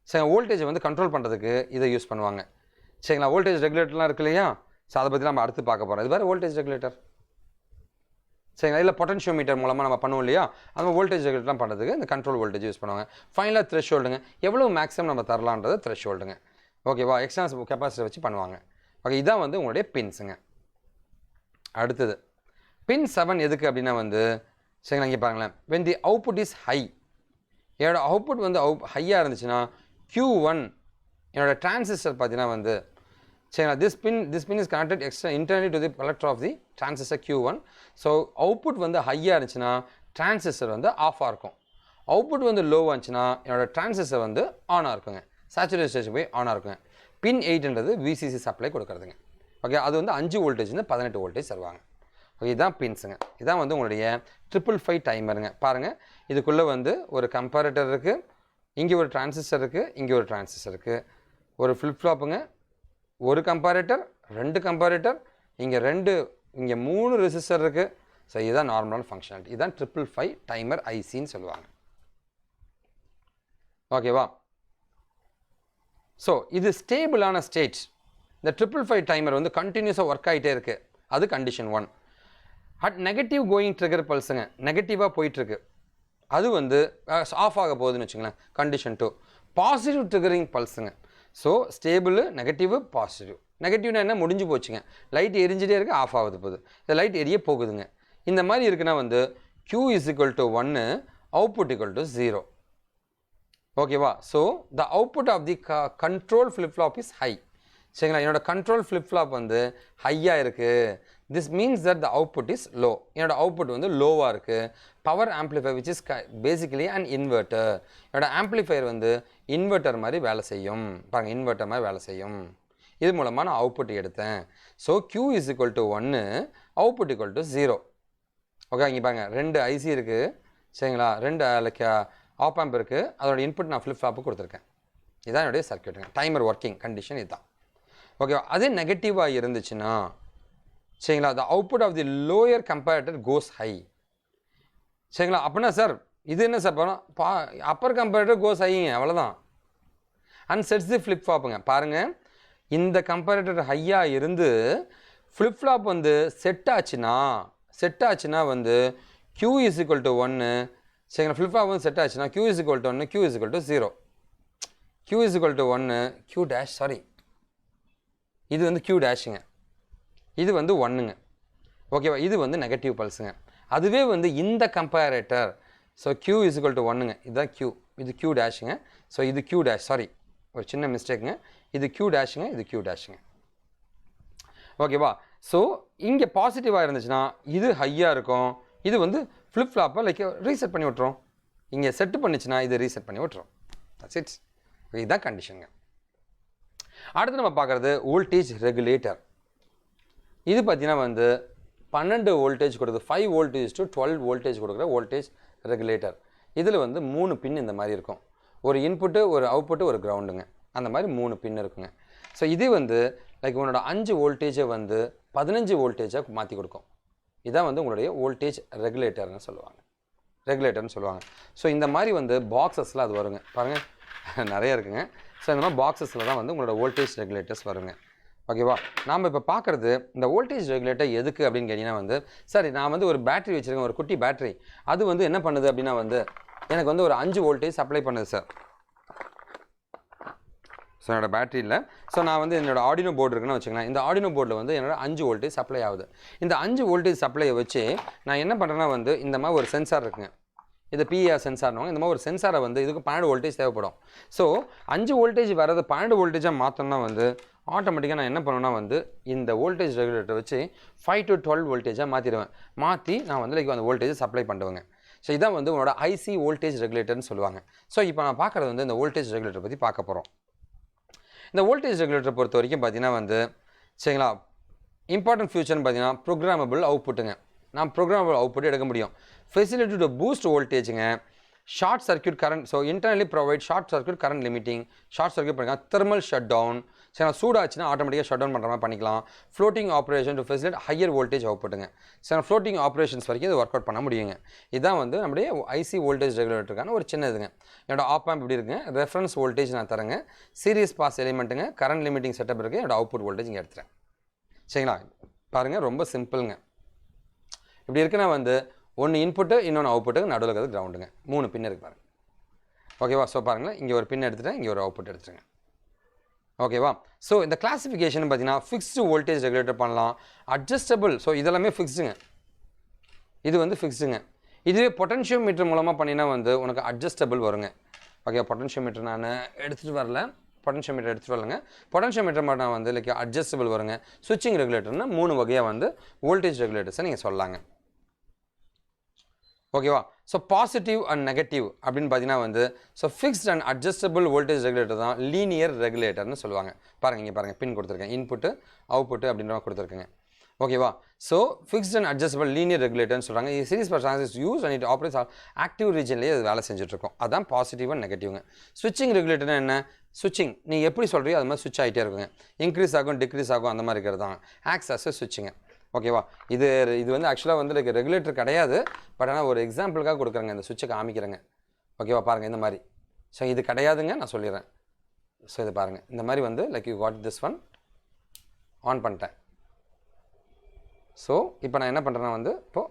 சரி, வோல்டேஜை வந்து கண்ட்ரோல் பண்ணுறதுக்கு இதை யூஸ் பண்ணுவாங்க. சரிங்களா, வோல்டேஜ் ரெகுலேட்டர்லாம் இருக்கு இல்லையா, ஸோ அதை பற்றி நம்ம அடுத்து பார்க்க போகிறோம். இது வேறு வோல்டேஜ் ரெகுலேட்டர். சரிங்களா, இல்லை பொட்டன்ஷியோமீட்டர் மூலமாக நம்ம பண்ணுவோம் இல்லையா, அந்த வோல்டேஜ் ரெகுலேட்டர்லாம் பண்ணுறதுக்கு இந்த கண்ட்ரோல் வோல்டேஜ் யூஸ் பண்ணுவாங்க. ஃபைனலாக த்ரெஷ்ஹோல்டுங்க, எவ்வளோ மேக்ஸிமம் நம்ம தரலான்றது த்ரெஷ்ஹோல்டுங்க. ஓகேவா, எக்ஸ்டர்னல் கெப்பாசிட்டர் வச்சு பண்ணுவாங்க. ஓகே, இதான் வந்து உங்களுடைய பின்ஸுங்க. அடுத்தது பின் 7 எதுக்கு அப்படின்னா வந்து சரிங்களா, இங்கே பாருங்களேன், when the output is high, என்னோட அவுட்புட் வந்து ஹையாக இருந்துச்சுன்னா Q1 என்னோட டிரான்சிஸ்டர் பார்த்தீங்கன்னா வந்து சரிங்களா, this pin is connected internally to the collector of the transistor Q1. So output வந்து ஹையாக இருந்துச்சுன்னா டிரான்சிஸ்டர் வந்து ஆஃபாக இருக்கும். அவுட்புட் வந்து லோவாக இருந்துச்சுன்னா என்னோட டிரான்சிஸ்டர் வந்து ஆனாக இருக்குங்க, சேச்சுரேஷன் ஸ்டேஜ் போய் ஆனாக இருக்குங்க. பின் 8ன்றது விசிசி சப்ளை கொடுக்குறதுங்க. ஓகே, அது வந்து 5 வோல்டேஜ்னு 18 வோல்டேஜ் தருவாங்க. ஓகே, இதுதான் பின்ஸுங்க. இதான் வந்து உங்களுடைய 555 டைமருங்க. பாருங்கள், இதுக்குள்ளே வந்து ஒரு கம்பேரேட்டர் இருக்குது, இங்கே ஒரு டிரான்சிஸ்டர் இருக்குது, இங்கே ஒரு டிரான்சிஸ்டர் இருக்குது, ஒரு ஃப்ளிப் ஃப்ளாப்புங்க, ஒரு கம்பேரேட்டர், 2 கம்பேரேட்டர், இங்கே 3 ரெசிஸ்டர் இருக்குது. ஸோ இதுதான் நார்மலான ஃபங்க்ஷனாலிட்டி. இதுதான் 555 டைமர் ஐசின்னு சொல்லுவாங்க. ஓகேவா? ஸோ இது ஸ்டேபிளான ஸ்டேட். இந்த 555 டைமர் வந்து கண்டினியூஸாக ஒர்க் ஆகிட்டே இருக்குது. அது condition 1. At negative going trigger பல்ஸுங்க, நெகட்டிவாக போயிட்டுருக்கு, அது வந்து ஆஃப் ஆக போகுதுன்னு வச்சுங்களேன், கண்டிஷன் 2. பாசிட்டிவ் ட்ரிகரிங் பல்ஸுங்க. So stable, negative, positive. நெகட்டிவ்னா என்ன, முடிஞ்சு போச்சுங்க, லைட் எரிஞ்சிட்டே இருக்குது, ஆஃப் ஆகுது போகுது, இந்த லைட் எரிய போகுதுங்க. இந்த மாதிரி இருக்குன்னா வந்து Q = 1, அவுட்புட் = 0. ஓகேவா? So the output of the control flip flop is high. சரிங்களா? என்னோட கண்ட்ரோல் ஃப்ளிப் ஃப்ளாப் வந்து ஹையாக இருக்குது. This means that the output is low. என்னோட அவுட்புட் வந்து லோவாக இருக்குது. Power amplifier which is basically and inverter. என்னோட ஆம்ப்ளிஃபையர் வந்து இன்வெர்ட்டர் மாதிரி வேலை செய்யும். பாருங்கள், இன்வெர்ட்டர் மாதிரி வேலை செய்யும். இது மூலமாக நான் அவுட்புட் எடுத்தேன். So Q = 1, output = 0. ஓகே, இங்கே பாருங்கள், 2 IC இருக்குது. சரிங்களா? 2 லைக் ஆப் ஆம்ப் இருக்குது. அதோட இன்புட் நான் ஃப்ளிப் ஃப்ளாப்புக்கு கொடுத்துருக்கேன். இதுதான் என்னுடைய சர்க்யூட்டுங்க. டைமர் ஒர்க்கிங் கண்டிஷன் இதுதான். ஓகேவா? அதே நெகட்டிவாக இருந்துச்சுன்னா, சரிங்களா, the output of the lower comparator goes high. சரிங்களா? அப்படின்னா சார் இது என்ன சார் பண்ணோம், அப்பர் கம்பேரேட்டர் கோஸ் ஹைங்க, அவ்வளோதான். அண்ட் செட்ஸ் தி ஃப்ளிப் ஃப்ளாப்புங்க. பாருங்கள், இந்த கம்பேரேட்டர் ஹையாக இருந்து ஃப்ளிப் ஃப்ளாப் வந்து செட் ஆச்சுன்னா வந்து Q = 1. சரிங்களா? ஃப்ளிப் ஃப்ளாப் வந்து செட் ஆச்சுன்னா Q = 1, Q = 0. Q = 1, Q dash, sorry, இது வந்து Q டேஷுங்க, இது வந்து 1ங்க. ஓகேவா? இது வந்து நெகட்டிவ் பல்ஸுங்க. அதுவே வந்து இந்த கம்பேரேட்டர், ஸோ Q = 1ங்க, இதுதான் Q, இது Q டேஷுங்க. ஸோ இது Q டேஷ், சாரி, ஒரு சின்ன மிஸ்டேக்குங்க, இது Q டேஷுங்க, இது Q டேஷுங்க. ஓகேவா? ஸோ இங்கே பாசிட்டிவாக இருந்துச்சுன்னா இது ஹையாக இருக்கும், இது வந்து ஃப்ளிப் ஃப்ளாப்பை லைக் ரீசெட் பண்ணி விட்ரும். இங்கே செட்டு பண்ணிச்சுன்னா இது ரீசெட் பண்ணி விட்ரும். That's it. இதுதான் கண்டிஷனுங்க. அடுத்து நம்ம பார்க்குறது வோல்டேஜ் ரெகுலேட்டர். இது பார்த்தீங்கன்னா வந்து 12 வோல்டேஜ் கொடுக்குது, 5 voltage to 12 வோல்டேஜ் கொடுக்குற வோல்டேஜ் ரெகுலேட்டர். இதில் வந்து 3 பின் இந்த மாதிரி இருக்கும். ஒரு இன்புட்டு, ஒரு அவுட்புட்டு, ஒரு கிரவுண்டுங்க. அந்த மாதிரி 3 பின் இருக்குங்க. ஸோ இது வந்து லைக் உன்னோட 5 வோல்டேஜை வந்து 15 வோல்டேஜாக மாற்றி கொடுக்கும். இதான் வந்து உங்களுடைய வோல்டேஜ் ரெகுலேட்டர்னு சொல்லுவாங்க. ஸோ இந்த மாதிரி வந்து பாக்ஸஸில் அது வருங்க. பாருங்கள், நிறைய இருக்குங்க. ஸோ இந்த மாதிரி பாக்ஸஸில் தான் வந்து உங்களோட வோல்டேஜ் ரெகுலேட்டர்ஸ் வருங்க. ஓகேவா? நாம் இப்போ பார்க்குறது இந்த வோல்டேஜ் ரெகுலேட்டர் எதுக்கு அப்படின்னு கேட்டிங்கன்னா வந்து, சரி நான் வந்து ஒரு பேட்டரி வச்சுருக்கேன், ஒரு குட்டி பேட்டரி. அது வந்து என்ன பண்ணுது அப்படின்னா வந்து எனக்கு வந்து ஒரு 5 வோல்டேஜ் சப்ளை பண்ணுது சார். ஸோ என்னோடய பேட்டரியில், ஸோ நான் வந்து என்னோடய ஆர்டினோ போர்டு இருக்குன்னு வச்சுக்கலாம். இந்த ஆர்டினோ போர்டில் வந்து என்னோட 5 வோல்டேஜ் சப்ளை ஆகுது. இந்த 5 வோல்டேஜ் சப்ளையை வச்சு நான் என்ன பண்ணுறேன்னா வந்து இந்த மாதிரி ஒரு சென்சார் இருக்குங்க, இது பிஆர் சென்சார்னுவாங்க. இந்த மாதிரி ஒரு சென்சாரை வந்து இதுக்கு 12 வோல்டேஜ் தேவைப்படும். ஸோ 5 வோல்டேஜ் வரது 12 வோல்டேஜாக மாற்றணும்னா வந்து ஆட்டோமேட்டிக்காக நான் என்ன பண்ணுவேன்னா வந்து இந்த வோல்டேஜ் ரெகுலேட்டர் வச்சு 5 to 12 வோல்டேஜாக மாற்றி நான் வந்து லைக் அந்த வோல்டேஜ் சப்ளை பண்ணுவேங்க. ஸோ இதான் வந்து உங்களோட ஐசி வோல்டேஜ் ரெகுலேட்டர்னு சொல்லுவாங்க. ஸோ இப்போ நான் பார்க்குறது வந்து இந்த வோல்டேஜ் ரெகுலேட்டர் பற்றி பார்க்க போகிறோம். இந்த வோல்டேஜ் ரெகுலேட்டர் பொறுத்த வரைக்கும் பார்த்தீங்கன்னா வந்து சரிங்களா, இம்பார்ட்டன்ட் ஃபியூச்சர்னு பார்த்தீங்கன்னா ப்ரோக்ராமபிள் அவுட்புட்டுங்க. நான் ப்ரோக்ராமபிள் அவுட்புட் எடுக்க முடியும். ஃபெசிலிட்டி டு பூஸ்ட் வோல்டேஜுங்க. Short circuit current, so internally provide short circuit current limiting. Short circuit பண்ணிக்கலாம். தெர்மல் ஷட் டவுன், சரி சூடாச்சுன்னா ஆட்டோமேட்டிக்காக ஷட் டவுன் பண்ணுற மாதிரி பண்ணிக்கலாம். Floating operation to facilitate higher voltage அவுட்புட்டுங்க. சரி ஃப்ளோட்டிங் ஆப்ரேஷன்ஸ் வரைக்கும் இது ஒர்க் அவுட் பண்ண முடியுங்க. இதுதான் வந்து நம்முடைய ஐசி வோல்டேஜ் ரெகுலேட்டருக்கான ஒரு சின்ன இதுங்க. என்னோட ஆப் ஆம்ப் இப்படி இருக்குங்க, ரெஃபரன்ஸ் வோல்டேஜ் நான் தரேங்க, சீரியஸ் பாஸ் எலிமெண்ட்டுங்க, கரண்ட் லிமிட்டிங் செட்டப் இருக்குது, என்னோட அவுட்புட் வோல்டேஜ் இங்கே எடுத்துகிறேன். சரிங்களா? பாருங்கள், ரொம்ப சிம்பிளுங்க. இப்படி இருக்குன்னா வந்து ஒன்று இன்புட்டு, இன்னொன்று அவுட்புட்டுக்கு, நடுவில் இருக்கிறது கிரவுண்டுங்க. 3 பின் இருக்குது பாருங்கள். ஓகேவா? ஸோ பாருங்கள், இங்கே ஒரு பின் எடுத்துகிட்டேன், இங்கே ஒரு அவுட்புட் எடுத்துருங்க. ஓகேவா? ஸோ இந்த கிளாசிஃபிகேஷன் பார்த்தீங்கன்னா ஃபிக்ஸ்டு வோல்டேஜ் ரெகுலேட்டர் பண்ணலாம், அட்ஜஸ்டபிள், ஸோ இதெல்லாமே ஃபிக்ஸ்டுங்க, இது வந்து ஃபிக்ஸ்டுங்க. இதுவே பொட்டன்ஷியோமீட்டர் மூலமாக பண்ணினா வந்து உனக்கு அட்ஜஸ்டபிள் வருங்க. ஓகே, பொட்டன்ஷியோமீட்டர் நான் எடுத்துகிட்டு வரலங்க. பொட்டன்ஷியோமீட்டர் மட்டும் நான் வந்து லைக் அட்ஜஸ்டபிள் வருங்க. ஸ்விட்சிங் ரெகுலேட்டர்னா 3 வகையாக வந்து வோல்டேஜ் ரெகுலேட்டர்ஸை நீங்கள் சொல்லலாங்க. ஓகேவா? ஸோ பாசிட்டிவ் அண்ட் நெகட்டிவ் அப்படின்னு பார்த்தீங்கன்னா வந்து so fixed and adjustable voltage regulator தான் லீனியர் ரெகுலேட்டர்னு சொல்லுவாங்க. பாருங்கள் இங்கே பாருங்கள் பின் கொடுத்துருக்கேன், இன்புட்டு அவுட்புட்டு அப்படின்ற மாதிரி கொடுத்துருக்கேங்க. ஓகேவா? So fixed and adjustable linear ரெகுலேட்டர்னு சொல்கிறாங்க. இது series per transistor use and it operates active ரீஜன்லேயே அது வேலை செஞ்சுட்ருக்கோம். அதான் பாசிட்டிவ் அண்ட் நெகட்டிவ்ங்க. ஸ்விட்சிங் ரெகுலேட்டர்னா என்ன? ஸ்விட்சிங் நீங்கள் எப்படி சொல்கிறீங்க அது மாதிரி ஸ்விட்ச் ஆகிட்டே இருக்குங்க. இன்க்ரீஸ் ஆகும் டிக்ரீஸ் ஆகும் அந்த மாதிரி இருக்கிறது தான் ஆக்சஸ் ஸ்விட்சிங்க. ஓகேவா? இது வந்து ஆக்சுவலாக வந்து லைக் ரெகுலேட்டர் கிடையாது, பட் ஆனால் ஒரு எக்ஸாம்பிளுக்காக கொடுக்குறேங்க, இந்த சுவிட்சை காமிக்கிறேங்க. ஓகேவா? பாருங்கள் இந்த மாதிரி. ஸோ இது கிடையாதுங்க, நான் சொல்லிடுறேன். ஸோ இது பாருங்கள் இந்த மாதிரி வந்து like you got this one on பண்ணிட்டேன். ஸோ இப்போ நான் என்ன பண்ணுறேன்னா வந்து இப்போது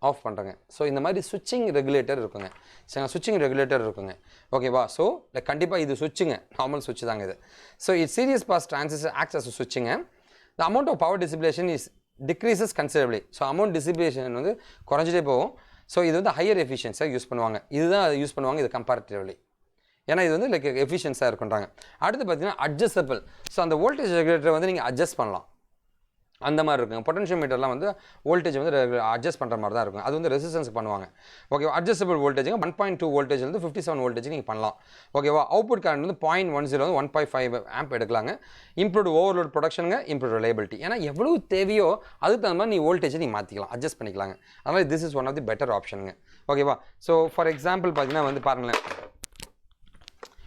ஆஃப் பண்ணுறேங்க. ஸோ இந்த மாதிரி சுவிட்சிங் ரெகுலேட்டர் இருக்குங்க. சரி, சுவிட்சிங் ரெகுலேட்டர் இருக்குங்க. ஓகேவா? ஸோ லைக் கண்டிப்பாக இது சுவிட்சுங்க, நார்மல் சுவிட்ச் தாங்க இது. So it series pass transistor acts as சுவிட்சுங்க. The amount of power dissipation is decreases considerably. So amount dissipation வந்து குறைஞ்சிட்டே போகும். ஸோ இது வந்து ஹையர் எஃபிஷியன்ஸாக யூஸ் பண்ணுவாங்க. இதுதான் யூஸ் பண்ணுவாங்க இது கம்பேரிட்டிவ்லி. ஏன்னா இது வந்து லைக் எஃபிஷியன்ஸாக இருக்குன்றாங்க. அடுத்து பார்த்தீங்கன்னா அட்ஜஸ்டபிள். ஸோ அந்த வோல்டேஜ் ரெகுலேட்டரை வந்து நீங்கள் அட்ஜஸ்ட் பண்ணலாம், அந்த மாதிரி இருக்குங்க. பொட்டன்ஷியல் மீட்டர்லாம் வந்து வோல்டேஜ் வந்து அட்ஜஸ்ட் பண்ணுற மாதிரி தான் இருக்கும். அது வந்து ரெசிஸ்டன்ஸுக்கு பண்ணுவாங்க. ஓகேவா? அட்ஜஸ்டபிள் வோல்டேஜுங்க 1.2 வோல்டேஜ்லேருந்து 57 வோல்டேஜ் நீங்கள் பண்ணலாம். ஓகேவா? அவுட்புட் கரண்ட் வந்து 0.10 வந்து 1.5 ஆம்ப் எடுக்கலாங்க. இம்ப்ரூவ்ட் ஓவர்லோட் ப்ரொடக்ஷனுங்க, இம்ப்ரூவ் ரிலையபிலிட்டி. ஏன்னா எவ்வளோ தேவையோ அதுக்கு தகுந்த மாதிரி நீ வோல்டேஜை நீங்கள் மாற்றிக்கலாம், அட்ஜஸ்ட் பண்ணிக்கலாங்க. அதனால் this is one of the better ஆப்ஷனுங்க. ஓகேவா? ஸோ ஃபார் எக்ஸாம்பிள் பார்த்தீங்கன்னா வந்து பாருங்களேன்,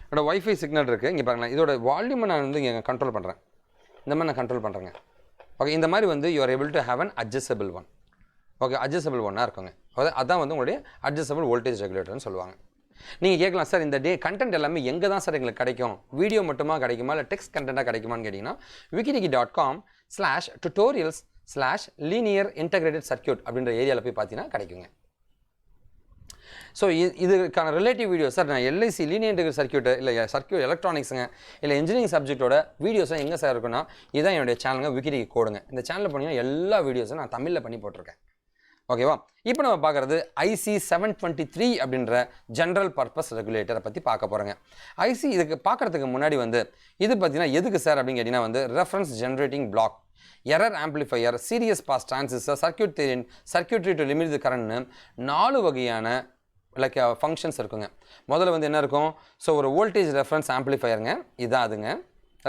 என்னோட வைஃபை சிக்னல் இருக்குது, இங்கே பாருங்களேன். இதோட வால்யூமை நான் வந்து இங்கே கண்ட்ரோல் பண்ணுறேன். இந்த மாதிரி நான் கண்ட்ரோல் பண்ணுறேங்க. ஓகே, இந்த மாதிரி வந்து you are able to have an adjustable one. Okay, adjustable ஒன்னாக இருக்குங்க. அதான் வந்து உங்களுடைய அட்ஜஸ்டபிள் வோல்டேஜ் ரெகுலேட்டர்னு சொல்லுவாங்க. நீங்கள் கேட்கலாம், சார் இந்த கண்டென்ட் எல்லாமே எங்கே தான் சார் எங்களுக்கு கிடைக்கும்? வீடியோ மட்டுமா கிடைக்குமா இல்லை டெக்ஸ்ட் கண்டென்ட்டாக கிடைக்குமான்னு கேட்டிங்கன்னா wikidiki.com/tutorials/linear integrated circuit அப்படின்ற ஏரியாவில் போய் பார்த்தீங்கன்னா கிடைக்குங்க. ஸோ இதுக்கான ரிலேட்டிவ் வீடியோ சார் நான் எல்ஐசி லீனியர் இன்டெகிரேட்டட் சர்க்யூட் இல்லை சர்க்யூட் எலக்ட்ரானிக்ஸுங்க இல்லை இன்ஜினியரிங் சப்ஜெக்ட்டோட வீடியோஸும் எங்கே சார் இருக்குன்னா இதுதான் என்னுடைய சேனலுங்க, விக்கிடிக்கு கோடுங்க. இந்த சேனலில் போனீங்கன்னா எல்லா வீடியோஸும் நான் தமிழில் பண்ணி போட்டிருக்கேன். ஓகேவா? இப்போ நம்ம பார்க்குறது IC 723 அப்படின்ற ஜென்ரல் பர்பஸ் ரெகுலேட்டரை பற்றி பார்க்க போகிறோங்க. IC இதுக்கு பார்க்குறதுக்கு முன்னாடி வந்து இது பார்த்தீங்கன்னா எதுக்கு சார் அப்படின்னு கேட்டிங்கன்னா வந்து reference generating block, error amplifier, series pass transistor, circuitry to limit the கரண்ட்னு 4 வகையான லைக் ஃபங்க்ஷன்ஸ் இருக்குங்க. முதல்ல வந்து என்ன இருக்கும்? ஸோ ஒரு வோல்டேஜ் ரெஃபரன்ஸ் ஆம்பிளிஃபையருங்க, இதான் அதுங்க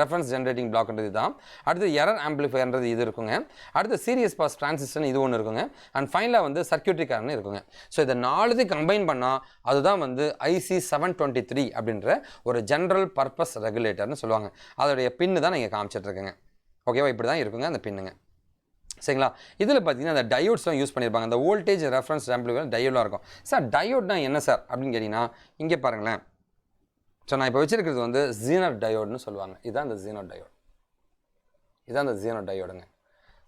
ரெஃபரன்ஸ் ஜென்ரேட்டிங் பிளாக்ன்றது இதுதான். அடுத்து எரர் ஆம்பிளிஃபையர்ன்றது இது இருக்குங்க. அடுத்து சீரியஸ் பாஸ் டிரான்சிஸ்டர் இது ஒன்று இருக்குங்க. அண்ட் ஃபைனலாக வந்து சர்க்யூட்ரி கரண்ட் இருக்குங்க. ஸோ இதை 4 கம்பைன் பண்ணால் அதுதான் வந்து IC 723 அப்படின்ற ஒரு ஜென்ரல் பர்பஸ் ரெகுலேட்டர்னு சொல்லுவாங்க. அதோடைய பின்னு தான் நீங்கள் காமிச்சிட்ருக்கேங்க. ஓகேவா? இப்படி தான் இருக்குங்க அந்த பின்னுங்க. சரிங்களா? இதில் பார்த்தீங்கன்னா அந்த டயோட்ஸ்லாம் யூஸ் பண்ணியிருப்பாங்க. அந்த வோல்டேஜ் ரெஃபரன்ஸ் ஆம்பிளிஃபையர் டயோட்லாம் இருக்கும். சார் டயோட்னா என்ன சார் அப்படின்னு கேட்டிங்கன்னா இங்கே பாருங்களேன். ஸோ நான் இப்போ வச்சிருக்கிறது வந்து ஜீனர் டயோட்னு சொல்லுவாங்க. இதுதான் அந்த ஜீனர் டயோட். இதுதான் அந்த ஜீனர் டயோடுங்க.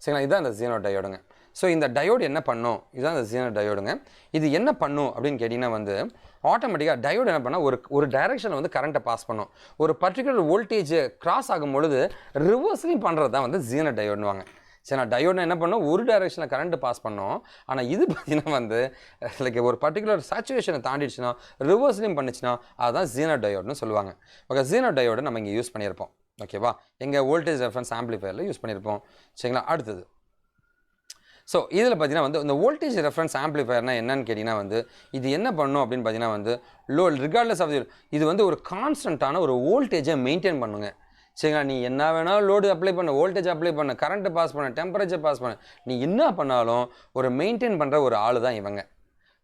சரிங்களா? இதுதான் அந்த ஜீனர் டயோடுங்க. ஸோ இந்த டயோடு என்ன பண்ணும்? இதுதான் அந்த ஜீனர் டயோடுங்க. இது என்ன பண்ணும் அப்படின்னு கேட்டிங்கன்னா வந்து ஆட்டோமேட்டிக்காக டயோடு என்ன பண்ணால் ஒரு டைரெக்ஷனில் வந்து கரண்ட்டை பாஸ் பண்ணும். ஒரு பர்டிகுலர் வோல்டேஜ் கிராஸ் ஆகும் பொழுது ரிவர்ஸ்லையும் பண்ணுறது தான் வந்து ஜீனர் டயோடுவாங்க. சரி, நான் டயோட்னா என்ன பண்ணோம்? ஒரு டைரெக்ஷனில் கரண்ட்டு பாஸ் பண்ணோம். ஆனால் இது பார்த்தீங்கன்னா வந்து லைக் ஒரு பர்டிகுலர் சேச்சுரேஷனை தாண்டிடுச்சுன்னா ரிவர்ஸ்லையும் பண்ணிச்சுன்னா அதுதான் ஜீனர் டயோட்னு சொல்லுவாங்க. ஓகே, ஜீனர் டயோடு நம்ம இங்கே யூஸ் பண்ணியிருப்போம். ஓகேவா? எங்கள் வோல்டேஜ் ரெஃபரன்ஸ் ஆம்பிளிஃபையரில் யூஸ் பண்ணியிருப்போம். சரிங்களா? அடுத்தது ஸோ இதில் பார்த்தீங்கன்னா வந்து இந்த வோல்டேஜ் ரெஃபரன்ஸ் ஆம்பிளிஃபையர்னால் என்னன்னு கேட்டிங்கன்னா வந்து இது என்ன பண்ணும் அப்படின்னு பார்த்தீங்கன்னா வந்து ரிகார்ட்லெஸ் ஆஃப் இது வந்து ஒரு கான்ஸ்டண்ட்டான ஒரு வோல்டேஜை மெயின்டைன் பண்ணுங்க. சரிங்களா? நீ என்ன வேணாலும் லோடு அப்ளை பண்ண, வோல்டேஜ் அப்ளை பண்ண, கரண்ட்டு பாஸ் பண்ண, டெம்பரேச்சர் பாஸ் பண்ண, நீ என்ன பண்ணாலும் ஒரு மெயின்டைன் பண்ணுற ஒரு ஆள் தான் இவங்க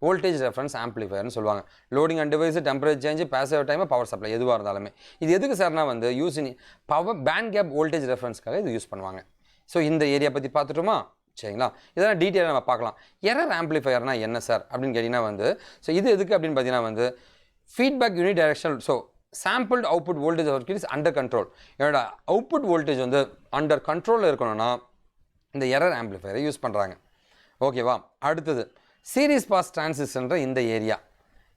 வோல்டேஜ் ரெஃபரன்ஸ் ஆம்பிளிஃபையர்னு சொல்லுவாங்க. Loading and device, temperature change, passive time, power supply எதுவாக இருந்தாலுமே இது எதுக்கு சார்னா வந்து பவர் பேண்ட் கேப் வோல்டேஜ் ரெஃபரன்ஸ்க்காக இது யூஸ் பண்ணுவாங்க. ஸோ இந்த ஏரியா பற்றி பார்த்துட்டோமா? சரிங்களா? இதெல்லாம் டீட்டெயிலாக நம்ம பார்க்கலாம். எரர் ஆம்பிளிஃபையர்னா என்ன சார் அப்படின்னு கேட்டிங்கன்னா வந்து ஸோ இது எதுக்கு அப்படின்னு பார்த்தீங்கன்னா வந்து feedback unit directional. So sampled output voltage is under control. என்னோட அவுட்புட் வோல்டேஜ் வந்து அண்டர் கண்ட்ரோலில் இருக்கணும்னா இந்த எரர் ஆம்பிளிஃபையரை யூஸ் பண்ணுறாங்க. ஓகேவா? அடுத்தது சீரிஸ் பாஸ் டிரான்சிஸ்டர்ன்ற இந்த ஏரியா.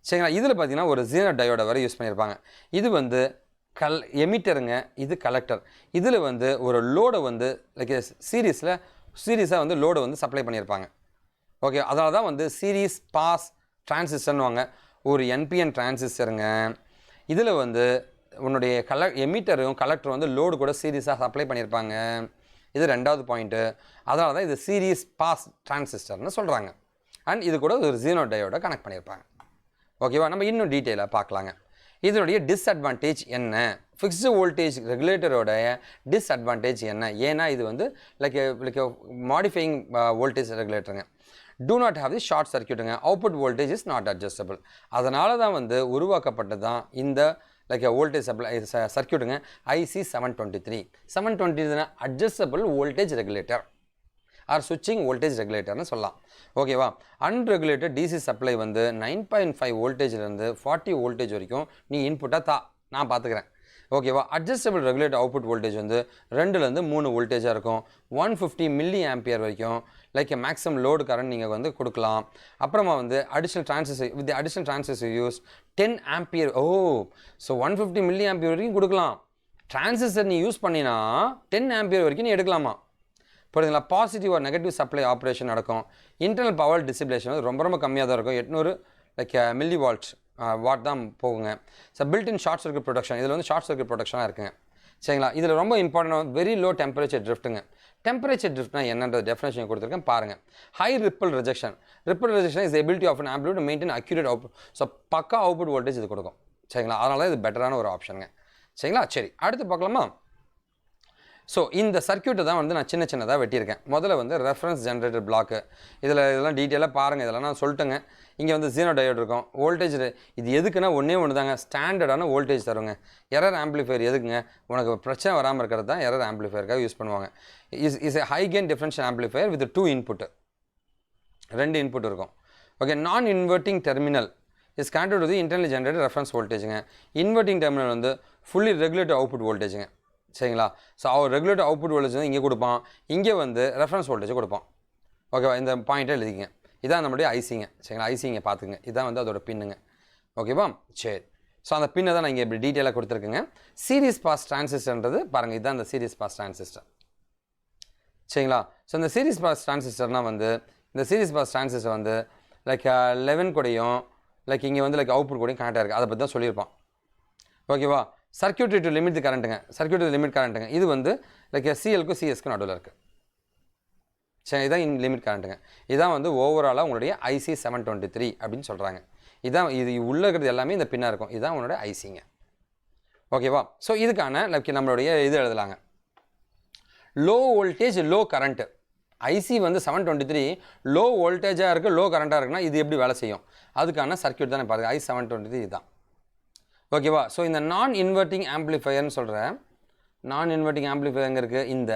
சரிங்களா? இதில் பார்த்தீங்கன்னா ஒரு ஜீனர் டயோட வரை யூஸ் பண்ணியிருப்பாங்க. இது வந்து எமிட்டருங்க, இது கலெக்டர். இதில் வந்து ஒரு லோடை வந்து லைக் சீரீஸாக வந்து லோடை வந்து சப்ளை பண்ணியிருப்பாங்க. ஓகே, அதனால தான் வந்து சீரீஸ் பாஸ் டிரான்சிஸ்டர்னுவாங்க. ஒரு என்பிஎன் டிரான்சிஸ்டருங்க. இதில் வந்து உன்னுடைய எமிட்டரும் கலெக்டரும் வந்து லோடு கூட சீரீஸாக சப்ளை பண்ணியிருப்பாங்க. இது 2வது பாயிண்ட்டு. அதனால தான் இது சீரீஸ் பாஸ் டிரான்சிஸ்டர்னு சொல்கிறாங்க. அண்ட் இது கூட ஒரு ஜீனோ டயோட கனெக்ட் பண்ணியிருப்பாங்க. ஓகேவா, நம்ம இன்னும் டீட்டெயிலாக பார்க்கலாங்க. இதனுடைய டிஸ்அட்வான்டேஜ் என்ன, ஃபிக்ஸ்டு வோல்டேஜ் ரெகுலேட்டரோட டிஸ்அட்வான்டேஜ் என்ன, ஏன்னா இது வந்து லைக் மாடிஃபையிங் வோல்டேஜ் ரெகுலேட்டருங்க. do not have the short circuitங்க, output voltage is not adjustable. அதனால தான் வந்து உருவாக்கப்பட்டது தான் இந்த லைக் வோல்டேஜ் சப்ளை சர்க்கியூட்டுங்க IC 723. 723 adjustable voltage regulator or ஸ்விட்சிங் வோல்டேஜ் ரெகுலேட்டர்னு சொல்லலாம். ஓகேவா, அன்ரெகுலேட்டட் டிசி சப்ளை வந்து 9.5 வோல்டேஜ்லேருந்து 40 வோல்டேஜ் வரைக்கும் நீ இன்புட்டாக நான் பார்த்துக்கிறேன். ஓகேவா, அட்ஜஸ்டபிள் ரெகுலேட்டர் அவுட்புட் வோல்டேஜ் வந்து 2லேருந்து 3 வோல்டேஜாக இருக்கும். 150 மில்லி ஆம்பியர் வரைக்கும் லைக் மேக்ஸிமம் லோடு கரண்ட் நீங்கள் வந்து கொடுக்கலாம். அப்புறமா வந்து additional transistor with additional transistor use 10 ampere. So 150 milli ampere வரைக்கும் கொடுக்கலாம். டிரான்சிஸ்டர் நீ யூஸ் பண்ணினா 10 ஆம்பியர் வரைக்கும் நீ எடுக்கலாமா? புரியுதுங்களா? பாசிட்டிவ் ஒரு நெகட்டிவ் சப்ளை ஆப்ரேஷன் நடக்கும். இன்டர்னல் பவர் டிசிப்ளேஷன் வந்து ரொம்ப கம்மியாக தான் இருக்கும். 800 லைக் மில்லி வாட் தான் போகுங்க. So built in short circuit protection, இதில் வந்து ஷார்ட் சர்க்யூட் ப்ரொடக்ஷனாக இருக்குங்க. சரிங்களா, இதில் ரொம்ப இம்பார்ட்டன்ட் வெரி லோ டெம்பரேச்சர் ட்ரிஃப்ட்டுங்க. டெம்பரேச்சர் ட்ரிஃப்ட்னா என்னன்ற டெஃபினேஷன் கொடுத்துருக்கேன் பாருங்கள். High ripple rejection. Ripple rejection is ability of an amplifier to maintain accurate output. So பக்கா அவுட்புட் வோல்டேஜ் இது கொடுக்கும். சரிங்களா, அதனால தான் இது பெட்டரான ஒரு ஆப்ஷனுங்க. சரிங்களா, சரி அடுத்து பார்க்கலாமா? ஸோ இந்த சர்க்கியூட்டை தான் வந்து நான் சின்னதாக வெட்டியிருக்கேன். முதல்ல வந்து ரெஃபரன்ஸ் ஜென்ரேட்டர் பிளாக்கு, இதெல்லாம் டீட்டெயிலாக பாருங்கள். இதெல்லாம் நான் சொல்லிட்டேங்க. இங்கே வந்து ஜீனோ டயோட் இருக்கும். வோல்டேஜ் இது எதுக்குன்னா ஒன்று தாங்க, ஸ்டாண்டர்டான வோல்டேஜ் தருங்க. எரர் ஆம்பிளிஃபையர் எதுக்குங்க, உனக்கு பிரச்சனை வராமல் இருக்கிறது தான் எரர் ஆம்பிளிஃபையருக்காக யூஸ் பண்ணுவாங்க. Is a high gain differential amplifier with 2 input, 2 input இருக்கும். ஓகே, நான் inverting terminal is connected to the internally generated reference வோல்டேஜுங்க. இன்வெர்ட்டிங் டெர்மினல் வந்து ஃபுல்லி ரெகுலேட்டட் அவுட்புட் வோல்டேஜுங்க. சரிங்களா, so our regulator output voltage வந்து இங்கே கொடுப்பான், இங்கே வந்து ரெஃபரன்ஸ் வோல்டேஜ் கொடுப்பான். ஓகேவா, இந்த பாயிண்ட்டை எழுதிங்க. இதான் நம்மளுடைய ஐசிங்க. சரிங்களா, ஐசிங்க பார்த்துங்க. இதான் வந்து அதோட பின்னுங்க. ஓகேவா, சரி. ஸோ அந்த பின்னை தான் நான் இங்கே இப்படி டீட்டெயிலாக கொடுத்துருக்குங்க. சீரிஸ் பாஸ் டிரான்சிஸ்டர்ன்றது பாருங்கள், இதுதான் இந்த சீரிஸ் பாஸ் டிரான்சிஸ்டர். சரிங்களா, ஸோ இந்த சீரிஸ் பாஸ் டிரான்சிஸ்டர்னால் வந்து இந்த சீரிஸ் பாஸ் டிரான்சிஸ்டர் வந்து லைக் 11 கூடையும் லைக் இங்கே வந்து லைக் அவுட்புட் கூடையும் கனெக்டாக இருக்குது. அதை பற்றி தான் சொல்லியிருப்பான். ஓகேவா, சர்க்யூட்ரி டு லிமிட் தி கரண்ட்டுங்க, சர்க்யூட் டு லிமிட் கரண்ட்டுங்க. இது வந்து லைக் சிஎல்க்கும் சிஎஸ்க்கும் நடுவில் இருக்குது. சரி, இதான் லிமிட் கரண்ட்டுங்க. இதான் வந்து ஓவராலாக உங்களுடைய IC 723 அப்படின்னு சொல்கிறாங்க. இதான் இது உள்ளே இருக்கிறது எல்லாமே இந்த பின்னாக இருக்கும். இதுதான் உங்களுடைய ஐசிங்க. ஓகேவா, ஸோ இதுக்கான லைக் நம்மளுடைய இது எழுதலாங்க. Low voltage low current IC வந்து 723 லோ வோல்டேஜாக இருக்குது, லோ கரண்ட்டாக இருக்குன்னா இது எப்படி வேலை செய்யும், அதுக்கான சர்க்யூட் தானே பாருங்கள். IC 723 இதுதான். ஓகேவா, ஸோ இந்த நான் இன்வெர்ட்டிங் ஆம்பிளிஃபையர்னு சொல்கிறேன். நான் இன்வெர்ட்டிங் ஆம்பிளிஃபையர் எங்கே இருக்குது, இந்த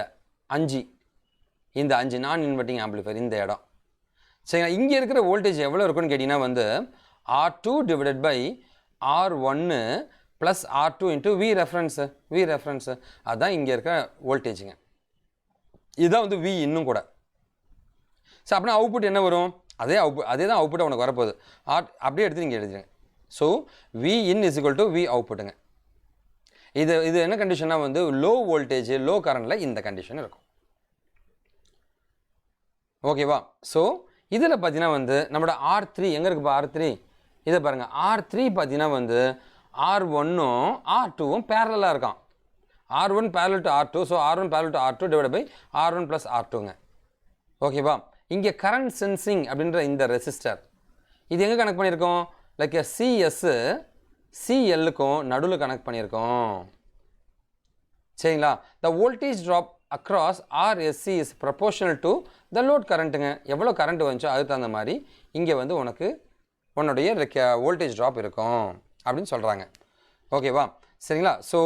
5 நான் இன்வெர்ட்டிங் ஆம்பிளிஃபையர் இந்த இடம். சரிங்களா, இங்கே இருக்கிற வோல்டேஜ் எவ்வளோ இருக்குன்னு கேட்டிங்கன்னா வந்து R2 divided by R1 plus R2 into V reference அதுதான் இங்கே இருக்கிற வோல்டேஜுங்க. இதுதான் வந்து V இன்னும் கூட. ஸோ அப்படின்னா அவுட்புட் என்ன வரும், அதே தான் அவுட்புட் உனக்கு வரப்போகுது. அப்படியே எடுத்து நீங்கள் எழுதுங்க. So V in is equal to V அவுட்புட்டுங்க. இது என்ன கண்டிஷனாக வந்து லோ வோல்டேஜ் லோ கரண்டில் இந்த கண்டிஷன் இருக்கும். ஓகேவா, ஸோ இதில் பார்த்தீங்கன்னா வந்து நம்மளோட R3 எங்கே இருக்குப்பா, R3 இதை பாருங்கள். R3 பார்த்தீங்கன்னா வந்து R1ம் R2ம் பேரலாக இருக்கான். R1 parallel to R2, so R1 parallel to R2 divided by R1 plus R2ங்க. ஓகேவா, இங்கே கரண்ட் சென்சிங் அப்படின்ற இந்த ரெசிஸ்டர் இது எங்கே கனெக்ட் பண்ணியிருக்கோம், லைக் CS CLக்கும் நடுவில் கனெக்ட் பண்ணியிருக்கோம். சரிங்களா, the voltage drop across RSC is proportional to the load கரண்ட்டுங்க. எவ்வளோ கரண்ட் வந்துச்சோ அதுக்கு தகுந்த மாதிரி இங்கே வந்து உன்னுடைய வோல்டேஜ் ட்ராப் இருக்கும் அப்படின்னு சொல்கிறாங்க. ஓகேவா, சரிங்களா. ஸோ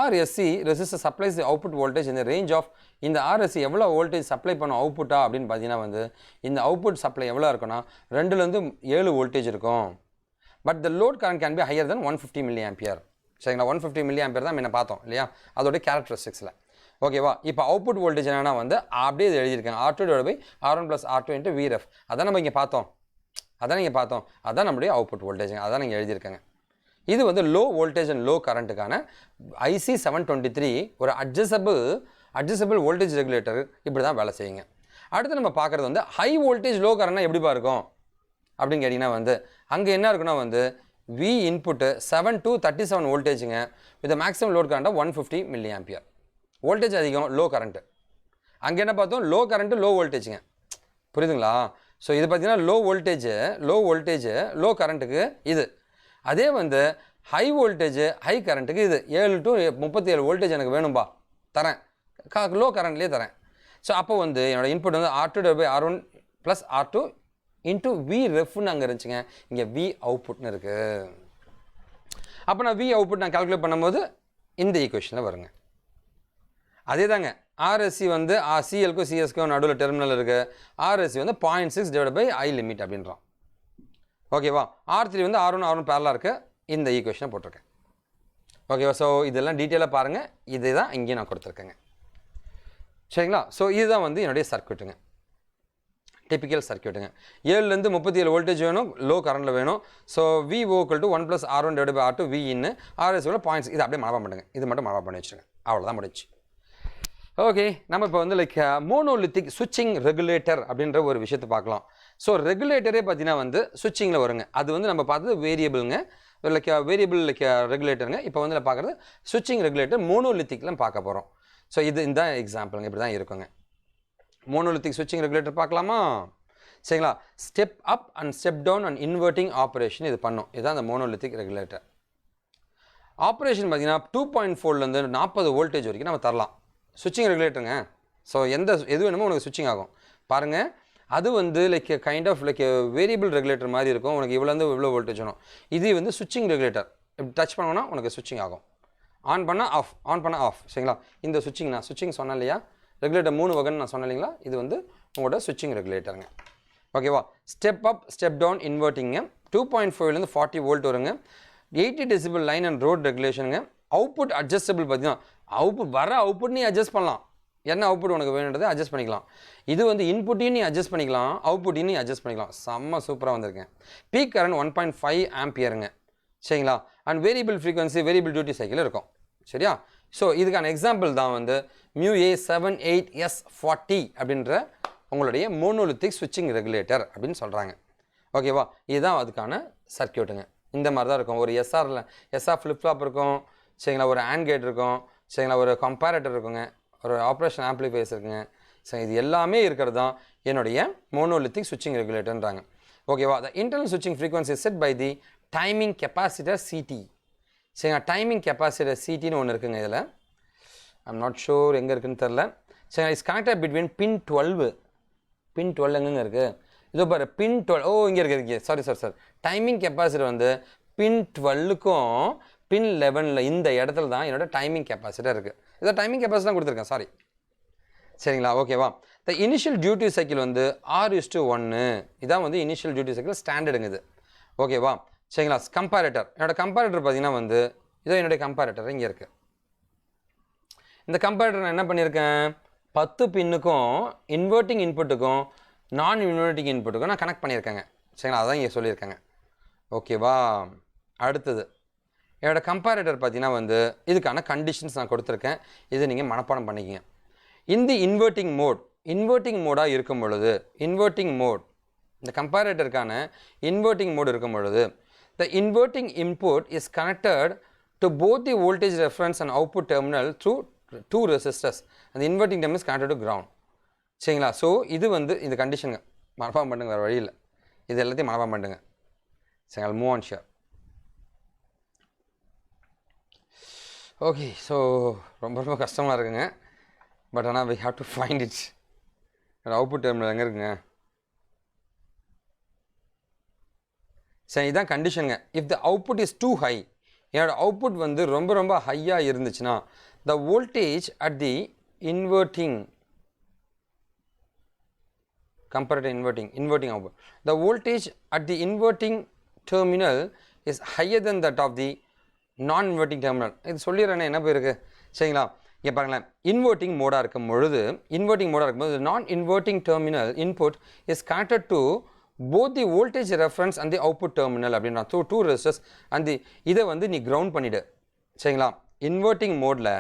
RSC ரெசிஸ்டர் சப்ளைஸ் தி அவுட்புட் வோல்டேஜ் இந்த ரேஞ்ச் ஆஃப் இந்த RSC எவ்வளோ வோல்டேஜ் சப்ளை பண்ணும் அவுட்புட்டா அப்படின்னு பார்த்தீங்கன்னா வந்து இந்த அவுட்புட் சப்ளை எவ்வளோ இருக்குன்னா 2லேருந்து 7 வோல்டேஜ் இருக்கும். But the load current can be higher then 150 milli ampere. சரிங்களா, 150 மில்லி ஆம்பியர் தான் முன்ன பார்த்தோம் இல்லையா, அதோடைய கேரக்டரிஸ்டிக்ஸில். ஓகேவா, இப்போ அவுட்புட் வோல்டேஜ் என்னன்னா வந்து அப்படியே இது எழுதியிருக்காங்க R2 divide by R1 plus R2 into VREF. அதான் நம்ம இங்கே பார்த்தோம், அதான் நம்மளுடைய அவுட்புட் வோல்டேஜுங்க, அதான் நீங்கள் எழுதியிருக்காங்க. இது வந்து லோ வோல்டேஜ் அண்ட் லோ கரண்ட்டுக்கான IC 723 ஒரு அட்ஜஸ்டபிள் வோல்டேஜ் ரெகுலேட்டர் இப்படி தான் வேலை செய்யுங்க. அடுத்து நம்ம பார்க்குறது வந்து ஹை வோல்டேஜ் லோ கரண்ட்னா எப்படிப்பா இருக்கும் அப்படின்னு கேட்டிங்கன்னா வந்து அங்கே என்ன இருக்குன்னா வந்து V இன்புட்டு 7 to 37 வோல்டேஜுங்க வித் மேக்ஸிமம் லோட் கரண்ட்டாக 150 மில்லி ஆம்பியர். வோல்டேஜ் அதிகம், லோ கரண்ட்டு. அங்கே என்ன பார்த்தோம், லோ கரண்ட்டு லோ வோல்டேஜுங்க. புரியுதுங்களா? ஸோ இது பார்த்தீங்கன்னா லோ வோல்டேஜ் லோ கரண்ட்டுக்கு இது. அதே வந்து ஹை வோல்டேஜ் ஹை கரண்ட்டுக்கு இது. 7 to 37 வோல்டேஜ் எனக்கு வேணும்பா, தரேன், லோ கரண்ட்லேயே தரேன். ஸோ அப்போ வந்து என்னோடய இன்புட் வந்து R2/R1 + R2 இன்ட்டு V ரெஃப்னு அங்கே இருந்துச்சுங்க. இங்கே V அவுட்புட்னு இருக்குது. அப்போ நான் V அவுட்புட் நான் கால்குலேட் பண்ணும்போது இந்த ஈக்குவேஷனில் வருங்க. அதே தாங்க RSC வந்து CLக்கும் CSக்கும் நடுவில் டெர்மினல் இருக்குது. RSC வந்து 0.6/I லிமிட் அப்படின்றோம். ஓகேவா? R3 வந்து R1 பேரலாக இருக்குது. இந்த ஈக்குவேஷனை போட்டிருக்கேன். ஓகேவா? ஸோ இதெல்லாம் டீட்டெயிலாக பாருங்கள். இதே தான் இங்கேயும் நான் கொடுத்துருக்கேங்க. சரிங்களா? ஸோ இதுதான் வந்து என்னுடைய சர்க்யூட்டுங்க, டிப்பிக்கல் சர்க்யூட்டுங்க. 7லேருந்து 37 வோல்டேஜ் வேணும், லோ கரண்டில் வேணும். ஸோ VO = 1 + R1/R2 V இன்னு RS 0.6. இது அப்படியே மனப்பாடம் பண்ணுங்க. இது மட்டும் மனப்பாடம் பண்ணி வச்சுருங்க. அவ்வளோதான் முடிச்சு. ஓகே, நம்ம இப்போ வந்து லைக் மோனோலித்திக் சுவிட்சிங் ரெகுலேட்டர் அப்படின்ற ஒரு விஷயத்தை பார்க்கலாம். ஸோ ரெகுலேட்டரே பார்த்தீங்கன்னா வந்து சுவிட்சிங்கில் வருங்க. அது வந்து நம்ம பார்த்தது வேரியபிளுங்க, லைக் வேரியபிள் லைக் ரெகுலேட்டருங்க. இப்போ வந்து நான் பார்க்குறது சுவிட்சிங் ரெகுலேட்டர் மோனோலித்திக்லாம் பார்க்க போகிறோம். ஸோ இது இந்த எக்ஸாம்பிளுங்க இப்படி தான் இருக்குங்க. மோனோலித்திக் சுவிட்சிங் ரெகுலேட்டர் பார்க்கலாமா? சரிங்களா? Step up and step down and inverting operation இது பண்ணும். இதுதான் அந்த மோனோலித்திக் ரெகுலேட்டர். ஆப்ரேஷன் பார்த்தீங்கன்னா 2.4லேருந்து 40 வோல்டேஜ் வரைக்கும் நம்ம தரலாம். சுவிட்சிங் ரெகுலேட்டருங்க. ஸோ எது வேணுமோ உனக்கு சுவிட்சிங் ஆகும். பாருங்கள், அது வந்து like kind of like variable regulator மாதிரி இருக்கும். உனக்கு இவ்வளோந்து இவ்வளோ வோல்டேஜ் வேணும். இது வந்து சுவிட்சிங் ரெகுலேட்டர். இப்படி டச் பண்ணோன்னா உனக்கு சுவிட்சிங் ஆகும். ஆன் பண்ணால் ஆஃப், ஆன் பண்ணால் ஆஃப். சரிங்களா? இந்த சுவிட்சிங் நான் சுவிட்சிங் சொன்னேன் இல்லையா, ரெகுலேட்டர் 3 வகைன்னு நான் சொன்னேன் இல்லைங்களா, இது வந்து உங்களோட சுவிட்சிங் ரெகுலேட்டருங்க. ஓகேவா? ஸ்டெப் அப் ஸ்டெப் டவுன் இன்வெர்ட்டிங்க. 2.5லேருந்து 40 வோல்ட் வருங்க. 80 டெசிபிள் லைன் அண்ட் ரோட் ரெகுலேஷனுங்க. Output adjustable. பார்த்தீங்கன்னா அவுட்புட் நீ அட்ஜஸ்ட் பண்ணலாம். என்ன அவுட்புட் உனக்கு வேணுன்றதை அட்ஜஸ்ட் பண்ணிக்கலாம். இது வந்து இன்புட்டையும் நீ அட்ஜஸ்ட் பண்ணிக்கலாம், அவுட்புட்டையும் நீ அட்ஜஸ்ட் பண்ணிக்கலாம். செம்ம சூப்பராக வந்திருக்கேன். Peak current 1.5 ஆம்பியருங்க. சரிங்களா? And variable frequency, variable duty cycle இருக்கும். சரியா? ஸோ இதுக்கான எக்ஸாம்பிள் தான் வந்து MU-A78S40 அப்படின்ற உங்களுடைய மோனோலித்திக் சுவிட்சிங் ரெகுலேட்டர் அப்படின்னு சொல்கிறாங்க. ஓகேவா? இதுதான் அதுக்கான சர்க்யூட்டுங்க. இந்த மாதிரி தான் இருக்கும். ஒரு எஸ்ஆர் ஃப்ளிப்ஃப்ளாப் இருக்கும். சரிங்களா? ஒரு ஆண்ட் கேட் இருக்கும். சரிங்களா? ஒரு கம்பேரேட்டர் இருக்குங்க. ஒரு ஆப்ரேஷன் ஆம்ப்ளிஃபையர்ஸ் இருக்குங்க. சரி, இது எல்லாமே இருக்கிறது தான் என்னுடைய மோனோலித்திக் சுவிட்சிங் ரெகுலேட்டர்ன்றாங்க. ஓகேவா? த இன்டர்னல் சுவிட்சிங் frequency set by the timing capacitor CT. சரிங்க, டைமிங் கெப்பாசிட்டர் CTன்னு ஒன்று இருக்குங்க. இதில் ஐம் நாட் ஷூர் எங்கே இருக்குதுன்னு தெரில. சரிங்க, இட்ஸ் கனெக்டட் பிட்வீன் பின் 12. பின் 12 எங்கெங்க இருக்குது? இதோ பாரு, பின் 12. இங்கே இருக்குது. சாரி. டைமிங் கெப்பாசிட்டர் வந்து பின் 12க்கும் பின் 11 இந்த இடத்துல தான் என்னோட டைமிங் கெப்பாசிட்டர் இருக்குது. இதை டைமிங் கெப்பாசிட்டி கொடுத்துருக்கேன், சாரி. சரிங்களா? ஓகேவா? த இனிஷியல் டியூட்டி சைக்கிள் வந்து R:1. இதான் வந்து இனிஷியல் டியூட்டி சைக்கிள் ஸ்டாண்டர்டுங்க இது. ஓகேவா? சரிங்களா? கம்பேரேட்டர், என்னோட கம்பேரேட்டர் பார்த்தீங்கன்னா வந்து இதோ என்னுடைய கம்பேரேட்டர் இங்கே இருக்குது. இந்த கம்பேரேட்டர் நான் என்ன பண்ணியிருக்கேன், 10 பின்னுக்கும் இன்வெர்ட்டிங் இன்புட்டுக்கும் நான் இன்வெர்ட்டிங் இன்புட்டுக்கும் நான் கனெக்ட் பண்ணியிருக்கேங்க. சரிங்களா? அதான் இங்கே சொல்லியிருக்கேங்க. ஓகேவா? அடுத்தது என்னோடய கம்பேரேட்டர் பார்த்தீங்கன்னா வந்து இதுக்கான கண்டிஷன்ஸ் நான் கொடுத்துருக்கேன். இதை நீங்கள் மனப்பாடம் பண்ணிக்கிங்க. இந்த இன்வெர்ட்டிங் மோடாக இருக்கும் பொழுது, இந்த கம்பேரேட்டருக்கான இன்வெர்ட்டிங் மோட் இருக்கும் பொழுது, the inverting input is connected to both the voltage reference and output terminal through 2 resistors, and the inverting terminal is connected to ground. சரிங்களா? ஸோ இது வந்து இந்த கண்டிஷனுங்க மனப்பாடம் பண்ணுங்க, வேறு வழி இல்லை. இது எல்லாத்தையும் மனப்பாடம் பண்ணுங்க. சரிங்களா? Move on shear. Okay, so ரொம்ப கஷ்டமாக இருக்குங்க. பட் ஆனால் we have to find it. Output terminal எங்கே இருக்குங்க? சரி, இதுதான் கண்டிஷனுங்க. If the output is too high, என்னோடய அவுட்புட் வந்து ரொம்ப ஹையாக இருந்துச்சுன்னா, the voltage at the inverting comparative inverting output, the voltage at the inverting terminal is higher than that of the நான் இன்வெர்ட்டிங் டெர்மினல். இது சொல்லிடுறேன் என்ன போயிருக்கு. சரிங்களா? இங்கே பாருங்களேன், இன்வெர்ட்டிங் மோடாக இருக்கும்பொழுது நான் inverting terminal input is connected to both the voltage reference and the output terminal அப்படின்னா டூ ரெசிஸ்டர்ஸ் அண்ட் இதை வந்து நீ கிரவுண்ட் பண்ணிவிடு. சரிங்களா? இன்வெர்ட்டிங் மோடில்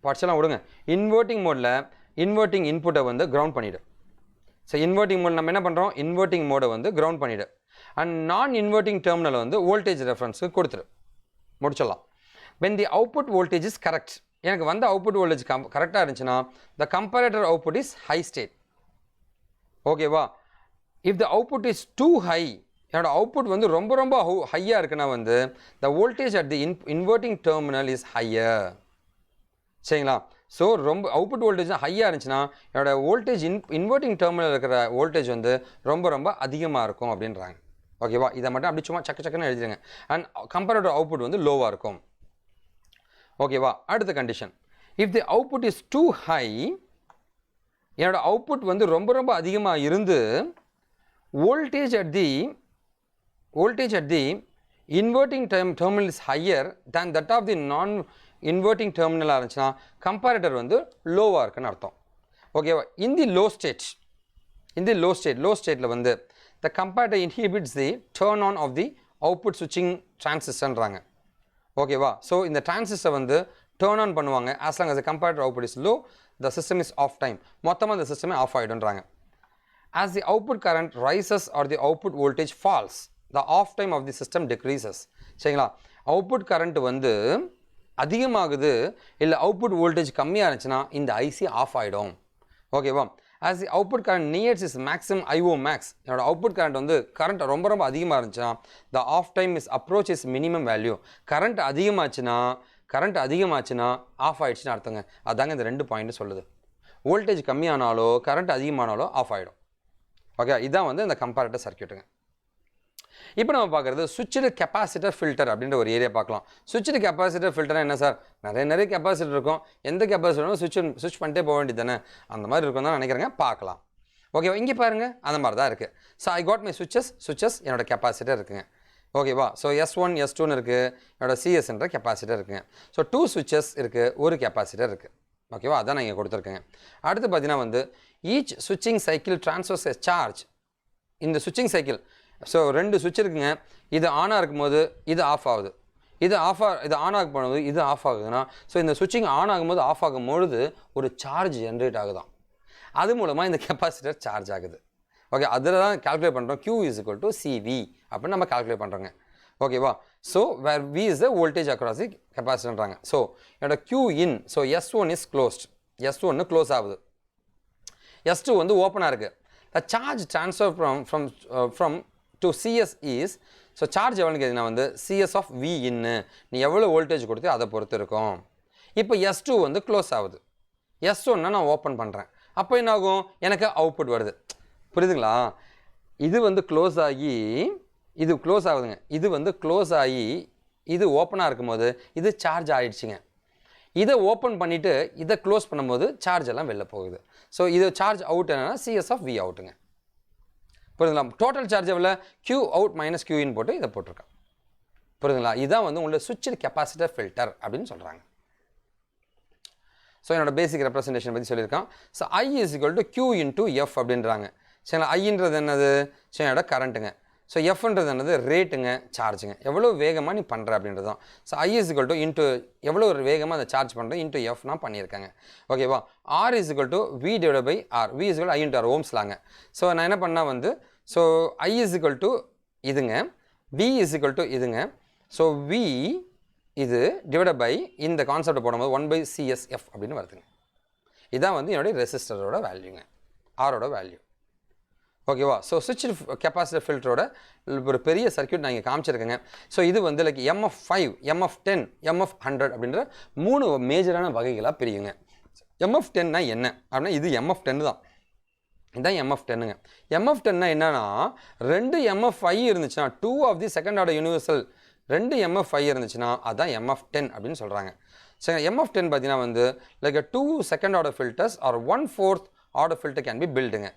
பார்ட்ஸ்லாம் விடுங்க. இன்வெர்ட்டிங் மோடில் இன்வெர்ட்டிங் இன்புட்டை வந்து கிரவுண்ட் பண்ணிவிடு. ஸோ இன்வெர்ட்டிங் மோட் நம்ம என்ன பண்ணுறோம், இன்வெர்ட்டிங் மோடை வந்து கிரவுண்ட் பண்ணிவிடு. அண்ட் நான் இன்வெர்ட்டிங் டெர்மினல் வந்து வோல்டேஜ் ரெஃபரன்ஸுக்கு கொடுத்துரு, முடிச்சிடலாம். when the output voltage is correct, எனக்கு வந்து அவுட்புட் வோல்டேஜ் கரெக்டாக இருந்துச்சுன்னா the comparator output is high state. ஓகேவா? if the output is too high, என்னோட அவுட்புட் வந்து ரொம்ப ரொம்ப ஹையாக இருக்குன்னா வந்து the voltage at the inverting terminal is higher. சரிங்களா? ஸோ ரொம்ப அவுட்புட் வோல்டேஜ் ஹையாக இருந்துச்சுன்னா என்னோட வோல்டேஜ் இன்வெர்ட்டிங் டெர்மினல் இருக்கிற வோல்டேஜ் வந்து ரொம்ப ரொம்ப அதிகமாக இருக்கும் அப்படின்றாங்க. ஓகேவா? இதை மட்டும் அப்படி சும்மா சக்குன்னு எழுதிடுங்க. அண்ட் கம்பேரிட்டிவ் அவுட்புட் வந்து லோவாக இருக்கும். ஓகேவா? அடுத்த condition, if the output is too high, என்னோட அவுட்புட் வந்து ரொம்ப ரொம்ப அதிகமாக இருந்து voltage at the inverting terminal is higher than that of the non inverting terminal இருந்துச்சுன்னா கம்பேரிட்டர் வந்து லோவாக இருக்குன்னு அர்த்தம். ஓகேவா? in the low stateல வந்து the comparator inhibits the turn on of the output switching transistorன்றாங்க. ஓகேவா? ஸோ இந்த டிரான்சிஸ்டர் வந்து டேர்ன் ஆன் பண்ணுவாங்க as long as the comparator output is low, the system is off time. மொத்தமாக இந்த சிஸ்டமே of ஆகிடுன்றாங்க. as the output current rises or the output voltage falls, the off time of the system decreases. சரிங்களா? Output current வந்து அதிகமாகுது இல்லை output voltage கம்மியாக இருந்துச்சுன்னா இந்த ஐசி ஆஃப் ஆகிடும். ஓகேவா? as the output current nears its maximum IO max, என்னோட அவுட்புட் கரண்ட் வந்து கரண்ட் ரொம்ப ரொம்ப அதிகமாக இருந்துச்சுன்னா the off time is approach its minimum value. Current அதிகமாச்சுன்னா ஆஃப் ஆகிடுச்சுன்னு அர்த்தங்க. அதாங்க இந்த 2 பாயிண்ட் சொல்லுது. வோல்டேஜ் கம்மியானாலோ கரண்ட் அதிகமானாலோ ஆஃப் ஆகிடும். ஓகே, இதான் வந்து இந்த கம்பேரிட்டர் சர்க்யூட்டுங்க. இப்போ நம்ம பார்க்குறது சுவிட்ச்டு கெப்பாசிட்டர் ஃபில்டர் அப்படின்ற ஒரு ஏரியா பார்க்கலாம். சுவிட்ச்டு கெப்பாசிட்டர் ஃபில்டர்னா என்ன சார்? நிறைய கெப்பாசிட்டர் இருக்கும். எந்த கெப்பாசிட்டரும் ஸ்விட்ச் பண்ணிட்டே போக வேண்டியது தானே, அந்த மாதிரி இருக்கும் தான் நினைக்கிறேங்க. பார்க்கலாம். ஓகேவா? இங்கே பாருங்கள், அந்த மாதிரி தான் இருக்குது. So I got my switches என்னோட கெப்பாசிட்டர் இருக்குங்க. ஓகேவா? ஸோ S1 S2ன்னு இருக்குது, என்னோட சிஎஸ்ன்ற கெப்பாசிட்டர் இருக்குங்க. ஸோ 2 சுவிச்சஸ் இருக்குது, ஒரு கெப்பாசிட்டர் இருக்குது. ஓகேவா? அதான் நான் இங்கே கொடுத்துருக்கேங்க. அடுத்து பார்த்தீங்கன்னா வந்து ஈச் ஸ்விட்சிங் சைக்கிள் ட்ரான்ஸ்ஃபர்ஸ் எ சார்ஜ். இந்த ஸ்விட்சிங் சைக்கிள், ஸோ 2 சுவிட்ச் இருக்குங்க. இது ஆனாக இருக்கும்போது இது ஆஃப் ஆகுது, இது ஆன் ஆகும் போது இது ஆஃப் ஆகுதுன்னா, ஸோ இந்த ஸ்விட்சிங் ஆன் ஆகும்போது ஆஃப் ஆகும்பொழுது ஒரு சார்ஜ் ஜென்ரேட் ஆகுதான். அது மூலமாக இந்த கெப்பாசிட்டர் சார்ஜ் ஆகுது. ஓகே, அதில் தான் கால்குலேட் பண்ணுறோம். Q = CV அப்படின்னு நம்ம கால்குலேட் பண்ணுறோங்க. ஓகேவா? So where V is the voltage across the கெப்பாசிட்டர்ன்றாங்க. ஸோ என்னோட Q in, so S1 is closed, S1 close ஆகுது, S2 வந்து ஓப்பனாக இருக்குது. the charge transfer from to CS is, so charge எவ்வளோன்னு கேட்டிங்கன்னா வந்து CS of V in, நீ எவ்வளோ வோல்டேஜ் கொடுத்து அதை பொறுத்து இருக்கும். இப்போ S2 வந்து க்ளோஸ் ஆகுது, S1 நான் ஓப்பன் பண்ணுறேன். அப்போ என்ன ஆகும்? எனக்கு அவுட்புட் வருது. புரியுதுங்களா? இது வந்து க்ளோஸ் ஆகி இது க்ளோஸ் ஆகுதுங்க. இது வந்து க்ளோஸ் ஆகி இது ஓப்பனாக இருக்கும்போது இது சார்ஜ் ஆகிடுச்சிங்க. இதை ஓப்பன் பண்ணிவிட்டு இதை க்ளோஸ் பண்ணும்போது சார்ஜ் எல்லாம் வெளில போகுது. ஸோ இது சார்ஜ் அவுட் என்னென்னா CS of V அவுட்டுங்க. புரியுதுங்களா? டோட்டல் சார்ஜ் எவ்வளோ? Q out - Q in போட்டு இதை போட்டிருக்கேன். புரியுதுங்களா? இதுதான் வந்து உங்களோட சுவிட்ச்டு கெப்பாசிட்டர் ஃபில்டர் அப்படின்னு சொல்கிறாங்க. ஸோ என்னோட பேசிக் ரெப்ரசன்டேஷன் பற்றி சொல்லியிருக்கான். ஸோ I = Q × F அப்படின்றாங்க. சரிங்களா? ஐன்றது என்னது? சரி, என்னோட கரண்ட்டுங்க. ஸோ எஃப்ன்றது என்னது? ரேட்டுங்க, சார்ஜுங்க. எவ்வளோ வேகமாக நீ பண்ணுற அப்படின்றது தான். ஸோ I = எவ்வளோ வேகமாக அந்த சார்ஜ் பண்ணுறேன் இன்ட்டு F நான் பண்ணியிருக்கேங்க. ஓகேவா? R = V / R. V = I × R, ohms லாங்க. So நான் என்ன பண்ணால் வந்து, ஸோ I = இதுங்க, V = இதுங்க. ஸோ V இது டிவைட் பை இந்த கான்செப்டை போடும்போது 1/CSF அப்படின்னு வருதுங்க. இதான் வந்து என்னுடைய ரெசிஸ்டரோட வேல்யூங்க, ஆரோட வேல்யூ. ஓகேவா? ஸோ சுவிட்ச் கெப்பாசிட்டர் ஃபில்டரோட ஒரு பெரிய சர்க்யூட் நான் இங்கே காமிச்சிருக்கேங்க. ஸோ இது வந்து லைக் MF5, MF10, MF100 அப்படின்ற 3 மேஜரான வகைகளாக பிரியுங்க. MF10னா என்ன அப்படின்னா இது MF10 தான். இதுதான் MF10ங்க. MF10னா என்னன்னா 2 MF5 இருந்துச்சுன்னா 2 of the second order universal 2 MF5 இருந்துச்சுன்னா அதான் MF10 அப்படின்னு சொல்கிறாங்க. சரி, MF10 பார்த்தீங்கன்னா வந்து like 2 second order filters or 1/4 order filter can be builtங்க.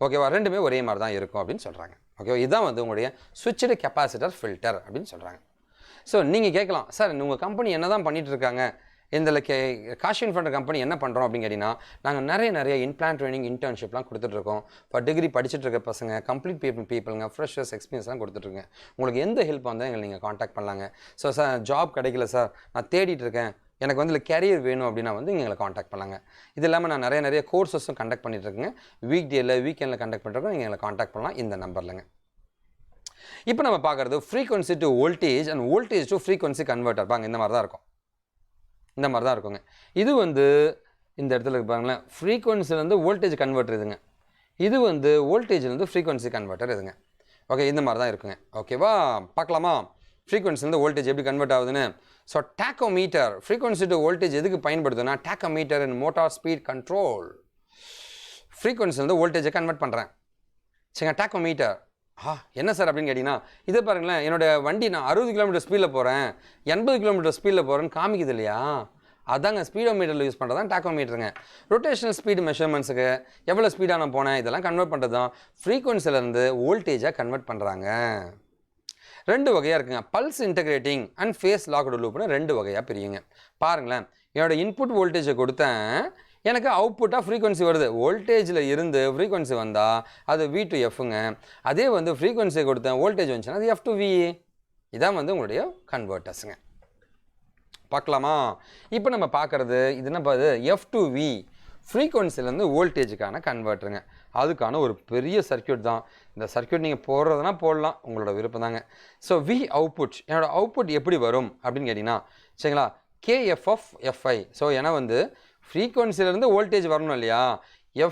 ஓகேவா? ரெண்டுமே ஒரே மாதிரி தான் இருக்கும் அப்படின்னு சொல்கிறாங்க. ஓகேவா? இதுதான் வந்து உங்களுடைய சுவிட்ச்டு கெப்பாசிட்டர் ஃபில்டர் அப்படின்னு சொல்கிறாங்க. ஸோ நீங்கள் கேட்கலாம், சார் உங்கள் கம்பெனி என்ன தான் பண்ணிகிட்டு இருக்காங்க, இந்த காஷிவ் இன்ஃபோடெக் கம்பெனி என்ன பண்ணுறோம் அப்படின்னு கேட்டிங்கன்னா, நாங்கள் நிறைய இன்பிளான்ட் ட்ரைனிங் இன்டர்ன்ஷிப்லாம் கொடுத்துட்ருக்கோம். இப்போ டிகிரி படிச்சுட்டு இருக்க பசங்க, கம்ப்ளீட் பீப்புளுங்க, ஃப்ரெஷர்ஸ் எக்ஸ்பீரியன்ஸ்லாம் கொடுத்துட்ருங்க. உங்களுக்கு எந்த ஹெல்ப் வந்தால் எங்களை நீங்கள் காண்டாக்ட் பண்ணலாங்க. ஸோ சார் ஜாப் கிடைக்கல சார், நான் தேடிட்டு இருக்கேன், எனக்கு வந்து கேரியர் வேணும் அப்படின்னா வந்து எங்களை காண்டாக்ட் பண்ணலாங்க. இது இல்லாமல் நான் நிறைய கோர்சஸும் கண்டக்ட் பண்ணிட்டுருக்கேங்க. வீக் டேயில் வீக்கெண்டில் கண்டக்ட் பண்ணுறோம். நீங்கள் எங்களை காண்டாக்ட் பண்ணலாம் இந்த நம்பர்லங்க. இப்போ நம்ம பார்க்குறது frequency to voltage and voltage to frequency converter. பாங்க, இந்த மாதிரி தான் இருக்கும், இந்த மாதிரி தான் இருக்குங்க. இது வந்து இந்த இடத்துல பாருங்களேன், ஃப்ரீக்வன்சிலேருந்து வோல்டேஜ் கன்வெர்ட்டர் இதுங்க. இது வந்து வோல்டேஜ்லேருந்து ஃப்ரீக்வன்சி கன்வெர்ட்டர் இதுங்க. ஓகே, இந்த மாதிரி தான் இருக்குங்க. ஓகேவா, பார்க்கலாமா ஃப்ரீக்வன்சிலேருந்து வோல்டேஜ் எப்படி கன்வெர்ட் ஆகுதுன்னு. So tachometer frequency to voltage எதுக்கு பயன்படுதுன்னா டேக்கோமீட்டர் இன் மோட்டார் ஸ்பீட் கண்ட்ரோல். ஃப்ரீக்வன்சிலேருந்து வோல்டேஜை கன்வெர்ட் பண்ணுறேன். சரிங்க, டேக்கோமீட்டர். என்ன சார் அப்படின்னு கேட்டிங்கன்னா, இதை பாருங்களேன், என்னோடய வண்டி நான் 60 கிலோமீட்டர் ஸ்பீடில் போகிறேன், 80 கிலோமீட்டர் ஸ்பீடில் போகிறேன்னு காமிக்குது இல்லையா, அதாங்க ஸ்பீடோமீட்டரில் யூஸ் பண்ணுறது தான் டேக்கோமீட்டருங்க. ரொட்டேஷனல் ஸ்பீடு மெஷர்மெண்ட்ஸுக்கு எவ்வளோ ஸ்பீடாக நான் போனேன் இதெல்லாம் கன்வெர்ட் பண்ணுறது தான் ஃப்ரீக்வன்சிலேருந்து வோல்டேஜாக கன்வெர்ட் பண்ணுறாங்க. 2 வகையாக இருக்குங்க, pulse integrating and phase locked லூப்னு 2 வகையாக பிரியுங்க. பாருங்களேன், என்னோட இன்புட் வோல்டேஜை கொடுத்தேன், எனக்கு அவுட்புட்டாக ஃப்ரீக்வன்சி வருது. வோல்டேஜில் இருந்து ஃப்ரீக்வன்சி வந்தால் அது V to Fங்க. அதே வந்து ஃப்ரீக்வன்சியை கொடுத்தேன், வோல்டேஜ் வந்துச்சுன்னா அது F to V. இதான் வந்து உங்களுடைய கன்வெர்ட்டர்ஸுங்க. பார்க்கலாமா, இப்போ நம்ம பார்க்குறது இது என்னப்பா, இது F to V ஃப்ரீக்வன்சிலேருந்து வோல்டேஜுக்கான கன்வெர்ட்டருங்க. அதுக்கான ஒரு பெரிய சர்க்யூட் தான். இந்த சர்க்யூட் நீங்கள் போடுறதுனா போடலாம், உங்களோட விருப்பம் தாங்க. ஸோ V அவுட்புட், என்னோடய அவுட்புட் எப்படி வரும் அப்படின்னு கேட்டிங்கன்னா, சரிங்களா, KF of Fi. ஸோ ஏன்னா வந்து ஃப்ரீக்வன்சிலேருந்து வோல்டேஜ் வரணும் இல்லையா,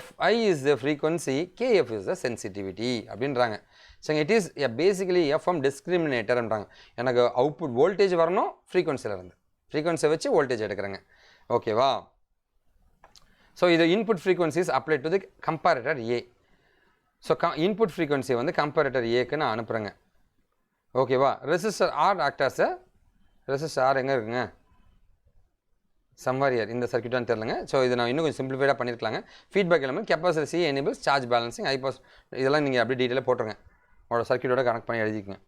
Fi is the frequency, KF is the sensitivity அப்படின்றாங்க. சரிங்க, இட் இஸ் பேசிக்கலி FM டிஸ்கிரிமினேட்டர்ன்றாங்க. எனக்கு அவுட்புட் வோல்டேஜ் வரணும் ஃப்ரீக்வன்சிலேருந்து, ஃப்ரீக்வன்சியை வச்சு வோல்டேஜ் எடுக்கிறேங்க. ஓகேவா, ஸோ இது input frequencies apply to the comparator A. So input ஃப்ரீக்வன்சியை வந்து கம்பேரட்டர் Aக்கு நான் அனுப்புகிறேங்க. ஓகேவா, ரெசிஸ்டர் ஆர் ஆக்டாஸை, ரெசிஸ்டர் ஆர் எங்கே இருக்குங்க, சம்வாரியர் இந்த சர்க்யூட்டான்னு தெரிலங்க. ஸோ இதை நான் இன்னும் கொஞ்சம் சிம்பிளிஃபைடாக பண்ணியிருக்கலாங்க. Feedback element, capacity C enables, charge balancing, high pass, இதெல்லாம் நீங்கள் அப்படியே டீட்டெயிலாக போட்டுருங்க, உங்களோட சர்க்யூட்டோட கனெக்ட் பண்ணி எழுதிக்குங்க.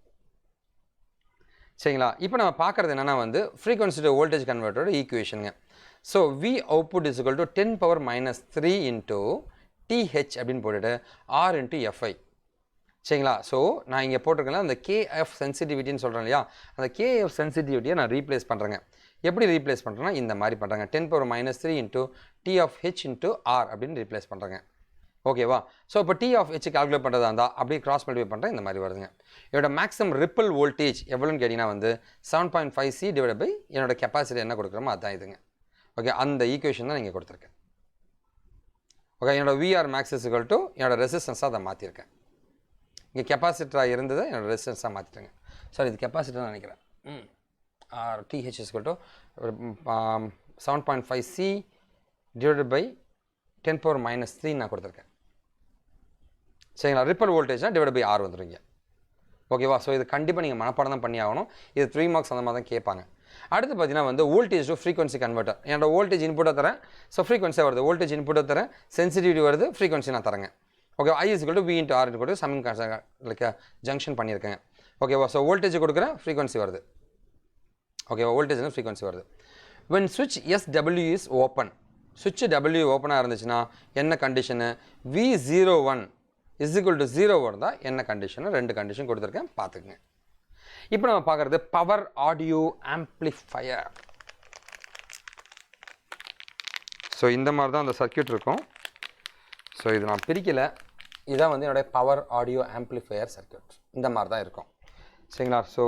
சரிங்களா, இப்போ நம்ம பார்க்குறது என்னென்னா வந்து ஃப்ரீக்வன்சி டு வோல்டேஜ் கன்வெர்ட்டரோட ஈக்குவேஷனுங்க. So V output is equal to 10⁻³ into TH அப்படின்னு போட்டுட்டு R இன்ட்டு Fi. சரிங்களா, ஸோ நான் இங்கே போட்டிருக்கேன் அந்த KF சென்சிட்டிவிட்டின்னு சொல்கிறேன் இல்லையா, அந்த KF சென்சிட்டிவிட்டியை நான் ரீப்ளேஸ் பண்ணுறேங்க. எப்படி ரீப்ளேஸ் பண்ணுறேன்னா இந்த மாதிரி பண்ணுறாங்க, 10⁻³ into T of H into R அப்படின்னு ரீப்ளேஸ் பண்ணுறாங்க. ஓகேவா, ஸோ இப்போ T of H கால்குலேட் பண்ணுறதா இருந்தால் அப்படியே கிராஸ் மல்டிப்ளை பண்ணுறேன், இந்த மாதிரி வருதுங்க. என்னோட மேக்ஸிமம் ரிப்பிள் வோல்டேஜ் எவ்வளோன்னு கேட்டிங்கன்னா வந்து 7.5C டிவைட் பை என்னோட கெப்பாசிட்டி என்ன கொடுக்குறோமோ அதுதான் இதுங்க. ஓகே, அந்த ஈக்குவேஷன் தான் நீங்கள் கொடுத்துருக்கேன். ஓகே, என்னோட VR max is equal to என்னோட ரெசிஸ்டன்ஸாக அதை மாற்றிருக்கேன். இங்கே கெப்பாசிட்டராக இருந்ததை என்னோட ரெசிஸ்டன்ஸாக மாற்றிட்டேங்க. சாரி, இது கெப்பாசிட்டர் தான் நினைக்கிறேன். TH is equal to 7.5C divided by 10⁻³ நான் கொடுத்துருக்கேன். சரிங்களா, ரிப்பல் வோல்டேஜ்னா டிவைட் பை R வந்துடுங்க. ஓகேவா, ஸோ இது கண்டிப்பாக நீங்கள் மனப்பாடம் தான் பண்ணி ஆகணும். இது 3 மார்க்ஸ் அந்த மாதிரி தான் கேட்பாங்க. அடுத்து பார்த்தீங்கன்னா வந்து வோல்டேஜ் டு ஃப்ரீக்வன்சி கன்வெர்ட்டர். என்னோட வோல்டேஜ் இன்புட்டாக தரேன், ஸோ ஃப்ரீக்வன்சியாக வருது, வோல்டேஜ் இன்புட்டாக தரேன், சென்சிட்டிவிட்டி வருது, ஃப்ரீக்வன்சி நான் தரேங்க. Okay, I is equal to V into R into summing like junction பண்ணியிருக்கேங்க. ஓகேவா, ஸோ வோல்டேஜ் கொடுக்குறேன், ஃப்ரீக்வன்சி வருது. ஓகேவா, வோல்டேஜ் ஃப்ரீக்வன்சி வருது. when switch SW is open, switch W ஓப்பனாக இருந்துச்சுன்னா என்ன condition, V01 is equal to 0 வருதா என்ன கண்டிஷனு, 2 கண்டிஷன் கொடுத்துருக்கேன், பார்த்துக்குங்க. இப்போ நம்ம பார்க்குறது பவர் ஆடியோ ஆம்ப்ளிஃபையர். ஸோ இந்த மாதிரி தான் அந்த சர்க்யூட் இருக்கும். ஸோ இது நான் பிரிக்கலை, இதான் வந்து என்னுடைய பவர் ஆடியோ ஆம்ப்ளிஃபையர் சர்க்யூட், இந்த மாதிரி தான் இருக்கும். சரிங்களா, ஸோ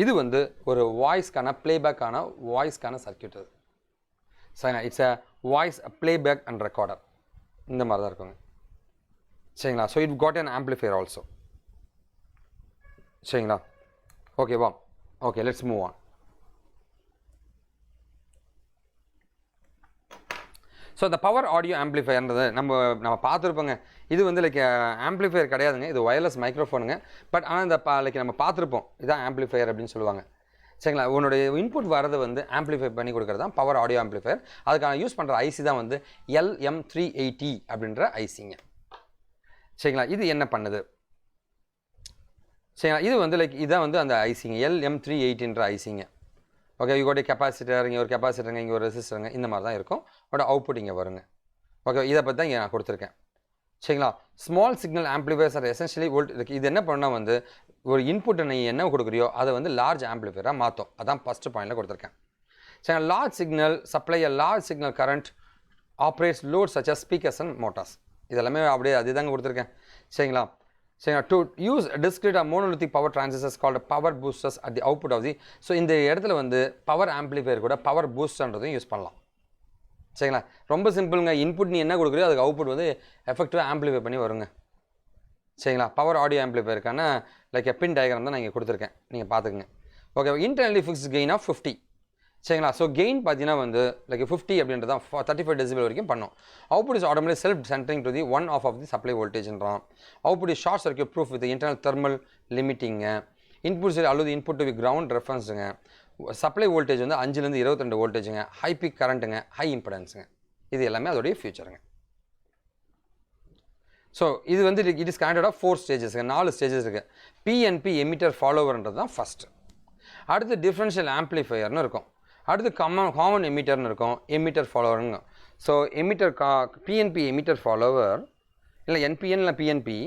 இது வந்து ஒரு வாய்ஸ்க்கான ப்ளேபேக்கான வாய்ஸ்க்கான சர்க்யூட். அது சரிங்களா, it's a voice playback and recorder, இந்த மாதிரி தான் இருக்குங்க. சரிங்களா, so it got an amplifier also. சரிங்களா, ஓகேவா, okay, let's move on. So இந்த பவர் ஆடியோ ஆம்ப்ளிஃபையர்ன்றது நம்ம பார்த்துருப்போங்க. இது வந்து லைக் ஆம்ப்ளிஃபையர் கிடையாதுங்க, இது வயர்லெஸ் மைக்ரோஃபோனுங்க. பட் ஆனால் இந்த லைக் நம்ம பார்த்துருப்போம், இதுதான் ஆம்ப்ளிஃபையர் அப்படின்னு சொல்லுவாங்க. சரிங்களா, உன்னுடைய இன்புட் வரதை வந்து ஆம்ப்ளிஃபை பண்ணி கொடுக்குறது தான் பவர் ஆடியோ ஆம்ப்ளிஃபையர். அதுக்கான யூஸ் பண்ணுற ஐசி தான் வந்து LM380 அப்படின்ற ஐசிங்க. சரிங்களா, இது என்ன பண்ணுது, சரிங்களா, இது வந்து லைக் இதான் வந்து அந்த ஐசிங்க, LM380ன்ற ஐசிங்க. ஓகே, இங்கோட கெப்பாசிட்டர், இங்கே ஒரு கெப்பாசிட்டருங்க, இங்கே ஒரு ரெசிஸ்டருங்க, இந்த மாதிரி தான் இருக்கும். உங்களோட அவுட்புட் இங்கே வருங்க. ஓகே, இதை பற்றி தான் இங்கே நான் கொடுத்துருக்கேன். சரிங்களா, small signal amplifiers are essentially இது என்ன பண்ணால் வந்து ஒரு இன்புட்டை நீ என்ன கொடுக்குறியோ அதை வந்து லார்ஜ் ஆம்ப்ளிஃபையராக மாற்றும். அதான் ஃபஸ்ட்டு பாயிண்டில் கொடுத்துருக்கேன். சரிங்களா, large signal supply a large signal current operates load such as speakers and motors, இதெல்லாமே அப்படியே அதுதாங்க கொடுத்துருக்கேன். சரிங்களா, சரிங்களா. To use discrete or monolithic power transistors called power boosters at the output of the, so இந்த இடத்துல வந்து பவர் ஆம்ப்ளிஃபையர் கூட பவர் பூஸ்டர்ன்றதையும் யூஸ் பண்ணலாம். சரிங்களா. ரொம்ப சிம்பிளுங்க. இன்புட் நீ என்ன கொடுக்குறியோ அதுக்கு அவுட்புட் வந்து எஃபெக்டிவாக ஆம்ப்ளிஃபை பண்ணி வருங்க. சரிங்களா. பவர் ஆடியோ ஆம்ப்ளிஃபையருக்கான லைக் பின் டயக்ராம் தான் நான் இங்கே கொடுத்துருக்கேன், நீங்கள் பார்த்துக்குங்க. Okay. Internally fixed gain of 50. சரிங்களா. ஸோ கெயின் பார்த்தீங்கன்னா வந்து லைக் 50 அப்படின்றது தான் 35 டெசிபிள் வரைக்கும் பண்ணும். Output is automatic self centering to the one of the supply வோல்டேஜ்ன்றான். Output is short circuit proof with internal thermal லிமிட்டிங்க. இன்புட் சைடு அல்லது இன்புட் டு கிரவுண்ட் ரெஃபரன்ஸுங்க. சப்ளை வோல்டேஜ் வந்து 5லேருந்து 22 வோல்டேஜுங்க. ஹை பீக் கரண்ட்டுங்க, ஹை இம்பிடன்ஸுங்க. இது எல்லாமே அதோடைய ஃபியூச்சருங்க. ஸோ இது வந்து இட் இஸ் கனெக்டட் ஆஃப் 4 ஸ்டேஜஸ்ங்க. 4 ஸ்டேஜஸ் இருக்குது. பிஎன்பி எமிட்டர் ஃபாலோவர்ன்றது தான் ஃபஸ்ட்டு. அடுத்து டிஃப்ரென்ஷியல் ஆம்ப்ளிஃபையர்னு இருக்கும். அடுத்து காமன் எமிட்டர்னு இருக்கும், எமிட்டர் ஃபாலோவருங்க. So emitter PNP emitter follower இல்லை என்பிஎன் இல்லை PNP,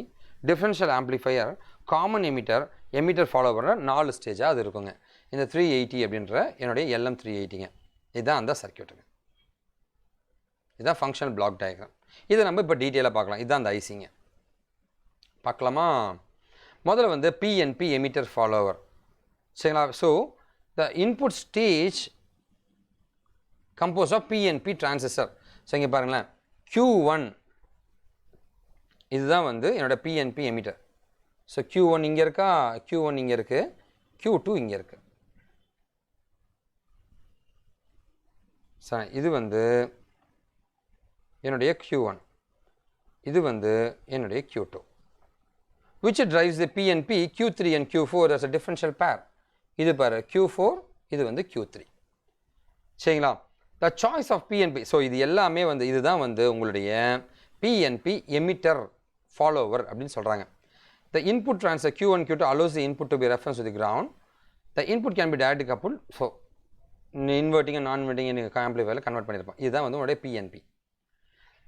differential amplifier, common emitter, emitter follower 4 ஸ்டேஜாக அது இருக்குங்க. இந்த 380 அப்படின்ற என்னுடைய LM380ங்க. இதுதான் அந்த சர்க்யூட்டுங்க. இதுதான் ஃபங்க்ஷனல் பிளாக் டயக்ராம். இதை நம்ம இப்போ டீட்டெயிலாக பார்க்கலாம். இதுதான் அந்த ஐசிங்க. பார்க்கலாமா? முதல்ல வந்து பிஎன்பி எமிட்டர் ஃபாலோவர். சரிங்களா. So the input stage compose of PNP transistor. So இங்கே பாருங்களேன், Q1 இதுதான் வந்து என்னோடய பிஎன்பி எமிட்டர். ஸோ Q1 இங்கே இருக்கா, Q1 இங்கே இருக்குது, Q2 இங்கே இருக்குது. சரி, இது வந்து என்னுடைய Q1, இது வந்து என்னுடைய Q2. which drives the PNP Q3 and Q4 as a differential pair. இது பாரு Q4, இது வந்து Q3. சரிங்களா. the choice of PNP, so இது எல்லாமே வந்து இதுதான் வந்து உங்களுடைய PNP emitter follower அப்படின்னு சொல்கிறாங்க. the input transfer Q1 Q2 allows the input to be referenced to the ground. the input can be directly coupled. So inverting நான் இன்வெர்ட்டிங் நீங்கள் ஆம்ப்ளிஃபையரில் கன்வெர்ட் பண்ணியிருப்போம். இதுதான் வந்து உங்களுடைய PNP.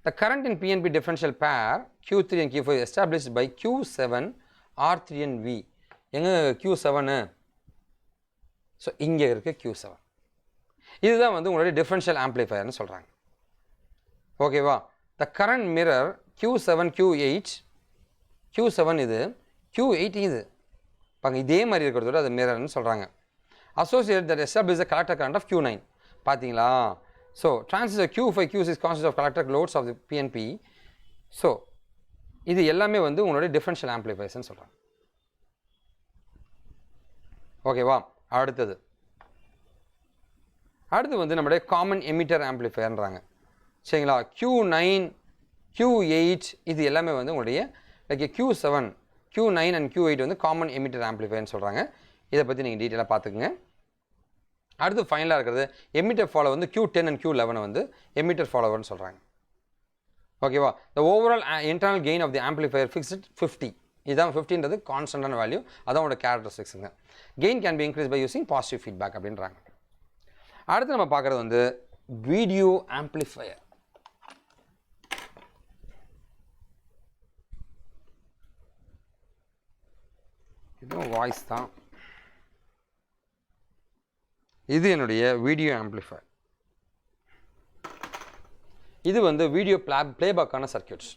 the current in PNP differential pair Q3 and Q4 is established by Q7 R3 and V. எங்கே Q7? So இங்கே இருக்குது Q7. இதுதான் வந்து உங்களுடைய டிஃபரன்ஷியல் ஆம்ப்ளிஃபையர்னு சொல்கிறாங்க. ஓகேவா. The current mirror Q7 Q8, Q7 இது, Q8 இது. பாருங்க இதே மாதிரி இருக்கிறதோட அது மிரர்னு சொல்கிறாங்க. Associate that establish the collector current of Q9. பார்த்தீங்களா. So transistor Q5 Q6 constant of collector loads of the PNP. So இது எல்லாமே வந்து உங்களுடைய டிஃபரன்ஷியல் ஆம்ப்ளிஃபையர்ஸ்னு சொல்கிறாங்க. ஓகேவா. அடுத்து வந்து நம்முடைய காமன் எமிட்டர் ஆம்ப்ளிஃபையர்ன்றாங்க. சரிங்களா. Q9 Q8 இது எல்லாமே வந்து உங்களுடைய like Q7 Q9 and Q8 வந்து காமன் எமிட்டர் ஆம்ப்ளிஃபையர்னு சொல்கிறாங்க. இதை பற்றி நீங்கள் டீட்டெயிலாக பார்த்துக்குங்க. அடுத்து ஃபைனலாக இருக்கிறது எமிட்டர் ஃபாலோ வந்து Q10 அண்ட் Q11 வந்து எமிட்டர் ஃபாலோவர்னு சொல்கிறாங்க. ஓகேவா. The overall internal gain of the amplifier fixed 50. இதுதான் 50ன்றது கான்ஸ்டன்டான வேல்யூ, அதான் உங்களோட கேரக்டரிஸ்டிக்ஸுங்க. Gain can be increase by using positive feedback அப்படின்றாங்க. அடுத்து நம்ம பார்க்குறது வந்து வீடியோ ஆம்ப்ளிஃபையர். இதுவும் வாய்ஸ் தான். இது என்னுடைய வீடியோ ஆம்ப்ளிஃபையர். இது வந்து வீடியோ பிளேபேக்கான சர்க்யூட்ஸ்.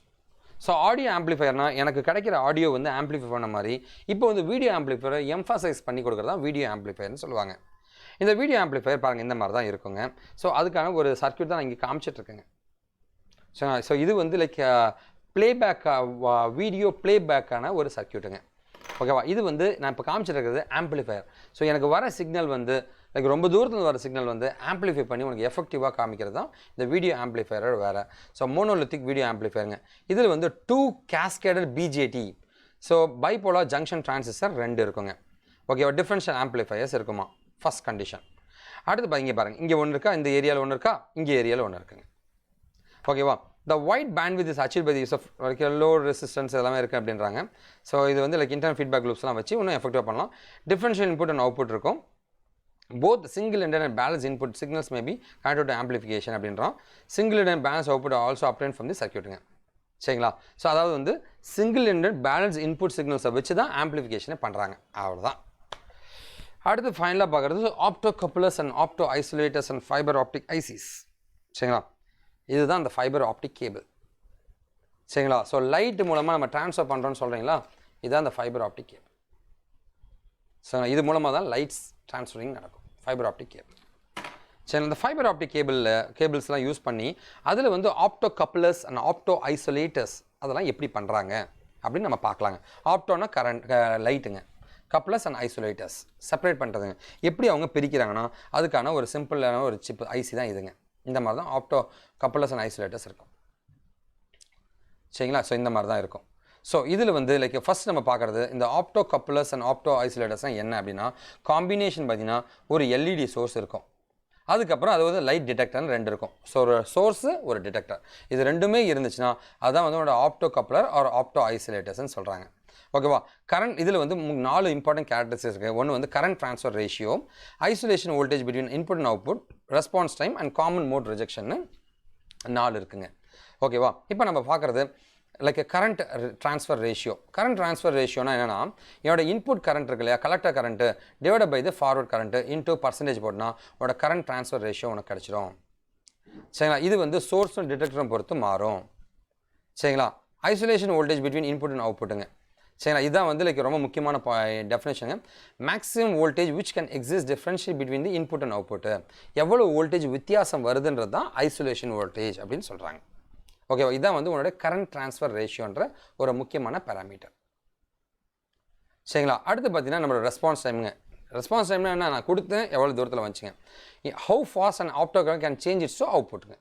ஸோ ஆடியோ ஆம்ப்ளிஃபையர்னால் எனக்கு கிடைக்கிற ஆடியோ வந்து ஆம்ப்ளிஃபை பண்ண மாதிரி இப்போ வந்து வீடியோ ஆம்ப்ளிஃபையரை எம்ஃபசைஸ் பண்ணி கொடுக்குறது தான் வீடியோ ஆம்ப்ளிஃபையர்னு சொல்லுவாங்க. இந்த வீடியோ ஆம்ப்ளிஃபையர் பாருங்கள் இந்த மாதிரி தான் இருக்குங்க. ஸோ அதுக்கான ஒரு சர்க்யூட் தான் நான் இங்கே காமிச்சிட்ருக்கேங்க. ஸோ இது வந்து லைக் பிளேபேக் வீடியோ பிளேபேக்கான ஒரு சர்க்யூட்டுங்க. ஓகேவா. இது வந்து நான் இப்போ காமிச்சிருக்கிறது ஆம்ப்ளிஃபையர். ஸோ எனக்கு வர சிக்னல் வந்து லைக் ரொம்ப தூரத்தில் வர சிக்னல் வந்து ஆம்ப்ளிஃபை பண்ணி உனக்கு எஃபெக்டிவாக காமிக்கிறது தான் இந்த வீடியோ ஆம்ப்ளிஃபையரோட வேறு. ஸோ மோனோலித்திக் வீடியோ ஆம்ப்ளிஃபையருங்க. இதில் வந்து 2 cascaded BJT, so bipolar junction transistor 2 இருக்குங்க. ஓகேவா. டிஃபரன்ஷியல் ஆம்ப்ளிஃபையர்ஸ் இருக்குமா, ஃபஸ்ட் கண்டிஷன். அடுத்து இங்கே பாருங்கள், இங்கே ஒன்று இருக்கா, இந்த ஏரியாவில் ஒன்று இருக்கா, இங்கே ஏரியாவில் ஒன்று இருக்குங்க. ஓகேவா. the wide bandwidth is achieved by the use of low resistance எல்லாமே இருக்குது அப்படின்றாங்க. ஸோ இது வந்து லைக் இன்டர்னல் ஃபீட்பேக் லூப்ஸ்லாம் வச்சு இன்னும் எஃபெக்டிவாக பண்ணலாம். டிஃபரன்ஷியல் இன்புட் அண்ட் அவுட்புட் இருக்கும். both single ended and balanced input signals may be connected to amplification அப்படின்றோம். single ended and balanced output are also obtained from the circuitங்க. சரிங்களா. ஸோ அதாவது வந்து single ended balanced input signals வச்சு தான் ஆம்ப்ளிஃபிகேஷனை பண்ணுறாங்க. அவ்வளோதான். அடுத்து ஃபைனலாக பார்க்குறது opto couplers and opto isolators and fibre optic ICs. சரிங்களா. இதுதான் அந்த ஃபைபர் ஆப்டிக் கேபிள். சரிங்களா. ஸோ லைட் மூலமாக நம்ம ட்ரான்ஸ்ஃபர் பண்ணுறோன்னு சொல்கிறீங்களா, இதுதான் அந்த ஃபைபர் ஆப்டிக் கேபிள். ஸோ இது மூலமாக தான் லைட்ஸ் ட்ரான்ஸ்ஃபரிங் நடக்கும், ஃபைபர் ஆப்டிக் கேபிள். சரி, இந்த ஃபைபர் ஆப்டிக் கேபிள்ஸ்லாம் யூஸ் பண்ணி அதில் வந்து ஆப்டோ கப்ளர்ஸ் அண்ட் ஆப்டோ ஐசோலேட்டர்ஸ் அதெல்லாம் எப்படி பண்ணுறாங்க அப்படின்னு நம்ம பார்க்கலாங்க. ஆப்டோனா கரண்ட் லைட்டுங்க, கப்ளர்ஸ் அண்ட் ஐசோலேட்டர்ஸ் செப்பரேட் பண்ணுறதுங்க. எப்படி அவங்க பிரிக்கிறாங்கன்னா அதுக்கான ஒரு சிம்பிளான ஒரு சிப் ஐசி தான் இதுங்க. இந்த மாதிரி தான் ஆப்டோ கப்ளர்ஸ் அண்ட் ஐசோலேட்டர்ஸ் இருக்கும். சரிங்களா? ஸோ இந்த மாதிரி தான் இருக்கும். ஸோ இதில் வந்து லைக் ஃபஸ்ட் நம்ம பார்க்குறது இந்த ஆப்டோ கப்ளர்ஸ் அண்ட் ஆப்டோ ஐசோலேட்டர்ஸ்னால் என்ன அப்படின்னா, காம்பினேஷன் பார்த்திங்கன்னா ஒரு எல்இடி சோர்ஸ் இருக்கும், அதுக்கப்புறம் அது வந்து லைட் டிடெக்டர்னு ரெண்டு இருக்கும். ஸோ ஒரு சோர்ஸு ஒரு டிடெக்டர், இது ரெண்டுமே இருந்துச்சுன்னா அதுதான் வந்து உங்களோட ஆப்டோ கப்ளர் ஆர் ஆப்டோ ஐசோலேட்டர்ஸ்ன்னு சொல்கிறாங்க. ஓகேவா? கரண்ட் இதில் வந்து 4 இம்பார்ட்டன்ட் கேரக்டரிஸ்டிக்ஸ் இருக்குது. ஒன்று வந்து current transfer ratio, isolation voltage between input and output, response time and common mode ரிஜெக்ஷன்னு 4 இருக்குங்க. ஓகேவா? இப்போ நம்ம பார்க்குறது like current transfer ratio. Current transfer ரேஷியோனா என்னென்னா, என்னோட இன்புட் கரண்ட் இருக்கு இல்லையா, collector current divide by the forward current into percentage போட்டுனா உங்களோட கரண்ட் ட்ரான்ஸ்ஃபர் ரேஷியோ உனக்கு கிடச்சிடும். சரிங்களா? இது வந்து சோர்ஸும் டிடெக்டரும் பொறுத்து மாறும். சரிங்களா? Isolation voltage between input and அவுட்புட்டுங்க. சரிங்களா? இதுதான் வந்து லைக் ரொம்ப முக்கியமான டெஃபினேஷனுங்க. Maximum voltage which can exist differentiate between the input and output. எவ்வளோ வோல்டேஜ் வித்தியாசம் வருதுன்றது தான் ஐசோலேஷன் வோல்டேஜ் அப்படின்னு சொல்கிறாங்க. ஓகேவா? இதுதான் வந்து உங்களோட கரண்ட் ட்ரான்ஸ்ஃபர் ரேஷியோன்ற ஒரு முக்கியமான பேராமீட்டர். சரிங்களா? அடுத்து பார்த்தீங்கன்னா நம்மளோட ரெஸ்பான்ஸ் டைமுங்க. ரெஸ்பான்ஸ் டைம்னா என்ன, நான் கொடுத்தேன் எவ்வளோ தூரத்தில் வந்துச்சுங்க. How fast and opto current can change its to அவுட்புட்டுங்க.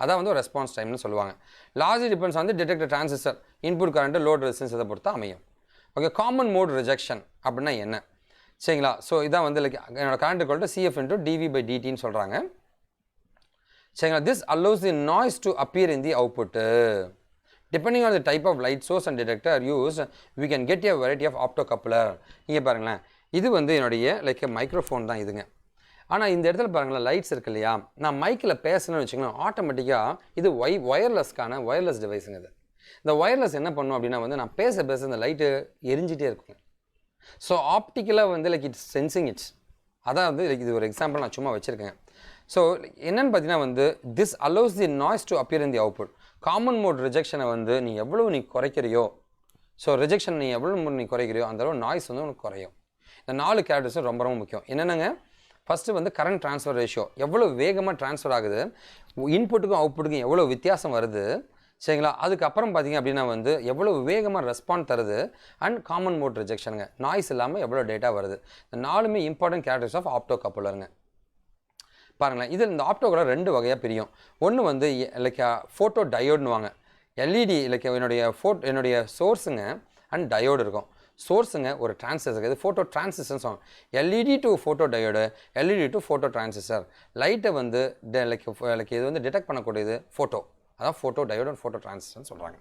அதான் வந்து ஒரு ரெஸ்பான்ஸ் டைம்னு சொல்லுவாங்க. லார்ஜ் டிபெண்ட்ஸ் வந்து detector transistor input current load resistance இதை பொறுத்து அமையும். ஓகே, காமன் மோட் ரிஜெக்ஷன் அப்படின்னா என்ன? சரிங்களா? ஸோ இதான் வந்து லைக் என்னோட current equal to CF into dV by DTன்னு சொல்கிறாங்க. சரிங்களா? This allows the noise to appear in the output. Depending on the type of light source and detector used, we can get a variety of optocoupler. இங்கே பாருங்களேன், இது வந்து என்னுடைய like microphone தான் இதுங்க. ஆனால் இந்த இடத்துல பாருங்களேன் லைட்ஸ் இருக்கு இல்லையா, நான் மைக்கில் பேசணும்னு வச்சுக்கோங்களேன், ஆட்டோமேட்டிக்காக இது ஒயர்லெஸ் டிவைஸுங்க. இது இந்த ஒயர்லெஸ் என்ன பண்ணும் அப்படின்னா வந்து நான் பேச இந்த லைட்டு எரிஞ்சிட்டே இருக்குங்க. ஸோ ஆப்டிக்கலாக வந்து லைக் இட்ஸ் சென்சிங் இட்ஸ். அதான் வந்து லைக் இது ஒரு எக்ஸாம்பிள் நான் சும்மா வச்சுருக்கேன். ஸோ என்னென்னு பார்த்தீங்கன்னா வந்து this allows the noise to appear in the output. Common mode ரிஜெக்ஷனை வந்து நீ குறைக்கிறியோ, ஸோ ரிஜெக்ஷன் நீ எவ்வளோ குறைக்கிறியோ அந்தளவு நாய்ஸ் வந்து உனக்கு குறையும். இந்த 4 கேரக்டர்ஸும் ரொம்ப ரொம்ப முக்கியம். என்னென்னங்க, ஃபஸ்ட்டு வந்து கரண்ட் ட்ரான்ஸ்ஃபர் ரேஷியோ, எவ்வளோ வேகமாக ட்ரான்ஸ்ஃபர் ஆகுது, இன்புட்டுக்கும் அவுட்புட்டுக்கும் எவ்வளோ வித்தியாசம் வருது. சரிங்களா? அதுக்கப்புறம் பார்த்தீங்க அப்படின்னா வந்து எவ்வளோ வேகமாக ரெஸ்பாண்ட் தருது, அண்ட் காமன் மோட் ரிஜெக்ஷனுங்க, நாய்ஸ் இல்லாமல் எவ்வளோ டேட்டா வருது. இந்த 4மே இம்பார்ட்டன்ட் கேரக்டர்ஸ் ஆஃப் ஆப்டோ கப்புலருங்க. பாருங்களேன், இதில் இந்த ஆப்டோகலர் 2 வகையாக பிரியும். ஒன்று வந்து லைக் ஃபோட்டோ டயோடுன்னுவாங்க. எல்இடி லைக் என்னுடைய சோர்ஸுங்க அண்ட் டயோடு இருக்கும். சோர்ஸுங்க ஒரு டிரான்சிஸ்டர், இது ஃபோட்டோ டிரான்சிஸ்டர்னு சொல்லுவாங்க. LED to photo diode, LED to photo transistor. லைட்டை வந்து லைக் இது வந்து டிடெக்ட் பண்ணக்கூடியது ஃபோட்டோ, அதான் ஃபோட்டோ டயோடு அண்ட் ஃபோட்டோ டிரான்சிஸ்டர்னு சொல்கிறாங்க.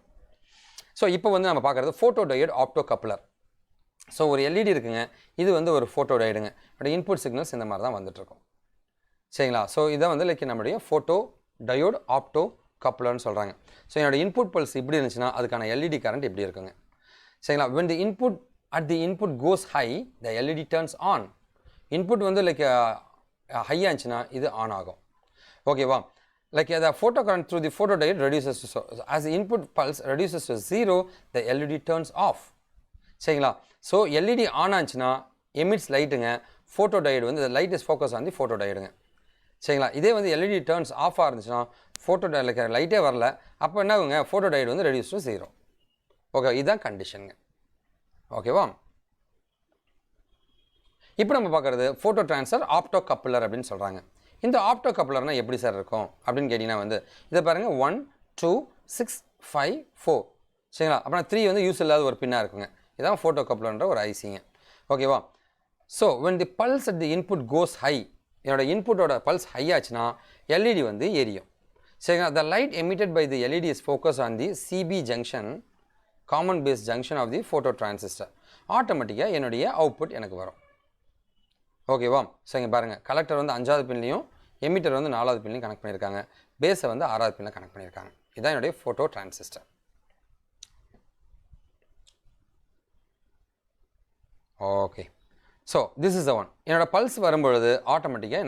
ஸோ இப்போ வந்து நம்ம பார்க்குறது photo diode opto coupler. So ஒரு எல்இடி இருக்குங்க, இது வந்து ஒரு ஃபோட்டோ டயோடுங்க. பட் இன்புட் சிக்னல்ஸ் இந்த மாதிரி தான் வந்துட்டுருக்கும். சரிங்களா? ஸோ இதை வந்து லைக் நம்முடைய ஃபோட்டோ டயோடு ஆப்டோ கப்ளர்னு சொல்கிறாங்க. ஸோ என்னோடய இன்புட் பல்ஸ் இப்படி இருந்துச்சுன்னா அதுக்கான எல்இடி கரண்ட் இப்படி இருக்குங்க. சரிங்களா? when the input goes high, the LED turns on. Input வந்து லைக் ஹையாக இருந்துச்சுன்னா இது ஆன் ஆகும். ஓகேவா? Like the photo current through the photodiode reduces to, as the input pulse reduces to 0, the LED turns off. சரிங்களா? So LED on ஆச்சுன்னா emits லைட்டுங்க. Photo diode வந்து light is focus on the photo டயோடுங்க. சரிங்களா? இதே வந்து LED turns ஆஃபாக இருந்துச்சுன்னா photo like லைட்டே வரல, அப்போ என்ன ஆகுங்க, ஃபோட்டோ டயோடு வந்து ரெடியூஸ் டு 0. ஓகே, இதுதான் கண்டிஷனுங்க. ஓகேவா? இப்போ நம்ம பார்க்குறது ஃபோட்டோ ட்ரான்ஸ்ஃபர் ஆப்டோ கப்ளர் அப்படின்னு சொல்கிறாங்க. இந்த ஆப்டோ கப்ளர்னால் எப்படி சார் இருக்கும் அப்படின்னு கேட்டிங்கன்னா வந்து இதை பாருங்கள், 1 2 6 5 4. சரிங்களா? அப்புறம் 3 வந்து யூஸ் இல்லாத ஒரு பின்னாக இருக்குங்க. இதான் ஃபோட்டோ கப்ளர்ன்ற ஒரு ஐசிங்க. ஓகேவா? So when the pulse at the input goes high, என்னோட இன்புட்டோட பல்ஸ் ஹை ஆச்சுன்னா எல்இடி வந்து எரியும். சரிங்களா? the light emitted by the LED is focused on the CB junction, common base junction of the photo transistor. ஆட்டோமேட்டிக்காக என்னுடைய output எனக்கு வரும். ஓகேவா? சரிங்க, பாருங்கள், கலெக்டர் வந்து 5வது பின்லையும் எமிட்டர் வந்து 4வது பின்லையும் கனெக்ட் பண்ணியிருக்காங்க. பேஸை வந்து 6வது பின்னில் கனெக்ட் பண்ணியிருக்காங்க. இதுதான் என்னுடைய photo transistor. Okay, so this is the one. என்னோடய பல்ஸ் வரும்பொழுது ஆட்டோமேட்டிக்காக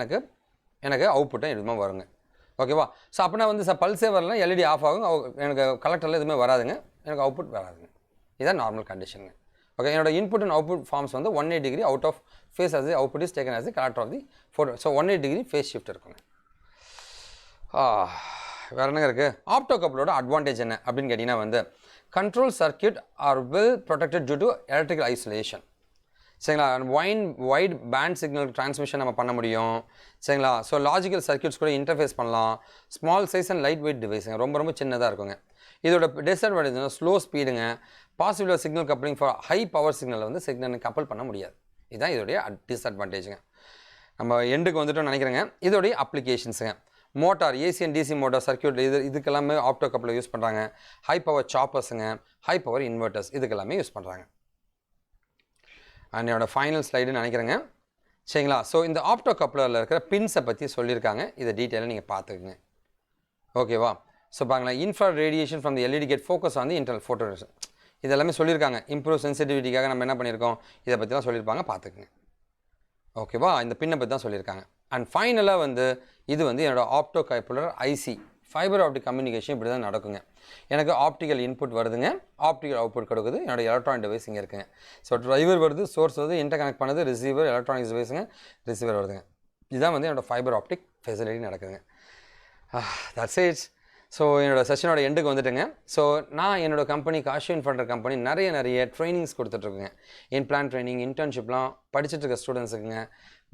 எனக்கு அவுட்புட்டும் எதுவுமே வருங்க. ஓகேவா? ஸோ அப்படின்னா வந்து பல்ஸே வரலாம், எல்இடி ஆஃப் ஆகும், எனக்கு கலெக்டரில் எதுவுமே வராதுங்க, எனக்கு அவுட்புட் வராதுங்க. இதுதான் நார்மல் கண்டிஷனுங்க. ஓகே, என்னோட இன்புட் அண்ட் அவுட்புட் ஃபார்ம்ஸ் வந்து 180 degree out of phase as the output is taken as the collector of the photon. So 180 degree face shift இருக்குங்க. வேறு என்னங்க இருக்குது? ஆப்டோகப்ளரோட அட்வான்டேஜ் என்ன அப்படின்னு கேட்டிங்கன்னா வந்து control circuit are well protected due to electrical isolation. சரிங்களா? வைட் பேண்ட் சிக்னல் டிரான்ஸ்மிஷன் நம்ம பண்ண முடியும். சரிங்களா? ஸோ லாஜிக்கல் சர்க்கியூட்ஸ் கூட இன்டர்ஃபேஸ் பண்ணலாம். Small size and light weight டிவைஸுங்க, ரொம்ப சின்னதாக இருக்குங்க. இதோட டிஸ்அட்வான்டேஜ் ஸ்லோ ஸ்பீடுங்க. Possible signal coupling for high power signal வந்து சிக்னல் கப்பல் பண்ண முடியாது. இதுதான் இதோடைய டிஸ்அட்வான்டேஜுங்க. நம்ம எண்டுக்கு வந்துட்டோம்னு நினைக்கிறேங்க. இதோடைய அப்ளிகேஷன்ஸுங்க, motor AC and DC motor circuit இதுக்கெல்லாமே ஆப்டோ கப்ளர் யூஸ் பண்ணுறாங்க. ஹை பவர் சாப்பர்ஸுங்க, ஹை பவர் இன்வெர்ட்டர்ஸ் இதுக்கெல்லாமே யூஸ் பண்ணுறாங்க. அண்ட் என்னோட ஃபைனல் ஸ்லைடுன்னு நினைக்கிறேங்க. சரிங்களா? ஸோ இந்த ஆப்டோ கப்ளரில் இருக்கிற பின்ஸை பற்றி சொல்லியிருக்காங்க. இதை டீட்டெயிலாக நீங்கள் பார்த்துக்குங்க. ஓகேவா? ஸோ பாருங்களேன், infrared radiation from the LED get focus on the internal photo. இதெல்லாமே சொல்லியிருக்காங்க. இம்ப்ரூவ் சென்சிட்டிவிட்டிக்காக நம்ம என்ன பண்ணியிருக்கோம், இதை பற்றி தான் சொல்லியிருப்பாங்க, பார்த்துக்குங்க. ஓகேவா? இந்த பின்னை பற்றி தான் சொல்லியிருக்காங்க. அண்ட் ஃபைனலாக வந்து இது வந்து என்னோட opto coupler IC fiber optic communication இப்படி தான் நடக்குங்க. எனக்கு ஆப்டிக்கல் இன்புட் வருதுங்க, ஆப்டிக்கல் அவுட்புட் கொடுக்குது. என்னோட எலக்ட்ரானிக் டிவைஸ் இங்கே இருக்குங்க. ஸோ டிரைவர் வருது, சோர்ஸ் வருது, இன்டர் கனெக்ட் பண்ணுது, ரிசீவர் எலக்ட்ரானிக்ஸ் டிவைஸுங்க, ரிசீவர் வருதுங்க. இதுதான் வந்து என்னோட ஃபைபர் ஆப்டிக் ஃபெசிலிட்டி நடக்குதுங்க. That's it. ஸோ என்னோடய செஷனோட எண்டுக்கு வந்துட்டுங்க. ஸோ நான் என்னோடய கம்பெனி காஷிவ் இன்ஃபோடெக் கம்பெனி நிறைய ட்ரைனிங்ஸ் கொடுத்துட்ருக்குங்க. பிளான் ட்ரைனிங், இன்டர்ன்ஷிப்லாம் படிச்சுட்டு இருக்க ஸ்டூடெண்ட்ஸுக்குங்க,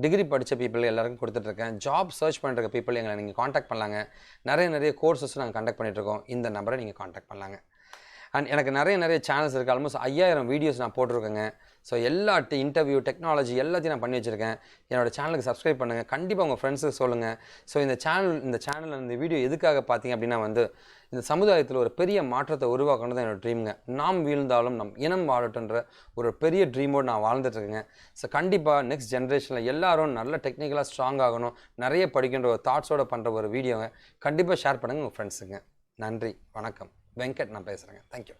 டிகிரி படித்த பீப்புள் எல்லாருக்கும் கொடுத்துட்ருக்கேன். ஜாப் சர்ச் பண்ணுற பீப்புள் எங்களை நீங்கள் காண்டாக்ட் பண்ணலாங்க. நிறைய கோர்சஸ் நாங்கள் கண்டக்ட் பண்ணிகிட்ருக்கோம். இந்த நம்பரை நீங்கள் காண்டாக்ட் பண்ணலாங்க. அண்ட் எனக்கு நிறைய சேனல்ஸ் இருக்குது. ஆல்மோஸ்ட் 5000 வீடியோஸ் நான் போட்டிருக்கேங்க. ஸோ எல்லா இன்டர்வியூ டெக்னாலஜி எல்லாத்தையும் நான் பண்ணி வச்சுருக்கேன். என்னோடய சேனலுக்கு சப்ஸ்கிரைப் பண்ணுங்கள். கண்டிப்பாக உங்கள் ஃப்ரெண்ட்ஸுக்கு சொல்லுங்கள். ஸோ இந்த சேனலில் இந்த வீடியோ எதுக்காக பார்த்தீங்க அப்படின்னா வந்து இந்த சமுதாயத்தில் ஒரு பெரிய மாற்றத்தை உருவாக்கணும் தான் என்னோடய ட்ரீமுங்க. நாம் வீழ்ந்தாலும் நம் இனம் வாழட்டுன்ற ஒரு பெரிய ட்ரீமோடு நான் வாழ்ந்துட்டுருக்கேங்க. ஸோ கண்டிப்பாக நெக்ஸ்ட் ஜென்ரேஷனில் எல்லாரும் நல்ல டெக்னிக்கலாக ஸ்ட்ராங் ஆகணும், நிறைய படிக்கின்ற ஒரு தாட்ஸோடு பண்ணுற ஒரு வீடியோவை கண்டிப்பாக ஷேர் பண்ணுங்கள் உங்கள் ஃப்ரெண்ட்ஸுங்க. நன்றி, வணக்கம். வெங்கட் நான் பேசுகிறேங்க. தேங்க்யூ.